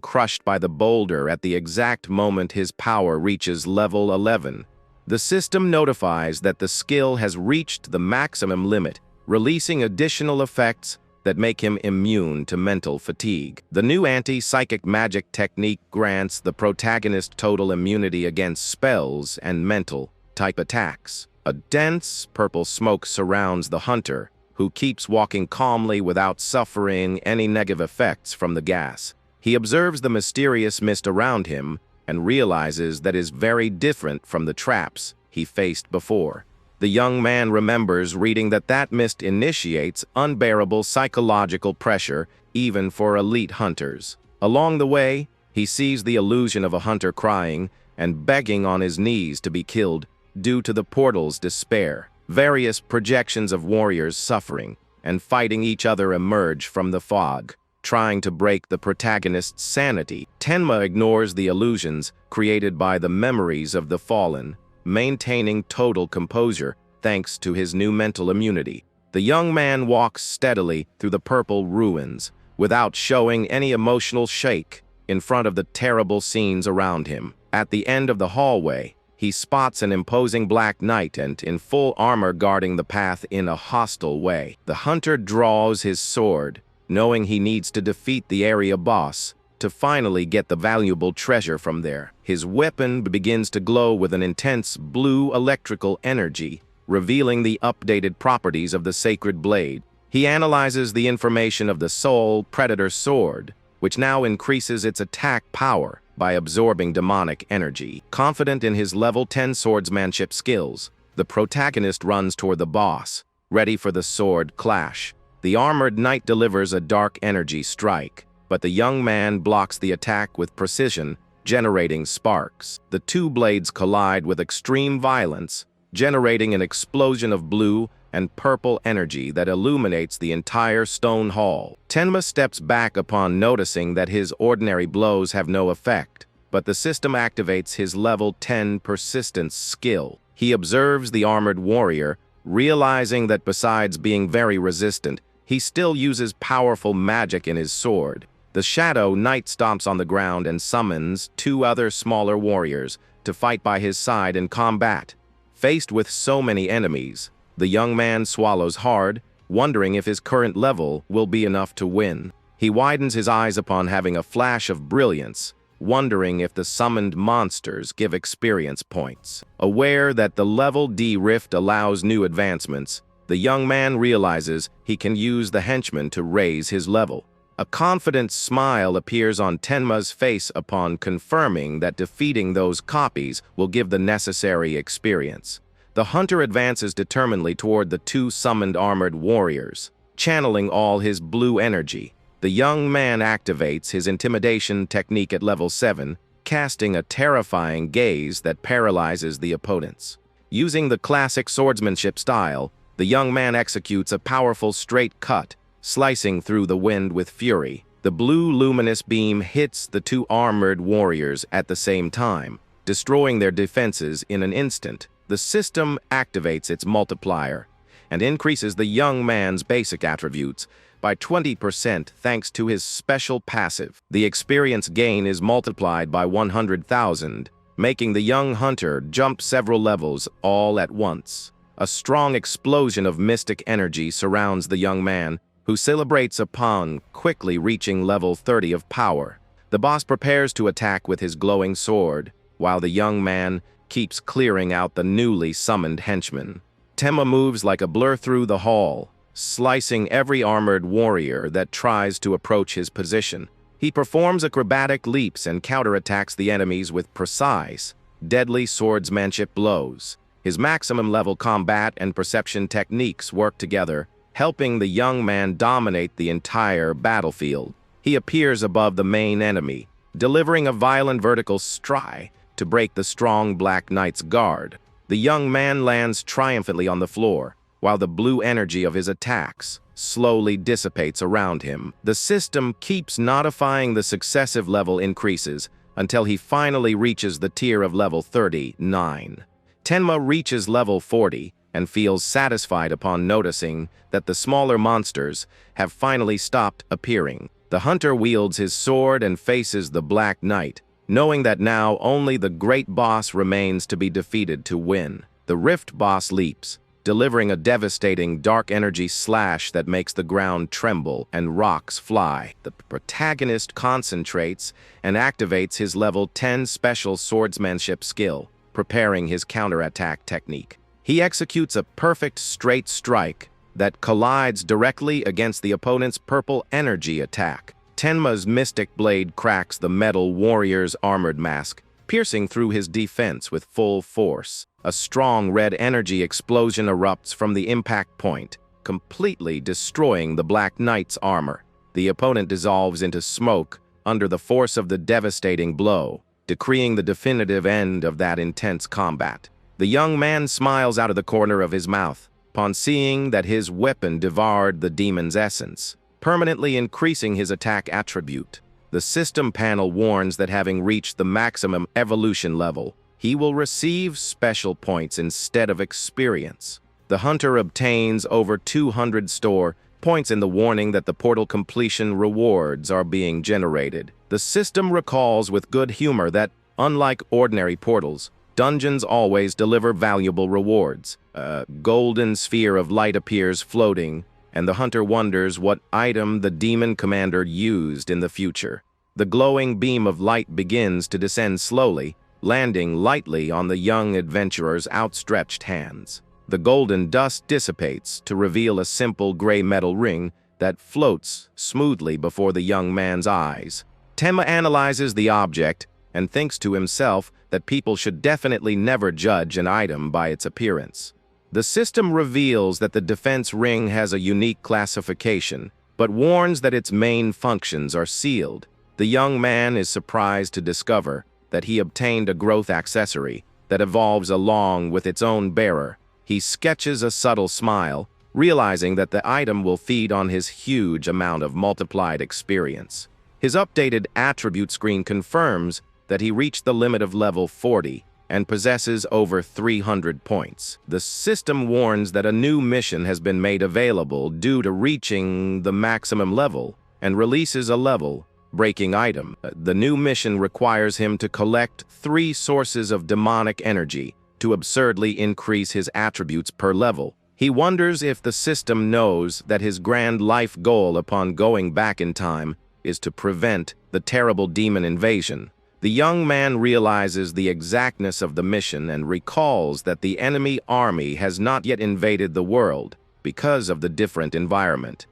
crushed by the boulder at the exact moment his power reaches level 11. The system notifies that the skill has reached the maximum limit, releasing additional effects that make him immune to mental fatigue. The new anti-psychic magic technique grants the protagonist total immunity against spells and mental-type attacks. A dense purple smoke surrounds the hunter, who keeps walking calmly without suffering any negative effects from the gas. He observes the mysterious mist around him and realizes that it is very different from the traps he faced before. The young man remembers reading that mist initiates unbearable psychological pressure even for elite hunters. Along the way, he sees the illusion of a hunter crying and begging on his knees to be killed due to the portal's despair. Various projections of warriors suffering and fighting each other emerge from the fog, trying to break the protagonist's sanity. Tenma ignores the illusions created by the memories of the fallen, maintaining total composure thanks to his new mental immunity. The young man walks steadily through the purple ruins, without showing any emotional shake in front of the terrible scenes around him. At the end of the hallway, he spots an imposing black knight and in full armor guarding the path in a hostile way. The hunter draws his sword, knowing he needs to defeat the area boss to finally get the valuable treasure from there. His weapon begins to glow with an intense blue electrical energy, revealing the updated properties of the sacred blade. He analyzes the information of the Soul Predator sword, which now increases its attack power by absorbing demonic energy. Confident in his level 10 swordsmanship skills, the protagonist runs toward the boss, ready for the sword clash. The armored knight delivers a dark energy strike, but the young man blocks the attack with precision, generating sparks. The two blades collide with extreme violence, generating an explosion of blue and purple energy that illuminates the entire stone hall. Tenma steps back upon noticing that his ordinary blows have no effect, but the system activates his level 10 persistence skill. He observes the armored warrior, realizing that besides being very resistant, he still uses powerful magic in his sword. The Shadow Knight stomps on the ground and summons two other smaller warriors to fight by his side in combat. Faced with so many enemies, the young man swallows hard, wondering if his current level will be enough to win. He widens his eyes upon having a flash of brilliance, wondering if the summoned monsters give experience points. Aware that the level D rift allows new advancements, the young man realizes he can use the henchman to raise his level. A confident smile appears on Tenma's face upon confirming that defeating those copies will give the necessary experience. The hunter advances determinedly toward the two summoned armored warriors, channeling all his blue energy. The young man activates his intimidation technique at level 7, casting a terrifying gaze that paralyzes the opponents. Using the classic swordsmanship style, the young man executes a powerful straight cut, slicing through the wind with fury. The blue luminous beam hits the two armored warriors at the same time, destroying their defenses in an instant. The system activates its multiplier and increases the young man's basic attributes by 20% thanks to his special passive. The experience gain is multiplied by 100,000, making the young hunter jump several levels all at once. A strong explosion of mystic energy surrounds the young man, who celebrates upon quickly reaching level 30 of power. The boss prepares to attack with his glowing sword, while the young man keeps clearing out the newly summoned henchmen. Tenma moves like a blur through the hall, slicing every armored warrior that tries to approach his position. He performs acrobatic leaps and counterattacks the enemies with precise, deadly swordsmanship blows. His maximum level combat and perception techniques work together, helping the young man dominate the entire battlefield. He appears above the main enemy, delivering a violent vertical strike to break the strong Black Knight's guard. The young man lands triumphantly on the floor, while the blue energy of his attacks slowly dissipates around him. The system keeps notifying the successive level increases until he finally reaches the tier of level 39. Tenma reaches level 40 and feels satisfied upon noticing that the smaller monsters have finally stopped appearing. The hunter wields his sword and faces the Black Knight, knowing that now only the great boss remains to be defeated to win. The Rift boss leaps, delivering a devastating dark energy slash that makes the ground tremble and rocks fly. The protagonist concentrates and activates his level 10 special swordsmanship skill, preparing his counterattack technique. He executes a perfect straight strike that collides directly against the opponent's purple energy attack. Tenma's mystic blade cracks the metal warrior's armored mask, piercing through his defense with full force. A strong red energy explosion erupts from the impact point, completely destroying the Black Knight's armor. The opponent dissolves into smoke under the force of the devastating blow, decreeing the definitive end of that intense combat. The young man smiles out of the corner of his mouth upon seeing that his weapon devoured the demon's essence, permanently increasing his attack attribute. The system panel warns that having reached the maximum evolution level, he will receive special points instead of experience. The hunter obtains over 200 store points in the warning that the portal completion rewards are being generated. The system recalls with good humor that, unlike ordinary portals, dungeons always deliver valuable rewards. A golden sphere of light appears floating, and the hunter wonders what item the demon commander used in the future. The glowing beam of light begins to descend slowly, landing lightly on the young adventurer's outstretched hands. The golden dust dissipates to reveal a simple gray metal ring that floats smoothly before the young man's eyes. Tenma analyzes the object and thinks to himself that people should definitely never judge an item by its appearance. The system reveals that the defense ring has a unique classification, but warns that its main functions are sealed. The young man is surprised to discover that he obtained a growth accessory that evolves along with its own bearer. He sketches a subtle smile, realizing that the item will feed on his huge amount of multiplied experience. His updated attribute screen confirms that he reached the limit of level 40 and possesses over 300 points. The system warns that a new mission has been made available due to reaching the maximum level and releases a level-breaking item. The new mission requires him to collect 3 sources of demonic energy to absurdly increase his attributes per level. He wonders if the system knows that his grand life goal upon going back in time is to prevent the terrible demon invasion. The young man realizes the exactness of the mission and recalls that the enemy army has not yet invaded the world because of the different environment.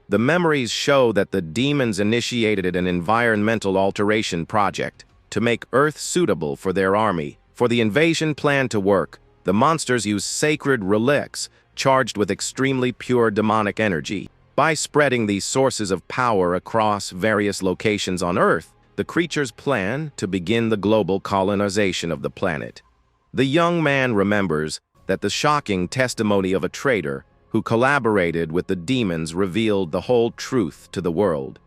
The memories show that the demons initiated an environmental alteration project to make Earth suitable for their army. For the invasion plan to work, the monsters use sacred relics charged with extremely pure demonic energy. By spreading these sources of power across various locations on Earth, the creatures plan to begin the global colonization of the planet. The young man remembers that the shocking testimony of a traitor who collaborated with the demons revealed the whole truth to the world.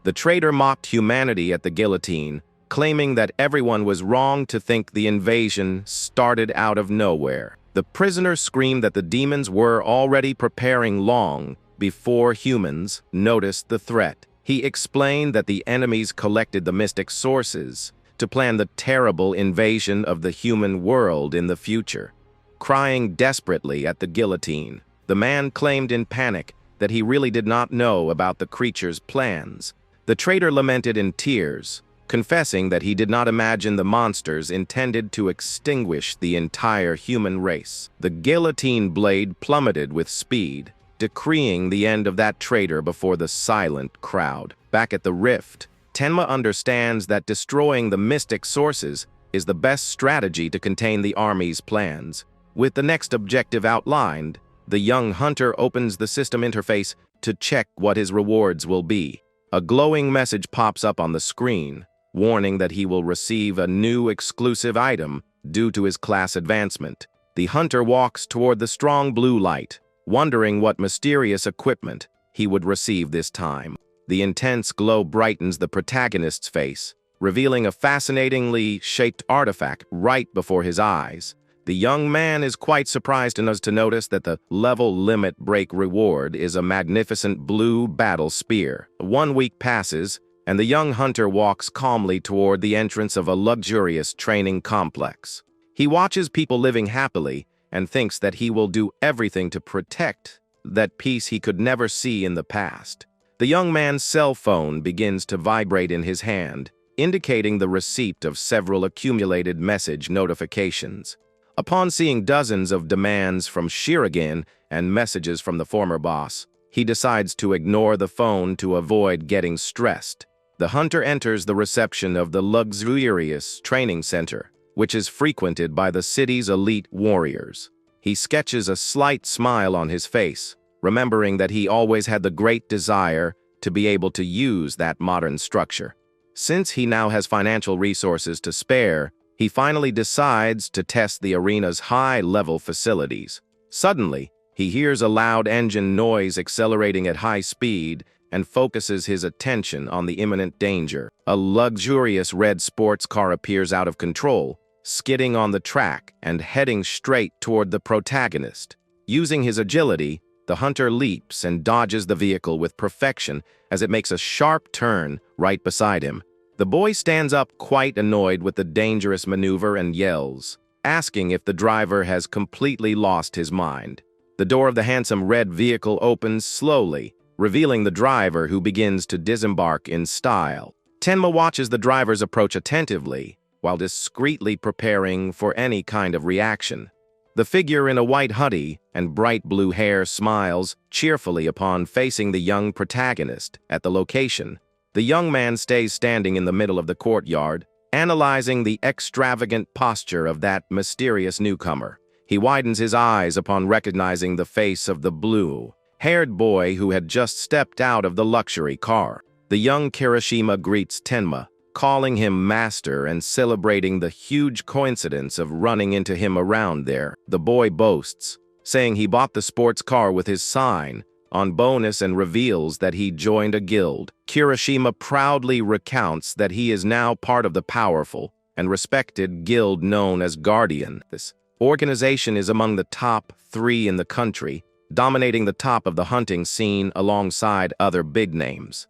The traitor mocked humanity at the guillotine, claiming that everyone was wrong to think the invasion started out of nowhere. The prisoner screamed that the demons were already preparing long before humans noticed the threat. He explained that the enemies collected the mystic sources to plan the terrible invasion of the human world in the future. Crying desperately at the guillotine, the man claimed in panic that he really did not know about the creature's plans. The traitor lamented in tears, confessing that he did not imagine the monsters intended to extinguish the entire human race. The guillotine blade plummeted with speed, decreeing the end of that traitor before the silent crowd. Back at the rift, Tenma understands that destroying the mystic sources is the best strategy to contain the army's plans. With the next objective outlined, the young hunter opens the system interface to check what his rewards will be. A glowing message pops up on the screen, warning that he will receive a new exclusive item due to his class advancement. The hunter walks toward the strong blue light, wondering what mysterious equipment he would receive this time. The intense glow brightens the protagonist's face, revealing a fascinatingly shaped artifact right before his eyes. The young man is quite surprised enough to notice that the level limit break reward is a magnificent blue battle spear. 1 week passes, and the young hunter walks calmly toward the entrance of a luxurious training complex. He watches people living happily and thinks that he will do everything to protect that peace he could never see in the past. The young man's cell phone begins to vibrate in his hand, indicating the receipt of several accumulated message notifications. Upon seeing dozens of demands from Shirogane and messages from the former boss, he decides to ignore the phone to avoid getting stressed. The hunter enters the reception of the luxurious training center, which is frequented by the city's elite warriors. He sketches a slight smile on his face, remembering that he always had the great desire to be able to use that modern structure. Since he now has financial resources to spare, he finally decides to test the arena's high-level facilities. Suddenly, he hears a loud engine noise accelerating at high speed and focuses his attention on the imminent danger. A luxurious red sports car appears out of control, skidding on the track and heading straight toward the protagonist. Using his agility, the hunter leaps and dodges the vehicle with perfection as it makes a sharp turn right beside him. The boy stands up quite annoyed with the dangerous maneuver and yells, asking if the driver has completely lost his mind. The door of the handsome red vehicle opens slowly, revealing the driver, who begins to disembark in style. Tenma watches the driver's approach attentively, while discreetly preparing for any kind of reaction. The figure in a white hoodie and bright blue hair smiles cheerfully upon facing the young protagonist at the location. The young man stays standing in the middle of the courtyard, analyzing the extravagant posture of that mysterious newcomer. He widens his eyes upon recognizing the face of the blue-haired boy who had just stepped out of the luxury car. The young Kirishima greets Tenma, calling him master and celebrating the huge coincidence of running into him around there. The boy boasts, saying he bought the sports car with his sign on bonus and reveals that he joined a guild. Kirishima proudly recounts that he is now part of the powerful and respected guild known as Guardian. This organization is among the top 3 in the country, dominating the top of the hunting scene alongside other big names.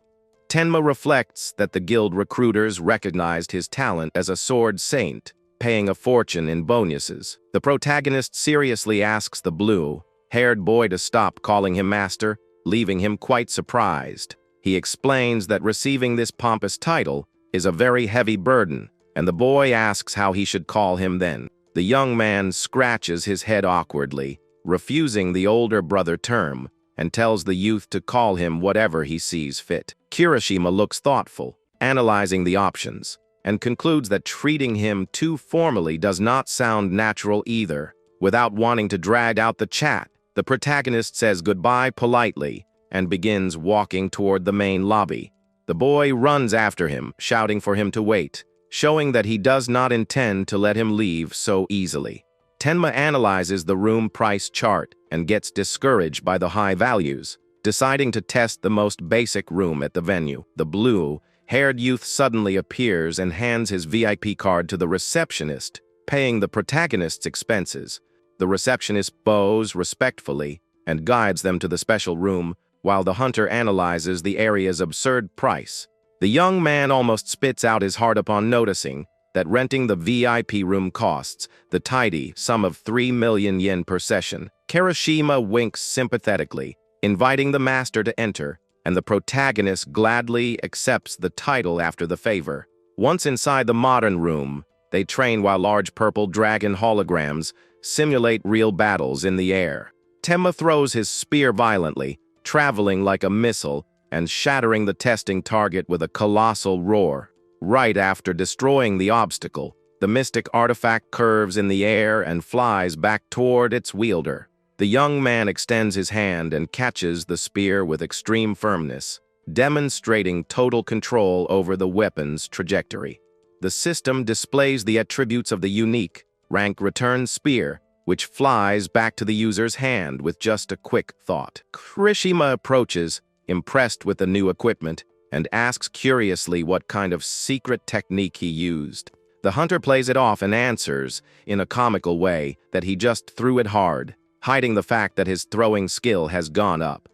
Tenma reflects that the guild recruiters recognized his talent as a sword saint, paying a fortune in bonuses. The protagonist seriously asks the blue-haired boy to stop calling him master, leaving him quite surprised. He explains that receiving this pompous title is a very heavy burden, and the boy asks how he should call him then. The young man scratches his head awkwardly, refusing the older brother term, and tells the youth to call him whatever he sees fit. Kirishima looks thoughtful, analyzing the options, and concludes that treating him too formally does not sound natural either. Without wanting to drag out the chat, the protagonist says goodbye politely and begins walking toward the main lobby. The boy runs after him, shouting for him to wait, showing that he does not intend to let him leave so easily. Tenma analyzes the room price chart and gets discouraged by the high values, deciding to test the most basic room at the venue. The blue-haired youth suddenly appears and hands his VIP card to the receptionist, paying the protagonist's expenses. The receptionist bows respectfully and guides them to the special room, while the hunter analyzes the area's absurd price. The young man almost spits out his heart upon noticing that renting the VIP room costs the tidy sum of 3 million yen per session. Kirishima winks sympathetically, inviting the master to enter, and the protagonist gladly accepts the title after the favor. Once inside the modern room, they train while large purple dragon holograms simulate real battles in the air. Tenma throws his spear violently, traveling like a missile and shattering the testing target with a colossal roar. Right after destroying the obstacle, the mystic artifact curves in the air and flies back toward its wielder. The young man extends his hand and catches the spear with extreme firmness, demonstrating total control over the weapon's trajectory. The system displays the attributes of the unique, rank return spear, which flies back to the user's hand with just a quick thought. Kirishima approaches, impressed with the new equipment, and asks curiously what kind of secret technique he used. The hunter plays it off and answers, in a comical way, that he just threw it hard, hiding the fact that his throwing skill has gone up.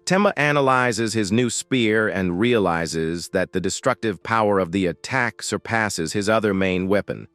Tenma analyzes his new spear and realizes that the destructive power of the attack surpasses his other main weapon.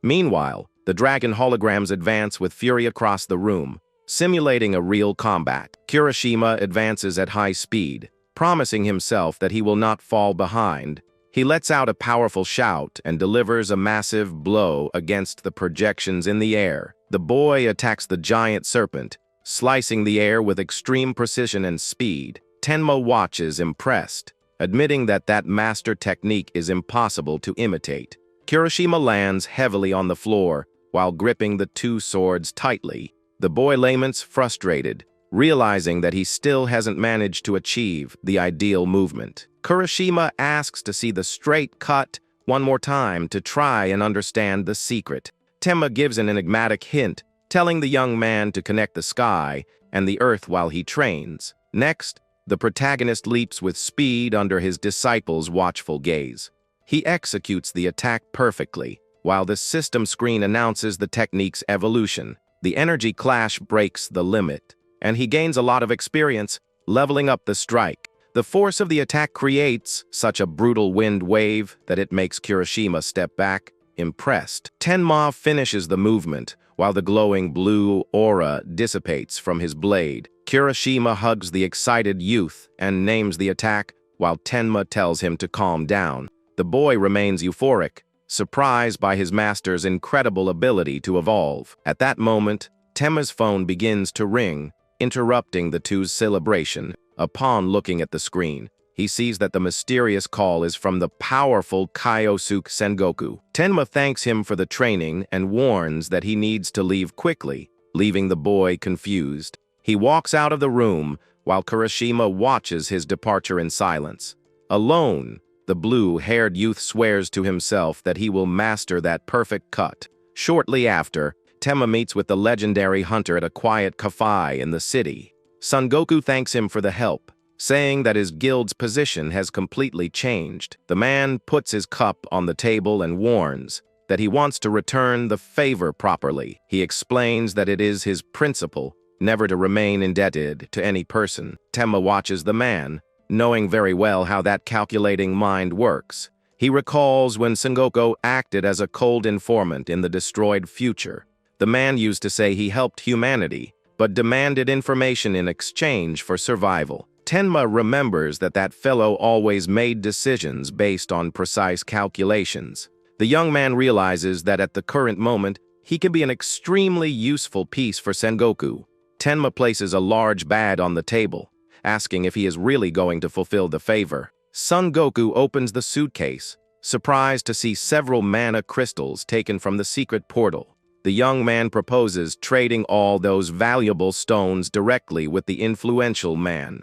Meanwhile, the dragon holograms advance with fury across the room, simulating a real combat. Kirishima advances at high speed, promising himself that he will not fall behind. He lets out a powerful shout and delivers a massive blow against the projections in the air. The boy attacks the giant serpent, slicing the air with extreme precision and speed. Tenma watches impressed, admitting that master technique is impossible to imitate. Kirishima lands heavily on the floor while gripping the two swords tightly. The boy laments frustrated, realizing that he still hasn't managed to achieve the ideal movement. Kirishima asks to see the straight cut one more time to try and understand the secret. Tenma gives an enigmatic hint, telling the young man to connect the sky and the earth while he trains. Next, the protagonist leaps with speed under his disciple's watchful gaze. He executes the attack perfectly, while the system screen announces the technique's evolution. The energy clash breaks the limit, and he gains a lot of experience, leveling up the strike. The force of the attack creates such a brutal wind wave that it makes Kirishima step back, impressed. Tenma finishes the movement, while the glowing blue aura dissipates from his blade. Kirishima hugs the excited youth and names the attack, while Tenma tells him to calm down. The boy remains euphoric, surprised by his master's incredible ability to evolve. At that moment, Tenma's phone begins to ring, interrupting the two's celebration. Upon looking at the screen, he sees that the mysterious call is from the powerful Kyosuke Sengoku. Tenma thanks him for the training and warns that he needs to leave quickly, leaving the boy confused. He walks out of the room while Kirishima watches his departure in silence. Alone, the blue-haired youth swears to himself that he will master that perfect cut. Shortly after, Tenma meets with the legendary hunter at a quiet cafe in the city. Sengoku thanks him for the help, saying that his guild's position has completely changed. The man puts his cup on the table and warns that he wants to return the favor properly. He explains that it is his principle never to remain indebted to any person. Tenma watches the man, knowing very well how that calculating mind works. He recalls when Sengoku acted as a cold informant in the destroyed future. The man used to say he helped humanity, but demanded information in exchange for survival. Tenma remembers that fellow always made decisions based on precise calculations. The young man realizes that at the current moment, he can be an extremely useful piece for Sengoku. Tenma places a large bad on the table, asking if he is really going to fulfill the favor. Sengoku opens the suitcase, surprised to see several mana crystals taken from the secret portal. The young man proposes trading all those valuable stones directly with the influential man.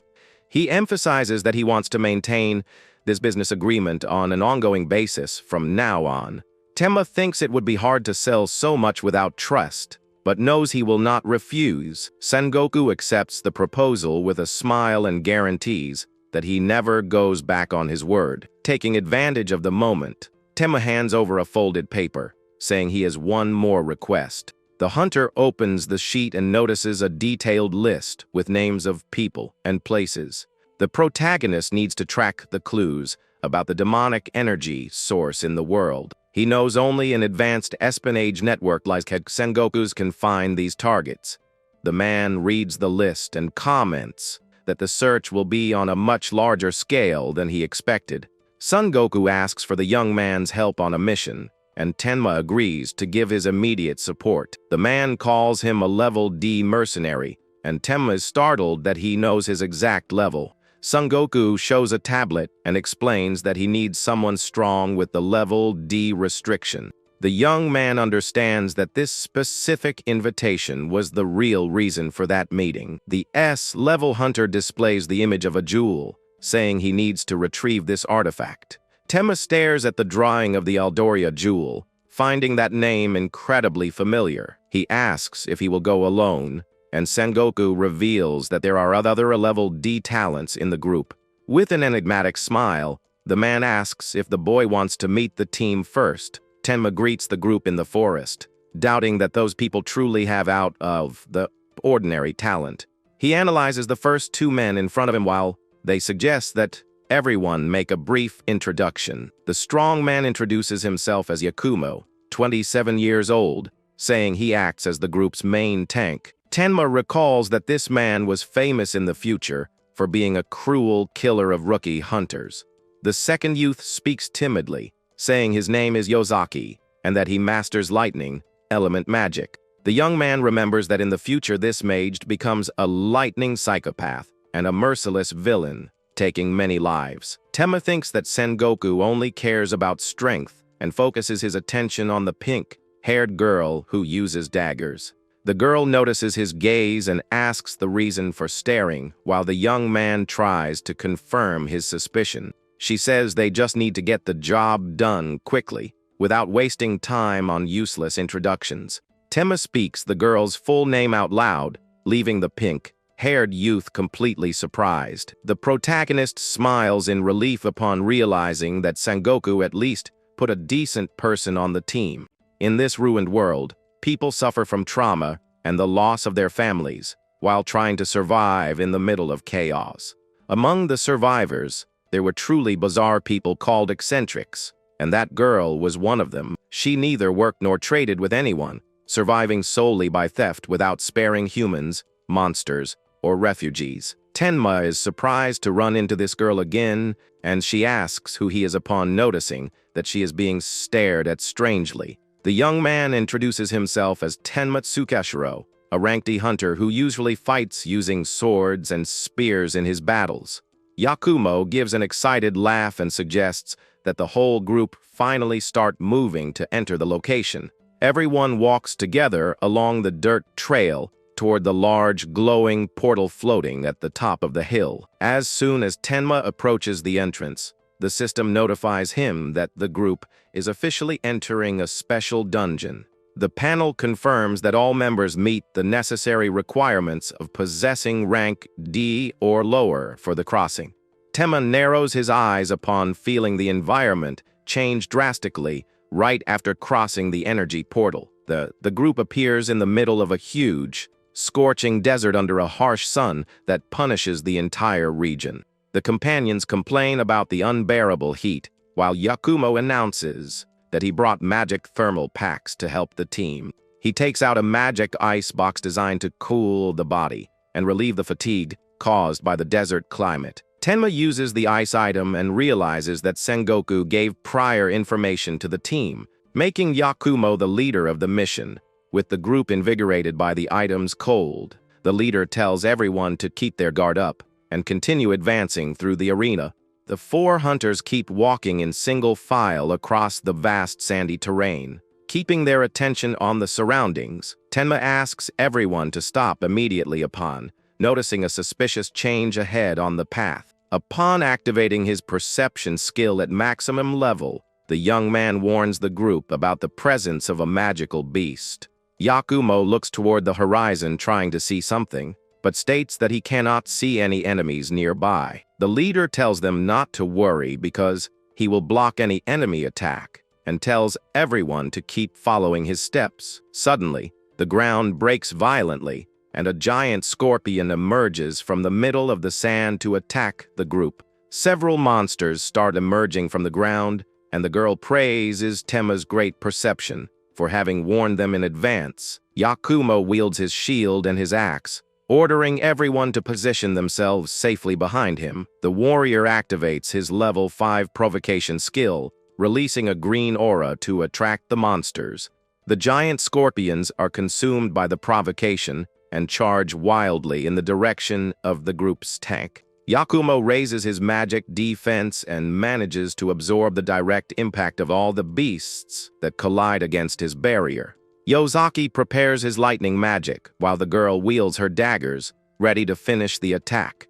He emphasizes that he wants to maintain this business agreement on an ongoing basis from now on. Tenma thinks it would be hard to sell so much without trust, but knows he will not refuse. Sengoku accepts the proposal with a smile and guarantees that he never goes back on his word. Taking advantage of the moment, Tenma hands over a folded paper, saying he has one more request. The hunter opens the sheet and notices a detailed list with names of people and places. The protagonist needs to track the clues about the demonic energy source in the world. He knows only an advanced espionage network like Sengoku's can find these targets. The man reads the list and comments that the search will be on a much larger scale than he expected. Sengoku asks for the young man's help on a mission, and Tenma agrees to give his immediate support. The man calls him a level D mercenary, and Tenma is startled that he knows his exact level. Sengoku shows a tablet and explains that he needs someone strong with the level D restriction. The young man understands that this specific invitation was the real reason for that meeting. The S-level hunter displays the image of a jewel, saying he needs to retrieve this artifact. Tenma stares at the drawing of the Aldoria jewel, finding that name incredibly familiar. He asks if he will go alone, and Sengoku reveals that there are other level D talents in the group. With an enigmatic smile, the man asks if the boy wants to meet the team first. Tenma greets the group in the forest, doubting that those people truly have out of the ordinary talent. He analyzes the first two men in front of him while they suggest that everyone make a brief introduction. The strong man introduces himself as Yakumo, 27 years old, saying he acts as the group's main tank. Tenma recalls that this man was famous in the future for being a cruel killer of rookie hunters. The second youth speaks timidly, saying his name is Yozaki and that he masters lightning element magic. The young man remembers that in the future this mage becomes a lightning psychopath and a merciless villain, taking many lives. Tenma thinks that Sengoku only cares about strength and focuses his attention on the pink-haired girl who uses daggers. The girl notices his gaze and asks the reason for staring, while the young man tries to confirm his suspicion. She says they just need to get the job done quickly, without wasting time on useless introductions. Tenma speaks the girl's full name out loud, leaving the pink-haired youth completely surprised. The protagonist smiles in relief upon realizing that Sengoku at least put a decent person on the team. In this ruined world, people suffer from trauma and the loss of their families, while trying to survive in the middle of chaos. Among the survivors, there were truly bizarre people called eccentrics, and that girl was one of them. She neither worked nor traded with anyone, surviving solely by theft without sparing humans, monsters, or refugees. Tenma is surprised to run into this girl again, and she asks who he is upon noticing that she is being stared at strangely. The young man introduces himself as Tenma Tsukishiro, a ranked D hunter who usually fights using swords and spears in his battles. Yakumo gives an excited laugh and suggests that the whole group finally start moving to enter the location. Everyone walks together along the dirt trail toward the large, glowing portal floating at the top of the hill. As soon as Tenma approaches the entrance, the system notifies him that the group is officially entering a special dungeon. The panel confirms that all members meet the necessary requirements of possessing rank D or lower for the crossing. Tenma narrows his eyes upon feeling the environment change drastically right after crossing the energy portal. The group appears in the middle of a huge, scorching desert under a harsh sun that punishes the entire region. The companions complain about the unbearable heat, while Yakumo announces that he brought magic thermal packs to help the team. He takes out a magic ice box designed to cool the body and relieve the fatigue caused by the desert climate. Tenma uses the ice item and realizes that Sengoku gave prior information to the team, making Yakumo the leader of the mission. With the group invigorated by the item's cold, the leader tells everyone to keep their guard up and continue advancing through the arena. The four hunters keep walking in single file across the vast sandy terrain, keeping their attention on the surroundings. Tenma asks everyone to stop immediately upon noticing a suspicious change ahead on the path. Upon activating his perception skill at maximum level, the young man warns the group about the presence of a magical beast. Yakumo looks toward the horizon trying to see something, but states that he cannot see any enemies nearby. The leader tells them not to worry because he will block any enemy attack, and tells everyone to keep following his steps. Suddenly, the ground breaks violently, and a giant scorpion emerges from the middle of the sand to attack the group. Several monsters start emerging from the ground, and the girl praises Tenma's great perception for having warned them in advance. Yakumo wields his shield and his axe, ordering everyone to position themselves safely behind him. The warrior activates his level 5 provocation skill, releasing a green aura to attract the monsters. The giant scorpions are consumed by the provocation and charge wildly in the direction of the group's tank. Yakumo raises his magic defense and manages to absorb the direct impact of all the beasts that collide against his barrier. Yozaki prepares his lightning magic, while the girl wields her daggers, ready to finish the attack.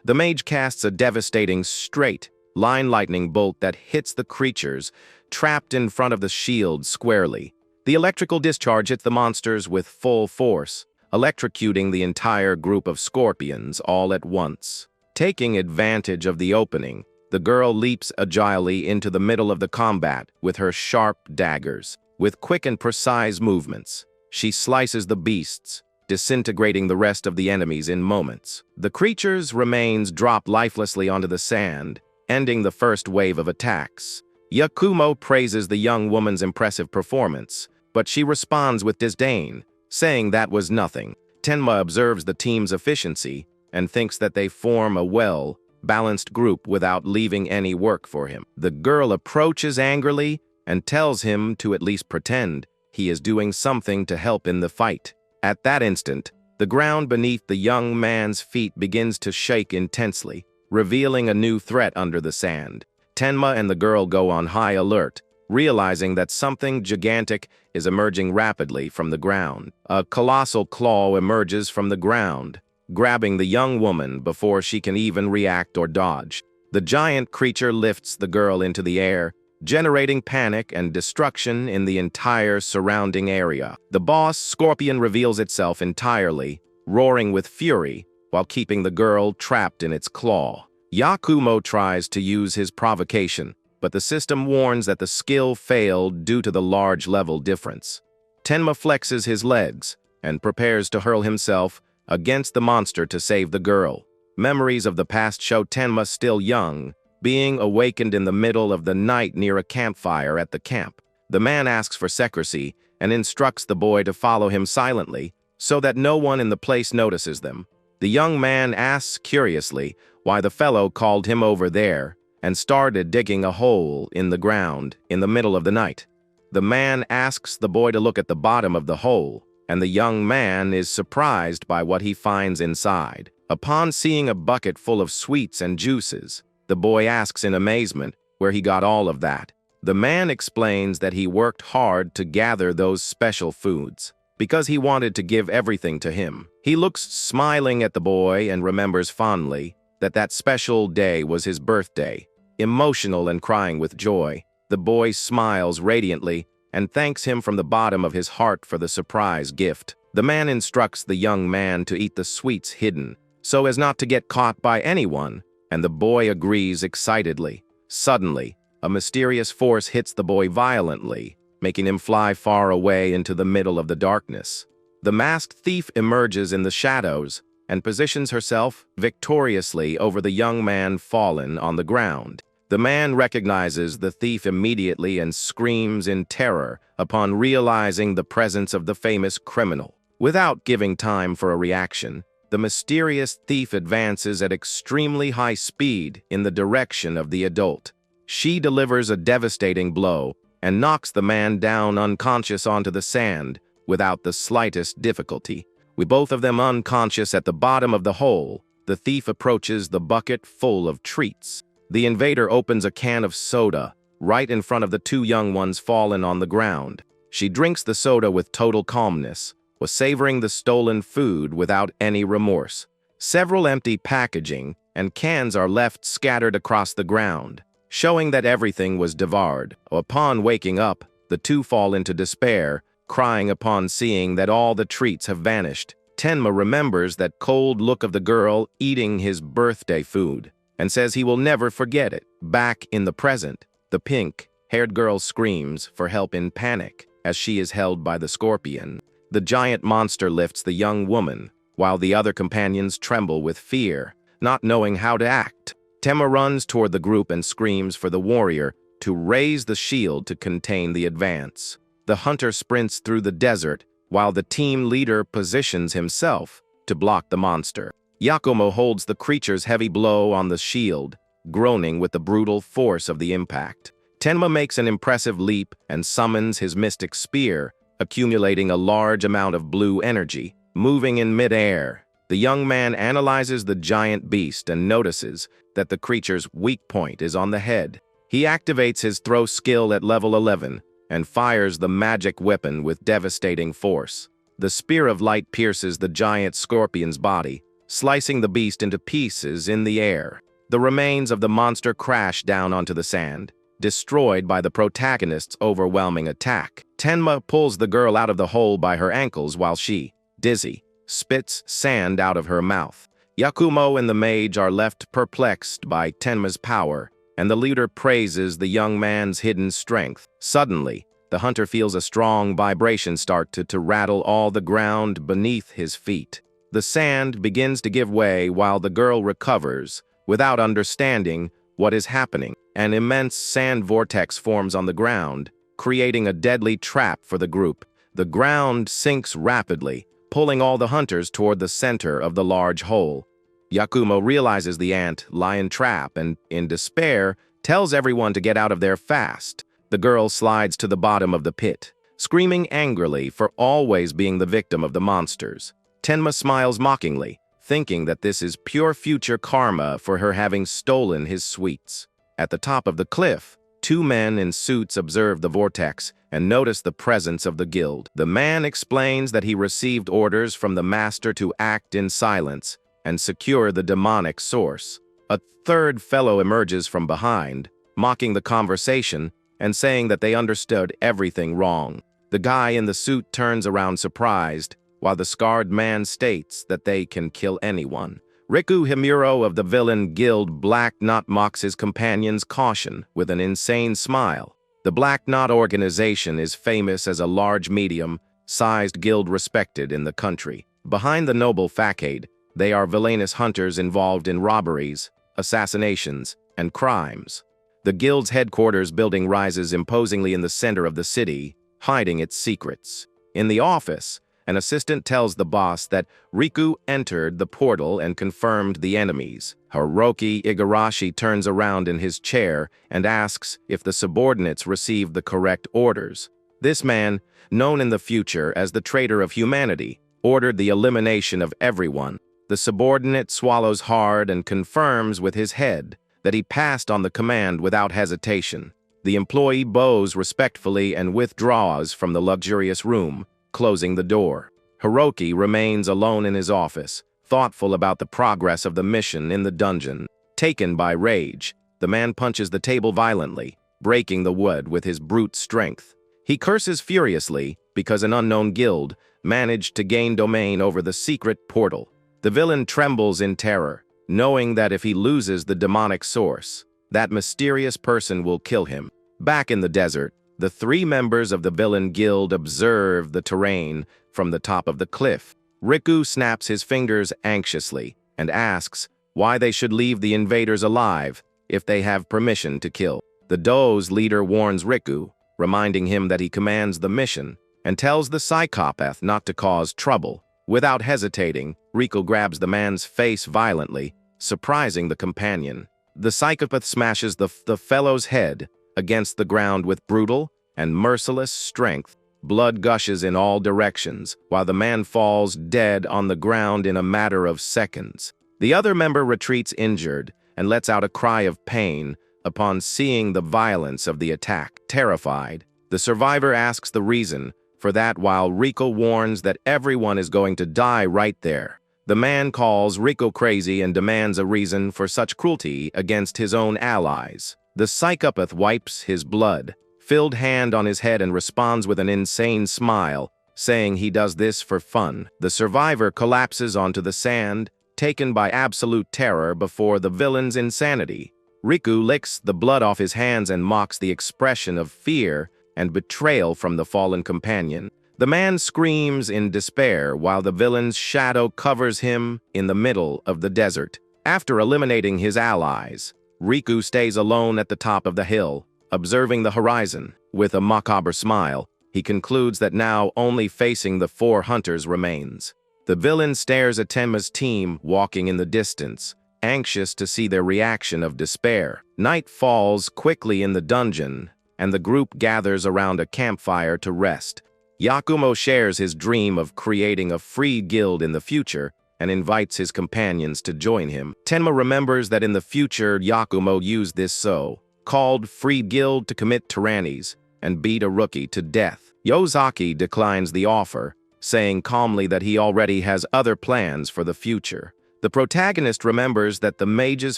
The mage casts a devastating straight line lightning bolt that hits the creatures trapped in front of the shield squarely. The electrical discharge hits the monsters with full force, electrocuting the entire group of scorpions all at once. Taking advantage of the opening, the girl leaps agilely into the middle of the combat with her sharp daggers. With quick and precise movements, she slices the beasts, disintegrating the rest of the enemies in moments. The creature's remains drop lifelessly onto the sand, ending the first wave of attacks. Yakumo praises the young woman's impressive performance, but she responds with disdain, saying that was nothing. Tenma observes the team's efficiency and thinks that they form a well-balanced group without leaving any work for him. The girl approaches angrily and tells him to at least pretend he is doing something to help in the fight. At that instant, the ground beneath the young man's feet begins to shake intensely, revealing a new threat under the sand. Tenma and the girl go on high alert, realizing that something gigantic is emerging rapidly from the ground. A colossal claw emerges from the ground, grabbing the young woman before she can even react or dodge. The giant creature lifts the girl into the air, generating panic and destruction in the entire surrounding area. The boss scorpion reveals itself entirely, roaring with fury, while keeping the girl trapped in its claw. Yakumo tries to use his provocation, but the system warns that the skill failed due to the large level difference. Tenma flexes his legs, and prepares to hurl himself against the monster to save the girl. Memories of the past show Tenma still young, being awakened in the middle of the night near a campfire at the camp. The man asks for secrecy and instructs the boy to follow him silently so that no one in the place notices them. The young man asks curiously why the fellow called him over there and started digging a hole in the ground in the middle of the night. The man asks the boy to look at the bottom of the hole, and the young man is surprised by what he finds inside. Upon seeing a bucket full of sweets and juices, the boy asks in amazement where he got all of that. The man explains that he worked hard to gather those special foods because he wanted to give everything to him. He looks smiling at the boy and remembers fondly that that special day was his birthday. Emotional and crying with joy, the boy smiles radiantly and thanks him from the bottom of his heart for the surprise gift. The man instructs the young man to eat the sweets hidden so as not to get caught by anyone, and the boy agrees excitedly. Suddenly, a mysterious force hits the boy violently, making him fly far away into the middle of the darkness. The masked thief emerges in the shadows and positions herself victoriously over the young man fallen on the ground. The man recognizes the thief immediately and screams in terror upon realizing the presence of the famous criminal. Without giving time for a reaction, the mysterious thief advances at extremely high speed in the direction of the adult. She delivers a devastating blow and knocks the man down unconscious onto the sand without the slightest difficulty. With both of them unconscious at the bottom of the hole, the thief approaches the bucket full of treats. The invader opens a can of soda right in front of the two young ones fallen on the ground. She drinks the soda with total calmness, was savoring the stolen food without any remorse. Several empty packaging and cans are left scattered across the ground, showing that everything was devoured. Upon waking up, the two fall into despair, crying upon seeing that all the treats have vanished. Tenma remembers that cold look of the girl eating his birthday food and says he will never forget it. Back in the present, the pink-haired girl screams for help in panic as she is held by the scorpion. The giant monster lifts the young woman, while the other companions tremble with fear, not knowing how to act. Tenma runs toward the group and screams for the warrior to raise the shield to contain the advance. The hunter sprints through the desert, while the team leader positions himself to block the monster. Yakumo holds the creature's heavy blow on the shield, groaning with the brutal force of the impact. Tenma makes an impressive leap and summons his mystic spear, accumulating a large amount of blue energy. Moving in mid-air, the young man analyzes the giant beast and notices that the creature's weak point is on the head. He activates his throw skill at level 11 and fires the magic weapon with devastating force. The spear of light pierces the giant scorpion's body, slicing the beast into pieces in the air. The remains of the monster crash down onto the sand, destroyed by the protagonist's overwhelming attack. Tenma pulls the girl out of the hole by her ankles while she, dizzy, spits sand out of her mouth. Yakumo and the mage are left perplexed by Tenma's power, and the leader praises the young man's hidden strength. Suddenly, the hunter feels a strong vibration start to rattle all the ground beneath his feet. The sand begins to give way while the girl recovers, without understanding what is happening. An immense sand vortex forms on the ground, creating a deadly trap for the group. The ground sinks rapidly, pulling all the hunters toward the center of the large hole. Yakumo realizes the ant-lion trap and, in despair, tells everyone to get out of there fast. The girl slides to the bottom of the pit, screaming angrily for always being the victim of the monsters. Tenma smiles mockingly, thinking that this is pure future karma for her having stolen his sweets. At the top of the cliff, two men in suits observe the vortex and notice the presence of the guild. The man explains that he received orders from the master to act in silence and secure the demonic source. A third fellow emerges from behind, mocking the conversation and saying that they understood everything wrong. The guy in the suit turns around surprised, while the scarred man states that they can kill anyone. Riku Himuro of the villain guild Black Knot mocks his companion's caution with an insane smile. The Black Knot organization is famous as a large medium, sized guild respected in the country. Behind the noble facade, they are villainous hunters involved in robberies, assassinations, and crimes. The guild's headquarters building rises imposingly in the center of the city, hiding its secrets. In the office, an assistant tells the boss that Riku entered the portal and confirmed the enemies. Hiroki Igarashi turns around in his chair and asks if the subordinates received the correct orders. This man, known in the future as the traitor of humanity, ordered the elimination of everyone. The subordinate swallows hard and confirms with his head that he passed on the command without hesitation. The employee bows respectfully and withdraws from the luxurious room, closing the door. Hiroki remains alone in his office, thoughtful about the progress of the mission in the dungeon. Taken by rage, the man punches the table violently, breaking the wood with his brute strength. He curses furiously because an unknown guild managed to gain domain over the secret portal. The villain trembles in terror, knowing that if he loses the demonic source, that mysterious person will kill him. Back in the desert, the three members of the villain guild observe the terrain from the top of the cliff. Riku snaps his fingers anxiously and asks why they should leave the invaders alive if they have permission to kill. The Do's leader warns Riku, reminding him that he commands the mission, and tells the psychopath not to cause trouble. Without hesitating, Riku grabs the man's face violently, surprising the companion. The psychopath smashes the fellow's head against the ground with brutal and merciless strength. Blood gushes in all directions, while the man falls dead on the ground in a matter of seconds. The other member retreats injured and lets out a cry of pain upon seeing the violence of the attack. Terrified, the survivor asks the reason for that while Riku warns that everyone is going to die right there. The man calls Riku crazy and demands a reason for such cruelty against his own allies. The psychopath wipes his blood-filled hand on his head and responds with an insane smile, saying he does this for fun. The survivor collapses onto the sand, taken by absolute terror before the villain's insanity. Riku licks the blood off his hands and mocks the expression of fear and betrayal from the fallen companion. The man screams in despair while the villain's shadow covers him in the middle of the desert. After eliminating his allies, Riku stays alone at the top of the hill, observing the horizon. With a macabre smile, he concludes that now only facing the four hunters remains. The villain stares at Tenma's team walking in the distance, anxious to see their reaction of despair. Night falls quickly in the dungeon, and the group gathers around a campfire to rest. Yakumo shares his dream of creating a free guild in the future and invites his companions to join him. Tenma remembers that in the future Yakumo used this so-called free guild to commit tyrannies and beat a rookie to death. Yozaki declines the offer, saying calmly that he already has other plans for the future. The protagonist remembers that the mage's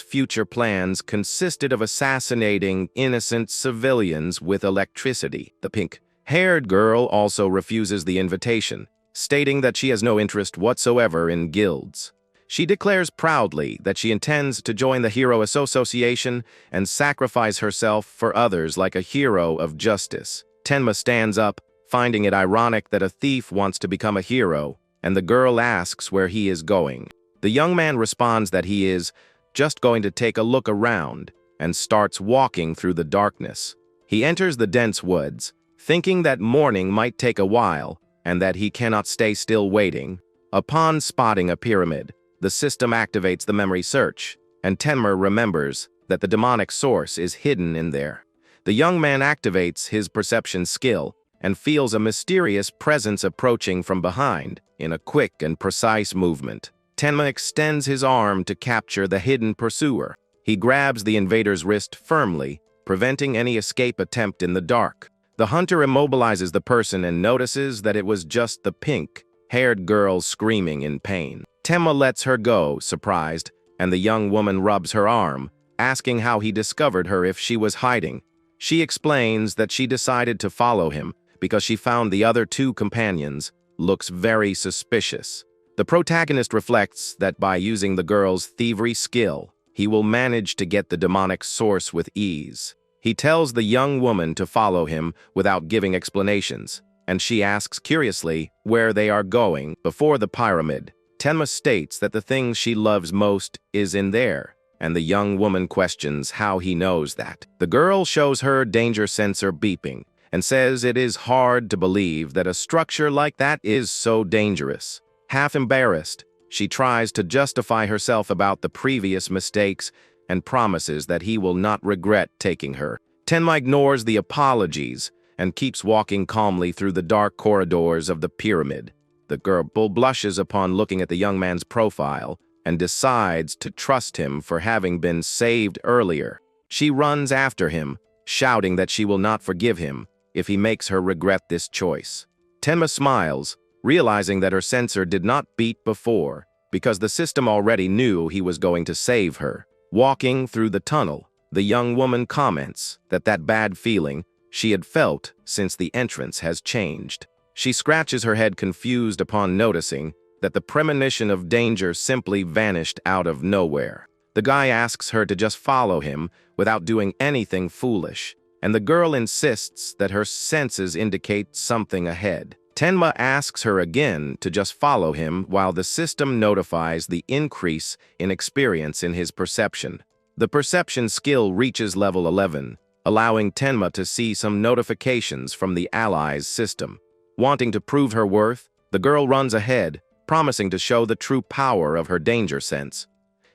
future plans consisted of assassinating innocent civilians with electricity. The pink-haired girl also refuses the invitation, stating that she has no interest whatsoever in guilds. She declares proudly that she intends to join the Hero Association and sacrifice herself for others like a hero of justice. Tenma stands up, finding it ironic that a thief wants to become a hero, and the girl asks where he is going. The young man responds that he is just going to take a look around and starts walking through the darkness. He enters the dense woods, thinking that morning might take a while and that he cannot stay still waiting. Upon spotting a pyramid, the system activates the memory search, and Tenma remembers that the demonic source is hidden in there. The young man activates his perception skill and feels a mysterious presence approaching from behind in a quick and precise movement. Tenma extends his arm to capture the hidden pursuer. He grabs the invader's wrist firmly, preventing any escape attempt in the dark. The hunter immobilizes the person and notices that it was just the pink-haired girl screaming in pain. Tenma lets her go, surprised, and the young woman rubs her arm, asking how he discovered her if she was hiding. She explains that she decided to follow him because she found the other two companions looks very suspicious. The protagonist reflects that by using the girl's thievery skill, he will manage to get the demonic source with ease. He tells the young woman to follow him without giving explanations, and she asks curiously where they are going. Before the pyramid, Tenma states that the thing she loves most is in there, and the young woman questions how he knows that. The girl shows her danger sensor beeping and says it is hard to believe that a structure like that is so dangerous. Half embarrassed, she tries to justify herself about the previous mistakes and promises that he will not regret taking her. Tenma ignores the apologies and keeps walking calmly through the dark corridors of the pyramid. The girl blushes upon looking at the young man's profile and decides to trust him for having been saved earlier. She runs after him, shouting that she will not forgive him if he makes her regret this choice. Tenma smiles, realizing that her sensor did not beat before because the system already knew he was going to save her. Walking through the tunnel, the young woman comments that bad feeling she had felt since the entrance has changed. She scratches her head confused upon noticing that the premonition of danger simply vanished out of nowhere. The guy asks her to just follow him without doing anything foolish, and the girl insists that her senses indicate something ahead. Tenma asks her again to just follow him while the system notifies the increase in experience in his perception. The perception skill reaches level 11, allowing Tenma to see some notifications from the allies' system. Wanting to prove her worth, the girl runs ahead, promising to show the true power of her danger sense.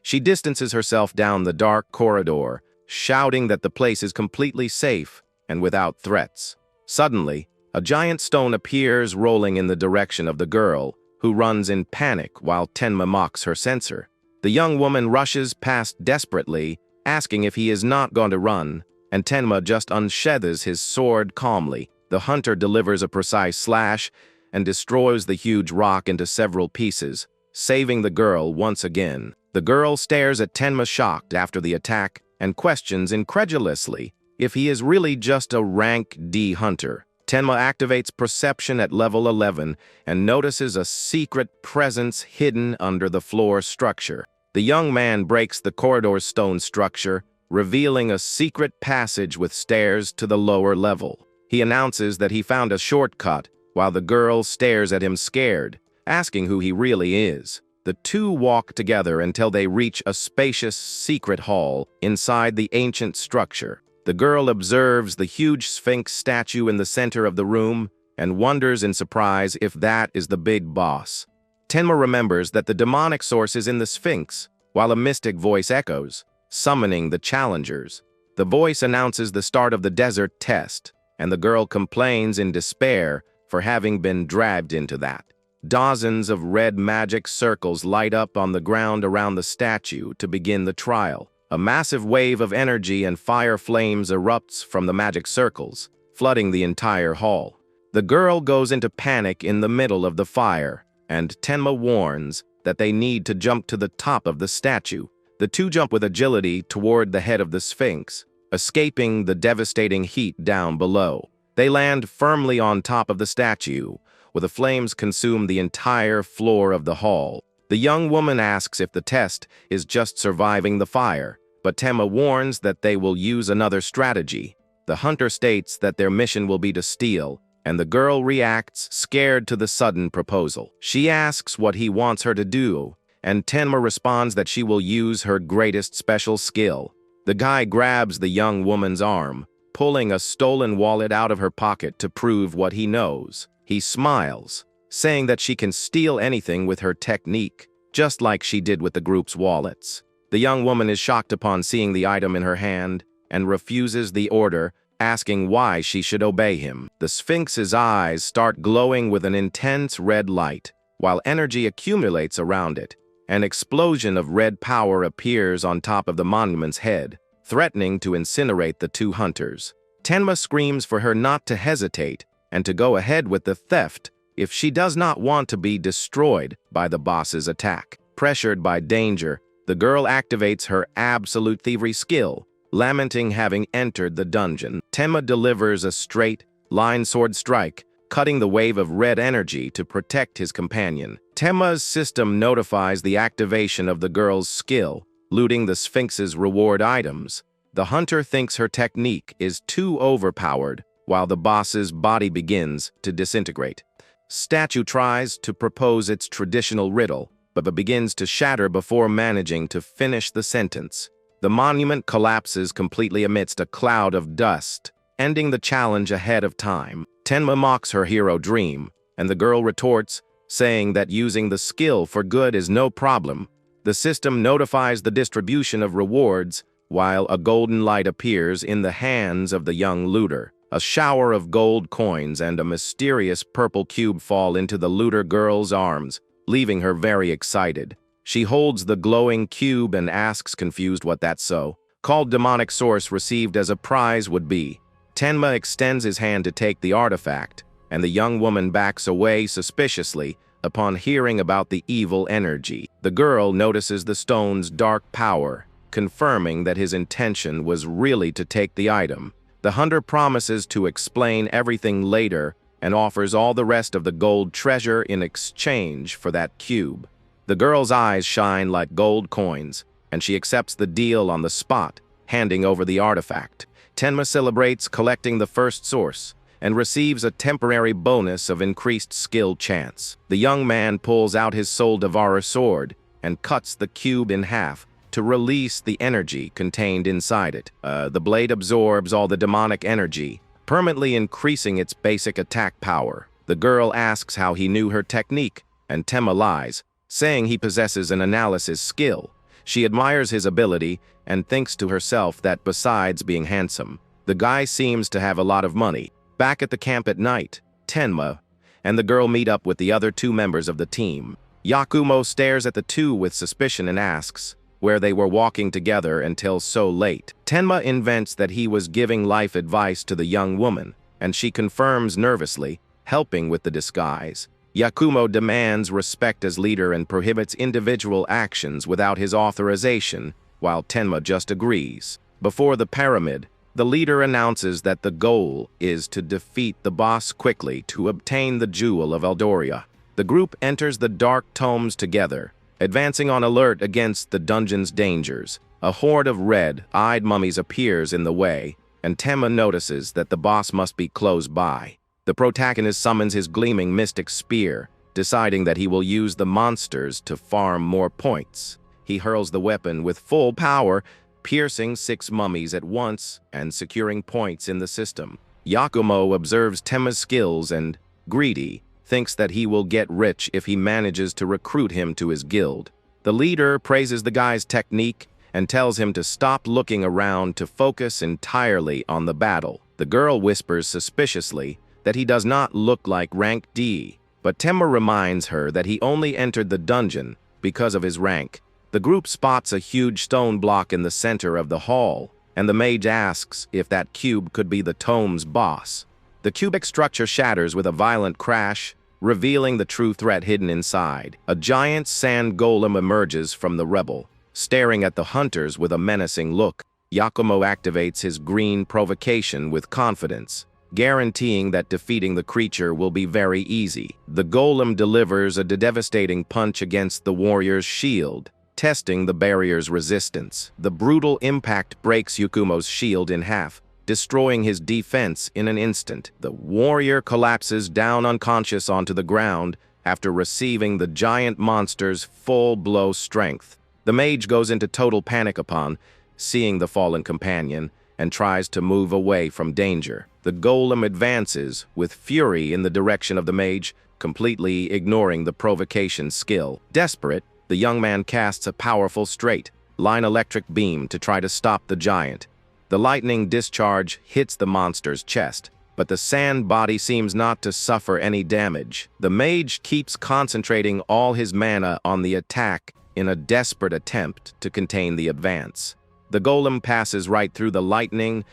She distances herself down the dark corridor, shouting that the place is completely safe and without threats. Suddenly, a giant stone appears rolling in the direction of the girl, who runs in panic while Tenma mocks her sensor. The young woman rushes past desperately, asking if he is not going to run, and Tenma just unsheathes his sword calmly. The hunter delivers a precise slash and destroys the huge rock into several pieces, saving the girl once again. The girl stares at Tenma shocked after the attack and questions incredulously if he is really just a rank D hunter. Tenma activates perception at level 11 and notices a secret presence hidden under the floor structure. The young man breaks the corridor's stone structure, revealing a secret passage with stairs to the lower level. He announces that he found a shortcut, while the girl stares at him scared, asking who he really is. The two walk together until they reach a spacious secret hall inside the ancient structure. The girl observes the huge Sphinx statue in the center of the room and wonders in surprise if that is the big boss. Tenma remembers that the demonic source is in the Sphinx, while a mystic voice echoes, summoning the challengers. The voice announces the start of the desert test, and the girl complains in despair for having been dragged into that. Dozens of red magic circles light up on the ground around the statue to begin the trial. A massive wave of energy and fire flames erupts from the magic circles, flooding the entire hall. The girl goes into panic in the middle of the fire, and Tenma warns that they need to jump to the top of the statue. The two jump with agility toward the head of the Sphinx, escaping the devastating heat down below. They land firmly on top of the statue, where the flames consume the entire floor of the hall. The young woman asks if the test is just surviving the fire, but Tenma warns that they will use another strategy. The hunter states that their mission will be to steal, and the girl reacts, scared to the sudden proposal. She asks what he wants her to do, and Tenma responds that she will use her greatest special skill. The guy grabs the young woman's arm, pulling a stolen wallet out of her pocket to prove what he knows. He smiles, saying that she can steal anything with her technique, just like she did with the group's wallets. The young woman is shocked upon seeing the item in her hand and refuses the order, asking why she should obey him. The Sphinx's eyes start glowing with an intense red light, while energy accumulates around it. An explosion of red power appears on top of the monument's head, threatening to incinerate the two hunters. Tenma screams for her not to hesitate and to go ahead with the theft if she does not want to be destroyed by the boss's attack. Pressured by danger, the girl activates her absolute thievery skill, lamenting having entered the dungeon. Tenma delivers a straight, line sword strike, cutting the wave of red energy to protect his companion. Tenma's system notifies the activation of the girl's skill, looting the Sphinx's reward items. The hunter thinks her technique is too overpowered, while the boss's body begins to disintegrate. Statue tries to propose its traditional riddle, but begins to shatter before managing to finish the sentence. The monument collapses completely amidst a cloud of dust, ending the challenge ahead of time. Tenma mocks her hero dream, and the girl retorts, saying that using the skill for good is no problem. The system notifies the distribution of rewards, while a golden light appears in the hands of the young looter. A shower of gold coins and a mysterious purple cube fall into the looter girl's arms, leaving her very excited. She holds the glowing cube and asks confused what that's so. Called demonic source received as a prize would be. Tenma extends his hand to take the artifact, and the young woman backs away suspiciously upon hearing about the evil energy. The girl notices the stone's dark power, confirming that his intention was really to take the item. The hunter promises to explain everything later and offers all the rest of the gold treasure in exchange for that cube. The girl's eyes shine like gold coins, and she accepts the deal on the spot, handing over the artifact. Tenma celebrates collecting the first source and receives a temporary bonus of increased skill chance. The young man pulls out his soul devourer sword and cuts the cube in half to release the energy contained inside it. The blade absorbs all the demonic energy, permanently increasing its basic attack power. The girl asks how he knew her technique, and Tenma lies, saying he possesses an analysis skill. She admires his ability and thinks to herself that besides being handsome, the guy seems to have a lot of money. Back at the camp at night, Tenma and the girl meet up with the other two members of the team. Yakumo stares at the two with suspicion and asks where they were walking together until so late. Tenma invents that he was giving life advice to the young woman, and she confirms nervously, helping with the disguise. Yakumo demands respect as leader and prohibits individual actions without his authorization, while Tenma just agrees. Before the pyramid, the leader announces that the goal is to defeat the boss quickly to obtain the Jewel of Eldoria. The group enters the dark tomes together, advancing on alert against the dungeon's dangers. A horde of red-eyed mummies appears in the way, and Tenma notices that the boss must be close by. The protagonist summons his gleaming mystic spear, deciding that he will use the monsters to farm more points. He hurls the weapon with full power, piercing 6 mummies at once and securing points in the system. Yakumo observes Tenma's skills and, greedy, thinks that he will get rich if he manages to recruit him to his guild. The leader praises the guy's technique and tells him to stop looking around to focus entirely on the battle. The girl whispers suspiciously that he does not look like rank D, but Tenma reminds her that he only entered the dungeon because of his rank. The group spots a huge stone block in the center of the hall, and the mage asks if that cube could be the tome's boss. The cubic structure shatters with a violent crash, revealing the true threat hidden inside. A giant sand golem emerges from the rubble, staring at the hunters with a menacing look. Yakumo activates his green provocation with confidence, guaranteeing that defeating the creature will be very easy. The golem delivers a devastating punch against the warrior's shield, testing the barrier's resistance. The brutal impact breaks Yakumo's shield in half, destroying his defense in an instant. The warrior collapses down unconscious onto the ground after receiving the giant monster's full blow strength. The mage goes into total panic upon seeing the fallen companion and tries to move away from danger. The golem advances with fury in the direction of the mage, completely ignoring the provocation skill. Desperate, the young man casts a powerful straight-line electric beam to try to stop the giant. The lightning discharge hits the monster's chest, but the sand body seems not to suffer any damage. The mage keeps concentrating all his mana on the attack in a desperate attempt to contain the advance. The golem passes right through the lightning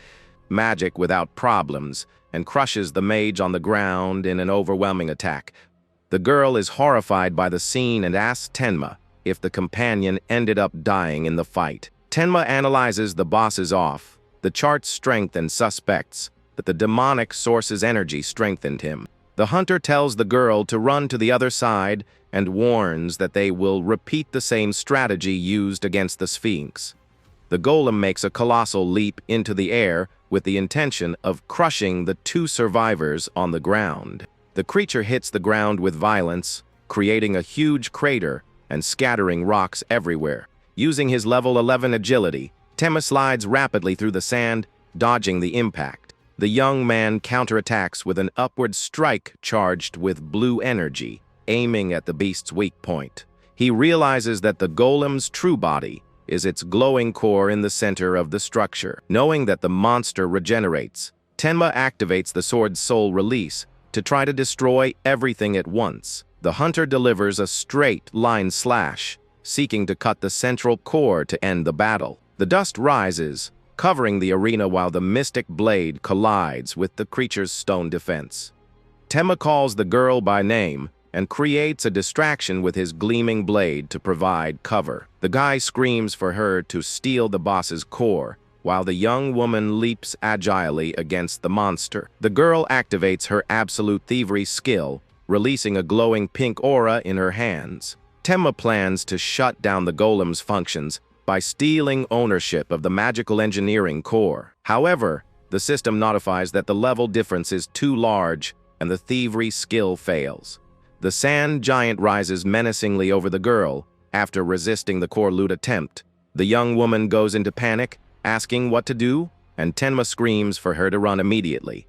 magic without problems and crushes the mage on the ground in an overwhelming attack. The girl is horrified by the scene and asks Tenma if the companion ended up dying in the fight. Tenma analyzes the boss's off, the chart's strength, and suspects that the demonic source's energy strengthened him. The hunter tells the girl to run to the other side and warns that they will repeat the same strategy used against the Sphinx. The golem makes a colossal leap into the air, with the intention of crushing the two survivors on the ground. The creature hits the ground with violence, creating a huge crater and scattering rocks everywhere. Using his level 11 agility, Tenma slides rapidly through the sand, dodging the impact. The young man counterattacks with an upward strike charged with blue energy, aiming at the beast's weak point. He realizes that the golem's true body is its glowing core in the center of the structure. Knowing that the monster regenerates, Tenma activates the sword's soul release to try to destroy everything at once. The hunter delivers a straight line slash, seeking to cut the central core to end the battle. The dust rises, covering the arena while the mystic blade collides with the creature's stone defense. Tenma calls the girl by name and creates a distraction with his gleaming blade to provide cover. The guy screams for her to steal the boss's core, while the young woman leaps agilely against the monster. The girl activates her absolute thievery skill, releasing a glowing pink aura in her hands. Tenma plans to shut down the golem's functions by stealing ownership of the magical engineering core. However, the system notifies that the level difference is too large and the thievery skill fails. The sand giant rises menacingly over the girl after resisting the core loot attempt. The young woman goes into panic, asking what to do, and Tenma screams for her to run immediately.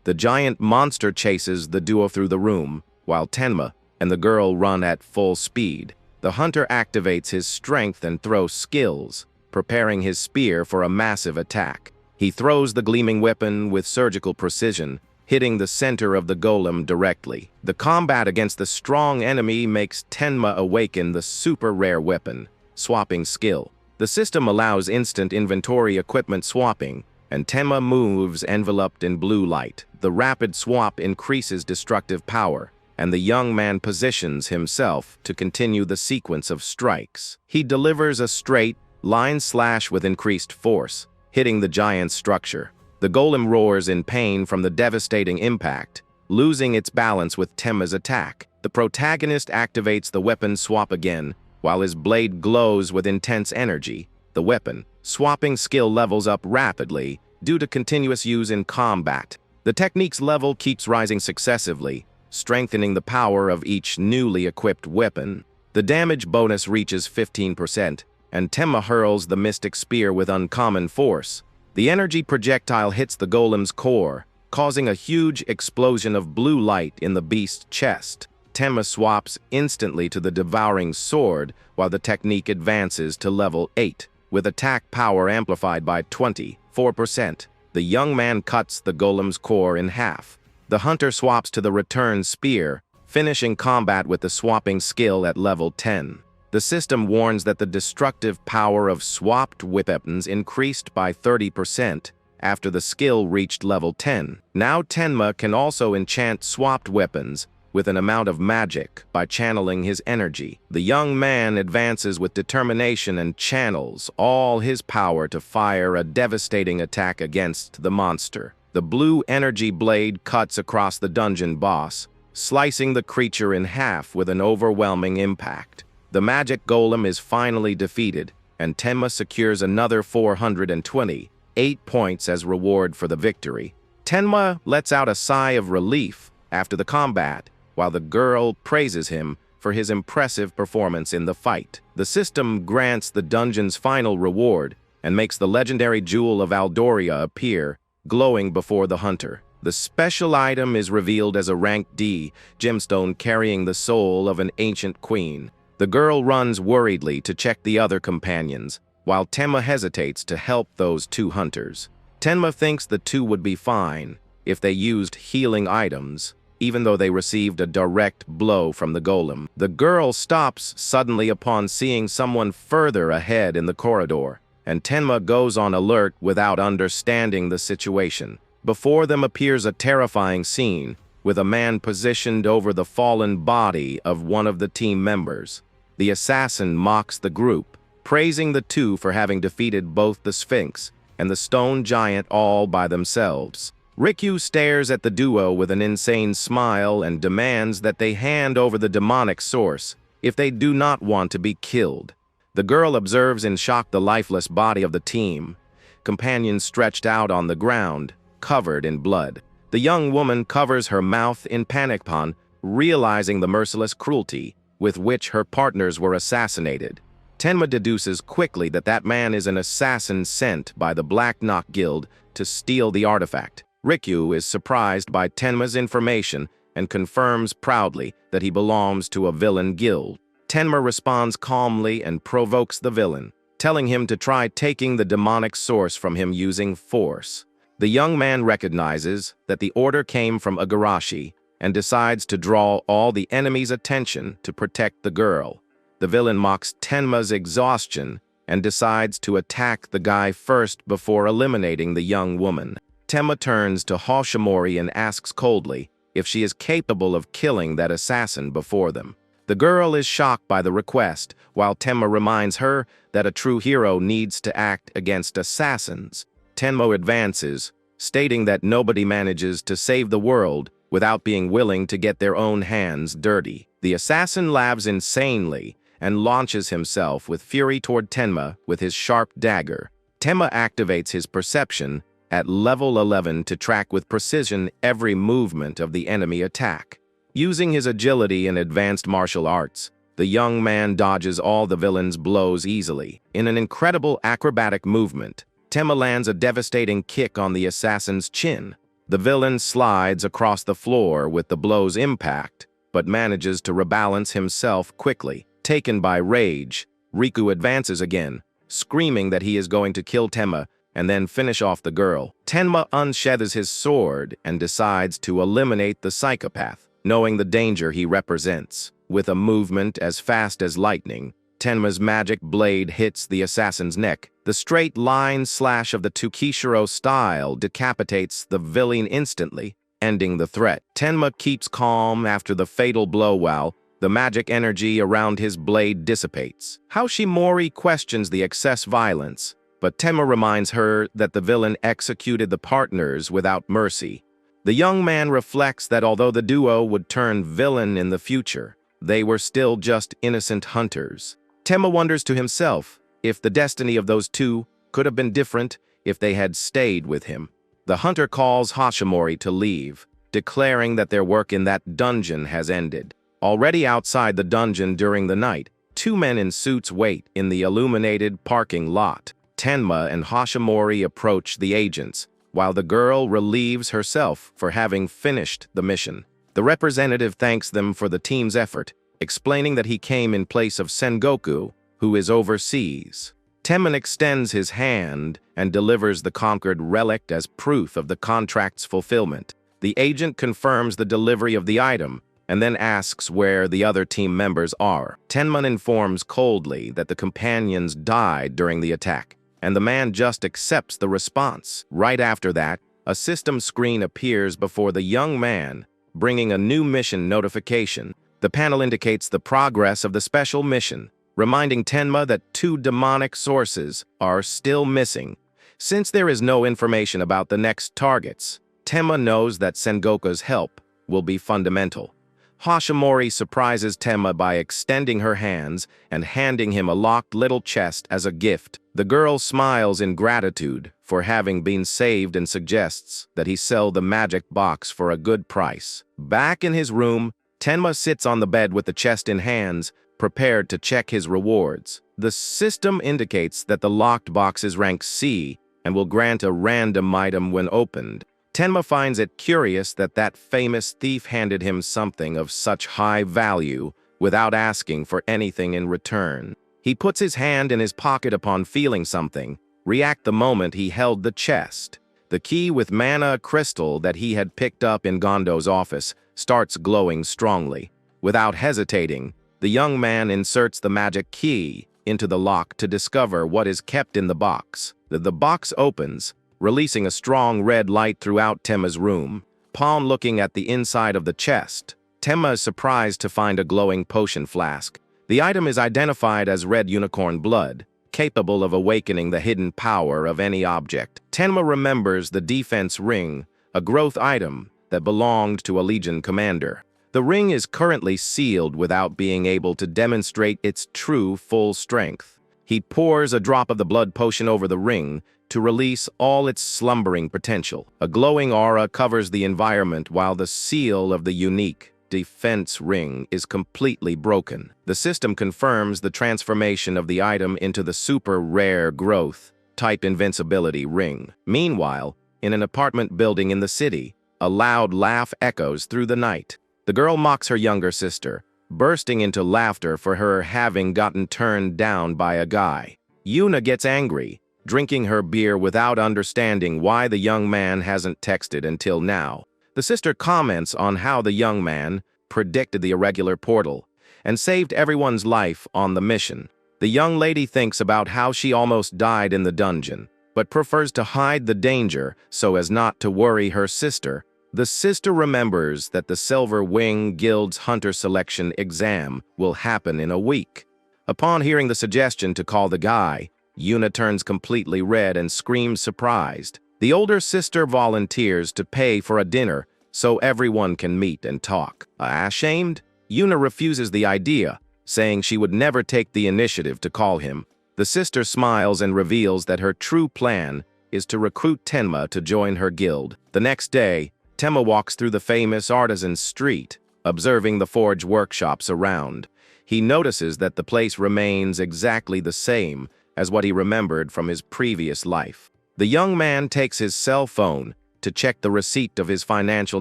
The giant monster chases the duo through the room, while Tenma and the girl run at full speed. The hunter activates his strength and throw skills, preparing his spear for a massive attack. He throws the gleaming weapon with surgical precision, hitting the center of the golem directly. The combat against the strong enemy makes Tenma awaken the super rare weapon, swapping skill. The system allows instant inventory equipment swapping, and Tenma moves enveloped in blue light. The rapid swap increases destructive power, and the young man positions himself to continue the sequence of strikes. He delivers a straight line slash with increased force, hitting the giant's structure. The golem roars in pain from the devastating impact, losing its balance with Tenma's attack. The protagonist activates the weapon swap again, while his blade glows with intense energy. The weapon swapping skill levels up rapidly due to continuous use in combat. The technique's level keeps rising successively, strengthening the power of each newly equipped weapon. The damage bonus reaches 15%, and Tenma hurls the mystic spear with uncommon force. The energy projectile hits the golem's core, causing a huge explosion of blue light in the beast's chest. Tenma swaps instantly to the devouring sword, while the technique advances to level 8, with attack power amplified by 24%. The young man cuts the golem's core in half. The hunter swaps to the return spear, finishing combat with the swapping skill at level 10. The system warns that the destructive power of swapped weapons increased by 30% after the skill reached level 10. Now Tenma can also enchant swapped weapons with an amount of magic by channeling his energy. The young man advances with determination and channels all his power to fire a devastating attack against the monster. The blue energy blade cuts across the dungeon boss, slicing the creature in half with an overwhelming impact. The magic golem is finally defeated, and Tenma secures another 428 points as reward for the victory. Tenma lets out a sigh of relief after the combat, while the girl praises him for his impressive performance in the fight. The system grants the dungeon's final reward and makes the legendary jewel of Aldoria appear, glowing before the hunter. The special item is revealed as a rank D gemstone carrying the soul of an ancient queen. The girl runs worriedly to check the other companions, while Tenma hesitates to help those two hunters. Tenma thinks the two would be fine if they used healing items, even though they received a direct blow from the golem. The girl stops suddenly upon seeing someone further ahead in the corridor, and Tenma goes on alert without understanding the situation. Before them appears a terrifying scene, with a man positioned over the fallen body of one of the team members. The assassin mocks the group, praising the two for having defeated both the Sphinx and the stone giant all by themselves. Rikyu stares at the duo with an insane smile and demands that they hand over the demonic source if they do not want to be killed. The girl observes in shock the lifeless body of the team, companions stretched out on the ground, covered in blood. The young woman covers her mouth in panic upon realizing the merciless cruelty with which her partners were assassinated. Tenma deduces quickly that that man is an assassin sent by the Black Knock Guild to steal the artifact. Rikyu is surprised by Tenma's information and confirms proudly that he belongs to a villain guild. Tenma responds calmly and provokes the villain, telling him to try taking the demonic source from him using force. The young man recognizes that the order came from Igarashi and decides to draw all the enemy's attention to protect the girl. The villain mocks Tenma's exhaustion and decides to attack the guy first before eliminating the young woman. Tenma turns to Hashimori and asks coldly if she is capable of killing that assassin before them. The girl is shocked by the request, while Tenma reminds her that a true hero needs to act against assassins. Tenma advances, stating that nobody manages to save the world without being willing to get their own hands dirty. The assassin laughs insanely and launches himself with fury toward Tenma with his sharp dagger. Tenma activates his perception at level 11 to track with precision every movement of the enemy attack. Using his agility and advanced martial arts, the young man dodges all the villain's blows easily. In an incredible acrobatic movement, Tenma lands a devastating kick on the assassin's chin. The villain slides across the floor with the blow's impact, but manages to rebalance himself quickly. Taken by rage, Rikyu advances again, screaming that he is going to kill Tenma and then finish off the girl. Tenma unsheathes his sword and decides to eliminate the psychopath, knowing the danger he represents. With a movement as fast as lightning, Tenma's magic blade hits the assassin's neck. The straight line slash of the Tsukishiro style decapitates the villain instantly, ending the threat. Tenma keeps calm after the fatal blow while the magic energy around his blade dissipates. Hashimori questions the excess violence, but Tenma reminds her that the villain executed the partners without mercy. The young man reflects that although the duo would turn villain in the future, they were still just innocent hunters. Tenma wonders to himself if the destiny of those two could have been different if they had stayed with him. The hunter calls Hashimori to leave, declaring that their work in that dungeon has ended. Already outside the dungeon during the night, two men in suits wait in the illuminated parking lot. Tenma and Hashimori approach the agents, while the girl relieves herself for having finished the mission. The representative thanks them for the team's effort, explaining that he came in place of Sengoku, who is overseas. Tenma extends his hand and delivers the conquered relic as proof of the contract's fulfillment. The agent confirms the delivery of the item and then asks where the other team members are. Tenma informs coldly that the companions died during the attack, and the man just accepts the response. Right after that, a system screen appears before the young man, bringing a new mission notification. The panel indicates the progress of the special mission, reminding Tenma that two demonic sources are still missing. Since there is no information about the next targets, Tenma knows that Sengoku's help will be fundamental. Hashimori surprises Tenma by extending her hands and handing him a locked little chest as a gift. The girl smiles in gratitude for having been saved and suggests that he sell the magic box for a good price. Back in his room, Tenma sits on the bed with the chest in hands, prepared to check his rewards. The system indicates that the locked box is rank C and will grant a random item when opened. Tenma finds it curious that that famous thief handed him something of such high value without asking for anything in return. He puts his hand in his pocket upon feeling something, react the moment he held the chest. The key with mana crystal that he had picked up in Gondo's office starts glowing strongly. Without hesitating, the young man inserts the magic key into the lock to discover what is kept in the box. The box opens, releasing a strong red light throughout Tenma's room. Upon looking at the inside of the chest, Tenma is surprised to find a glowing potion flask. The item is identified as red unicorn blood, capable of awakening the hidden power of any object. Tenma remembers the defense ring, a growth item that belonged to a Legion commander. The ring is currently sealed without being able to demonstrate its true full strength. He pours a drop of the blood potion over the ring to release all its slumbering potential. A glowing aura covers the environment while the seal of the unique defense ring is completely broken. The system confirms the transformation of the item into the super rare growth type invincibility ring. Meanwhile, in an apartment building in the city, a loud laugh echoes through the night. The girl mocks her younger sister, bursting into laughter for her having gotten turned down by a guy. Yuna gets angry, drinking her beer without understanding why the young man hasn't texted until now. The sister comments on how the young man predicted the irregular portal and saved everyone's life on the mission. The young lady thinks about how she almost died in the dungeon, but prefers to hide the danger so as not to worry her sister. The sister remembers that the Silver Wing Guild's hunter selection exam will happen in a week. Upon hearing the suggestion to call the guy, Yuna turns completely red and screams surprised. The older sister volunteers to pay for a dinner so everyone can meet and talk. Ashamed, Yuna refuses the idea, saying she would never take the initiative to call him. The sister smiles and reveals that her true plan is to recruit Tenma to join her guild. The next day, Tenma walks through the famous artisan's street, observing the forge workshops around. He notices that the place remains exactly the same as what he remembered from his previous life. The young man takes his cell phone to check the receipt of his financial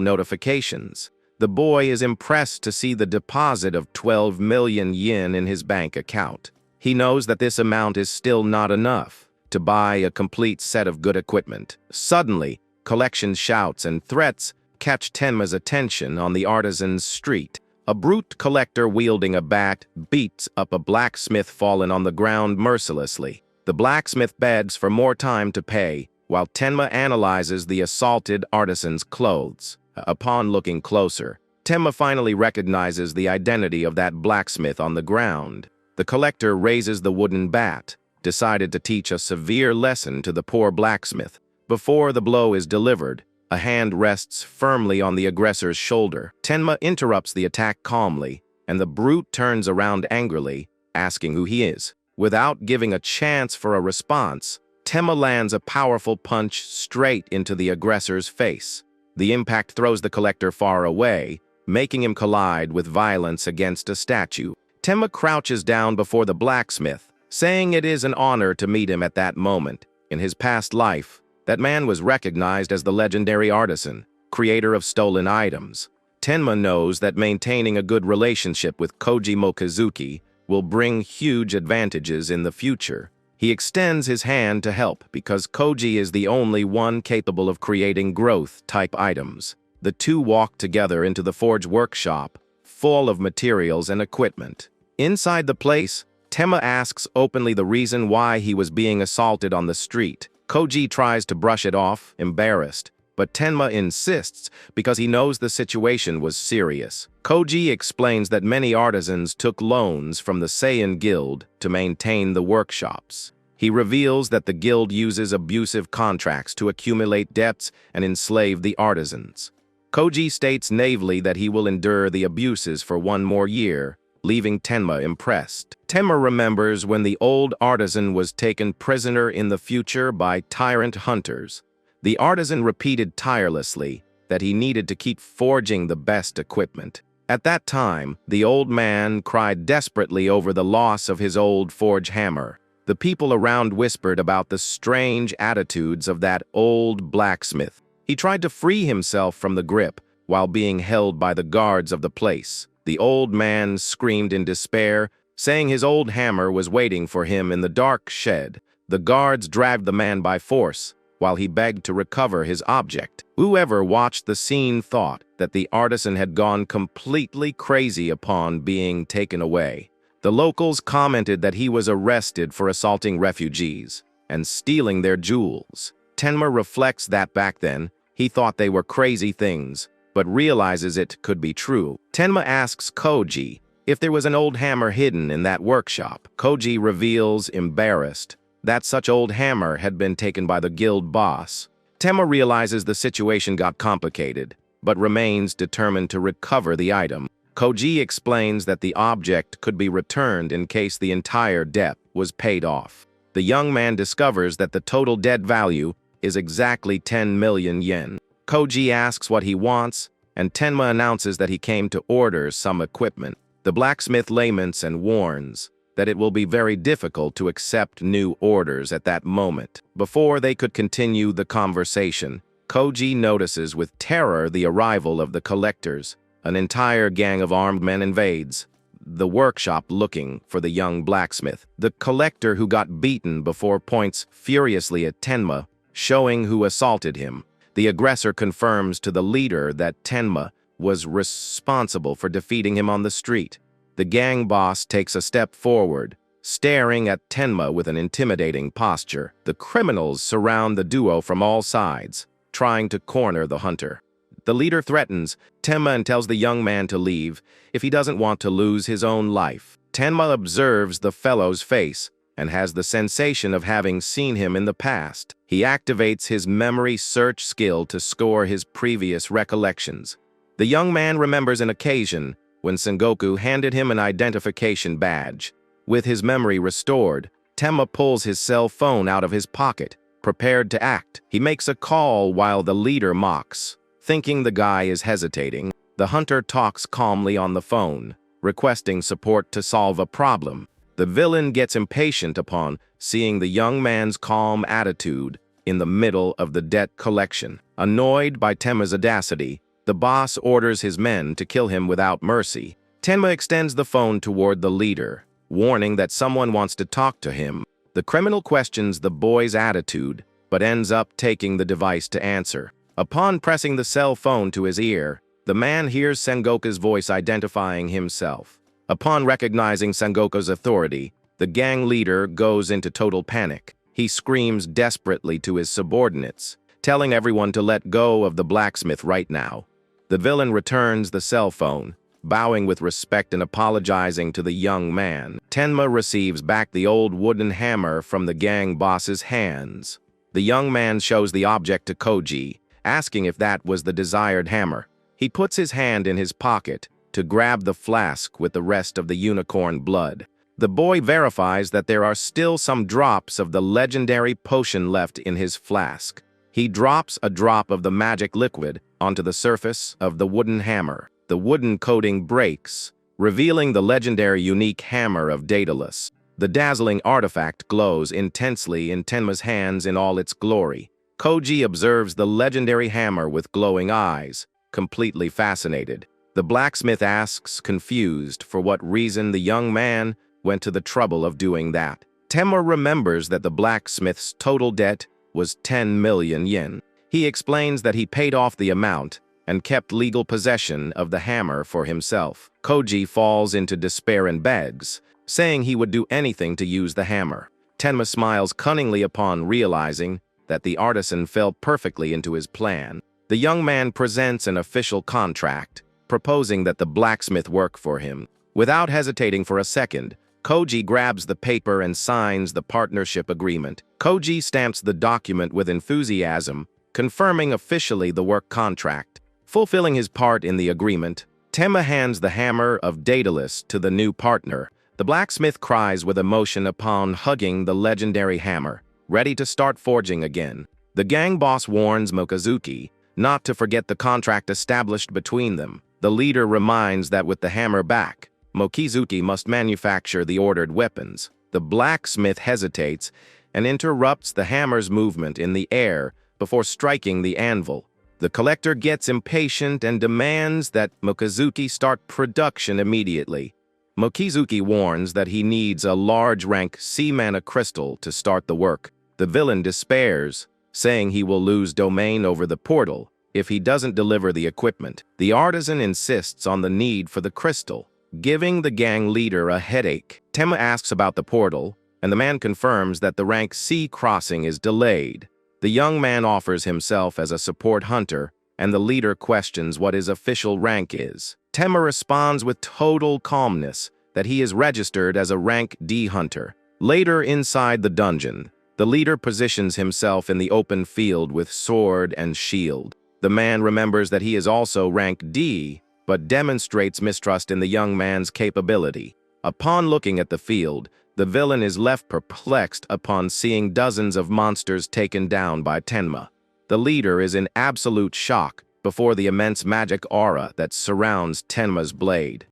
notifications. The boy is impressed to see the deposit of 12 million yen in his bank account. He knows that this amount is still not enough to buy a complete set of good equipment. Suddenly, collection shouts and threats catch Tenma's attention on the artisan's street. A brute collector wielding a bat beats up a blacksmith fallen on the ground mercilessly. The blacksmith begs for more time to pay, while Tenma analyzes the assaulted artisan's clothes. Upon looking closer, Tenma finally recognizes the identity of that blacksmith on the ground. The collector raises the wooden bat, decided to teach a severe lesson to the poor blacksmith. Before the blow is delivered, a hand rests firmly on the aggressor's shoulder. Tenma interrupts the attack calmly, and the brute turns around angrily, asking who he is. Without giving a chance for a response, Tenma lands a powerful punch straight into the aggressor's face. The impact throws the collector far away, making him collide with violence against a statue. Tenma crouches down before the blacksmith, saying it is an honor to meet him at that moment. In his past life, that man was recognized as the legendary artisan, creator of stolen items. Tenma knows that maintaining a good relationship with Koji Mochizuki will bring huge advantages in the future. He extends his hand to help because Koji is the only one capable of creating growth-type items. The two walk together into the forge workshop, full of materials and equipment. Inside the place, Tenma asks openly the reason why he was being assaulted on the street. Koji tries to brush it off, embarrassed, but Tenma insists because he knows the situation was serious. Koji explains that many artisans took loans from the Saiyan Guild to maintain the workshops. He reveals that the guild uses abusive contracts to accumulate debts and enslave the artisans. Koji states naively that he will endure the abuses for one more year, leaving Tenma impressed. Tenma remembers when the old artisan was taken prisoner in the future by tyrant hunters. The artisan repeated tirelessly that he needed to keep forging the best equipment. At that time, the old man cried desperately over the loss of his old forge hammer. The people around whispered about the strange attitudes of that old blacksmith. He tried to free himself from the grip while being held by the guards of the place. The old man screamed in despair, saying his old hammer was waiting for him in the dark shed. The guards dragged the man by force, while he begged to recover his object. Whoever watched the scene thought that the artisan had gone completely crazy upon being taken away. The locals commented that he was arrested for assaulting refugees and stealing their jewels. Tenma reflects that back then, he thought they were crazy things, but realizes it could be true. Tenma asks Koji if there was an old hammer hidden in that workshop. Koji reveals, embarrassed, that such old hammer had been taken by the guild boss. Tenma realizes the situation got complicated, but remains determined to recover the item. Koji explains that the object could be returned in case the entire debt was paid off. The young man discovers that the total debt value is exactly 10 million yen. Koji asks what he wants, and Tenma announces that he came to order some equipment. The blacksmith laments and warns that it will be very difficult to accept new orders at that moment. Before they could continue the conversation, Koji notices with terror the arrival of the collectors. An entire gang of armed men invades the workshop looking for the young blacksmith. The collector who got beaten before points furiously at Tenma, showing who assaulted him. The aggressor confirms to the leader that Tenma was responsible for defeating him on the street. The gang boss takes a step forward, staring at Tenma with an intimidating posture. The criminals surround the duo from all sides, trying to corner the hunter. The leader threatens Tenma and tells the young man to leave if he doesn't want to lose his own life. Tenma observes the fellow's face and has the sensation of having seen him in the past. He activates his memory search skill to score his previous recollections. The young man remembers an occasion when Sengoku handed him an identification badge. With his memory restored, Tenma pulls his cell phone out of his pocket, prepared to act. He makes a call while the leader mocks. Thinking the guy is hesitating, the hunter talks calmly on the phone, requesting support to solve a problem. The villain gets impatient upon seeing the young man's calm attitude in the middle of the debt collection. Annoyed by Tenma's audacity, the boss orders his men to kill him without mercy. Tenma extends the phone toward the leader, warning that someone wants to talk to him. The criminal questions the boy's attitude, but ends up taking the device to answer. Upon pressing the cell phone to his ear, the man hears Sengoku's voice identifying himself. Upon recognizing Sengoku's authority, the gang leader goes into total panic. He screams desperately to his subordinates, telling everyone to let go of the blacksmith right now. The villain returns the cell phone, bowing with respect and apologizing to the young man. Tenma receives back the old wooden hammer from the gang boss's hands. The young man shows the object to Koji, asking if that was the desired hammer. He puts his hand in his pocket to grab the flask with the rest of the unicorn blood. The boy verifies that there are still some drops of the legendary potion left in his flask. He drops a drop of the magic liquid onto the surface of the wooden hammer. The wooden coating breaks, revealing the legendary unique hammer of Daedalus. The dazzling artifact glows intensely in Tenma's hands in all its glory. Koji observes the legendary hammer with glowing eyes, completely fascinated. The blacksmith asks, confused, for what reason the young man went to the trouble of doing that. Tenma remembers that the blacksmith's total debt was 10 million yen. He explains that he paid off the amount and kept legal possession of the hammer for himself. Koji falls into despair and begs, saying he would do anything to use the hammer. Tenma smiles cunningly upon realizing that the artisan fell perfectly into his plan. The young man presents an official contract, proposing that the blacksmith work for him. Without hesitating for a second, Koji grabs the paper and signs the partnership agreement. Koji stamps the document with enthusiasm, confirming officially the work contract. Fulfilling his part in the agreement, Tenma hands the hammer of Daedalus to the new partner. The blacksmith cries with emotion upon hugging the legendary hammer, ready to start forging again. The gang boss warns Mochizuki not to forget the contract established between them. The leader reminds that with the hammer back, Mochizuki must manufacture the ordered weapons. The blacksmith hesitates and interrupts the hammer's movement in the air before striking the anvil. The collector gets impatient and demands that Mochizuki start production immediately. Mochizuki warns that he needs a large rank C mana crystal to start the work. The villain despairs, saying he will lose domain over the portal if he doesn't deliver the equipment. The artisan insists on the need for the crystal, giving the gang leader a headache. Tenma asks about the portal, and the man confirms that the rank C crossing is delayed. The young man offers himself as a support hunter, and the leader questions what his official rank is. Tenma responds with total calmness that he is registered as a rank D hunter. Later inside the dungeon, the leader positions himself in the open field with sword and shield. The man remembers that he is also rank D, but demonstrates mistrust in the young man's capability. Upon looking at the field, The villain is left perplexed upon seeing dozens of monsters taken down by Tenma. The leader is in absolute shock before the immense magic aura that surrounds Tenma's blade.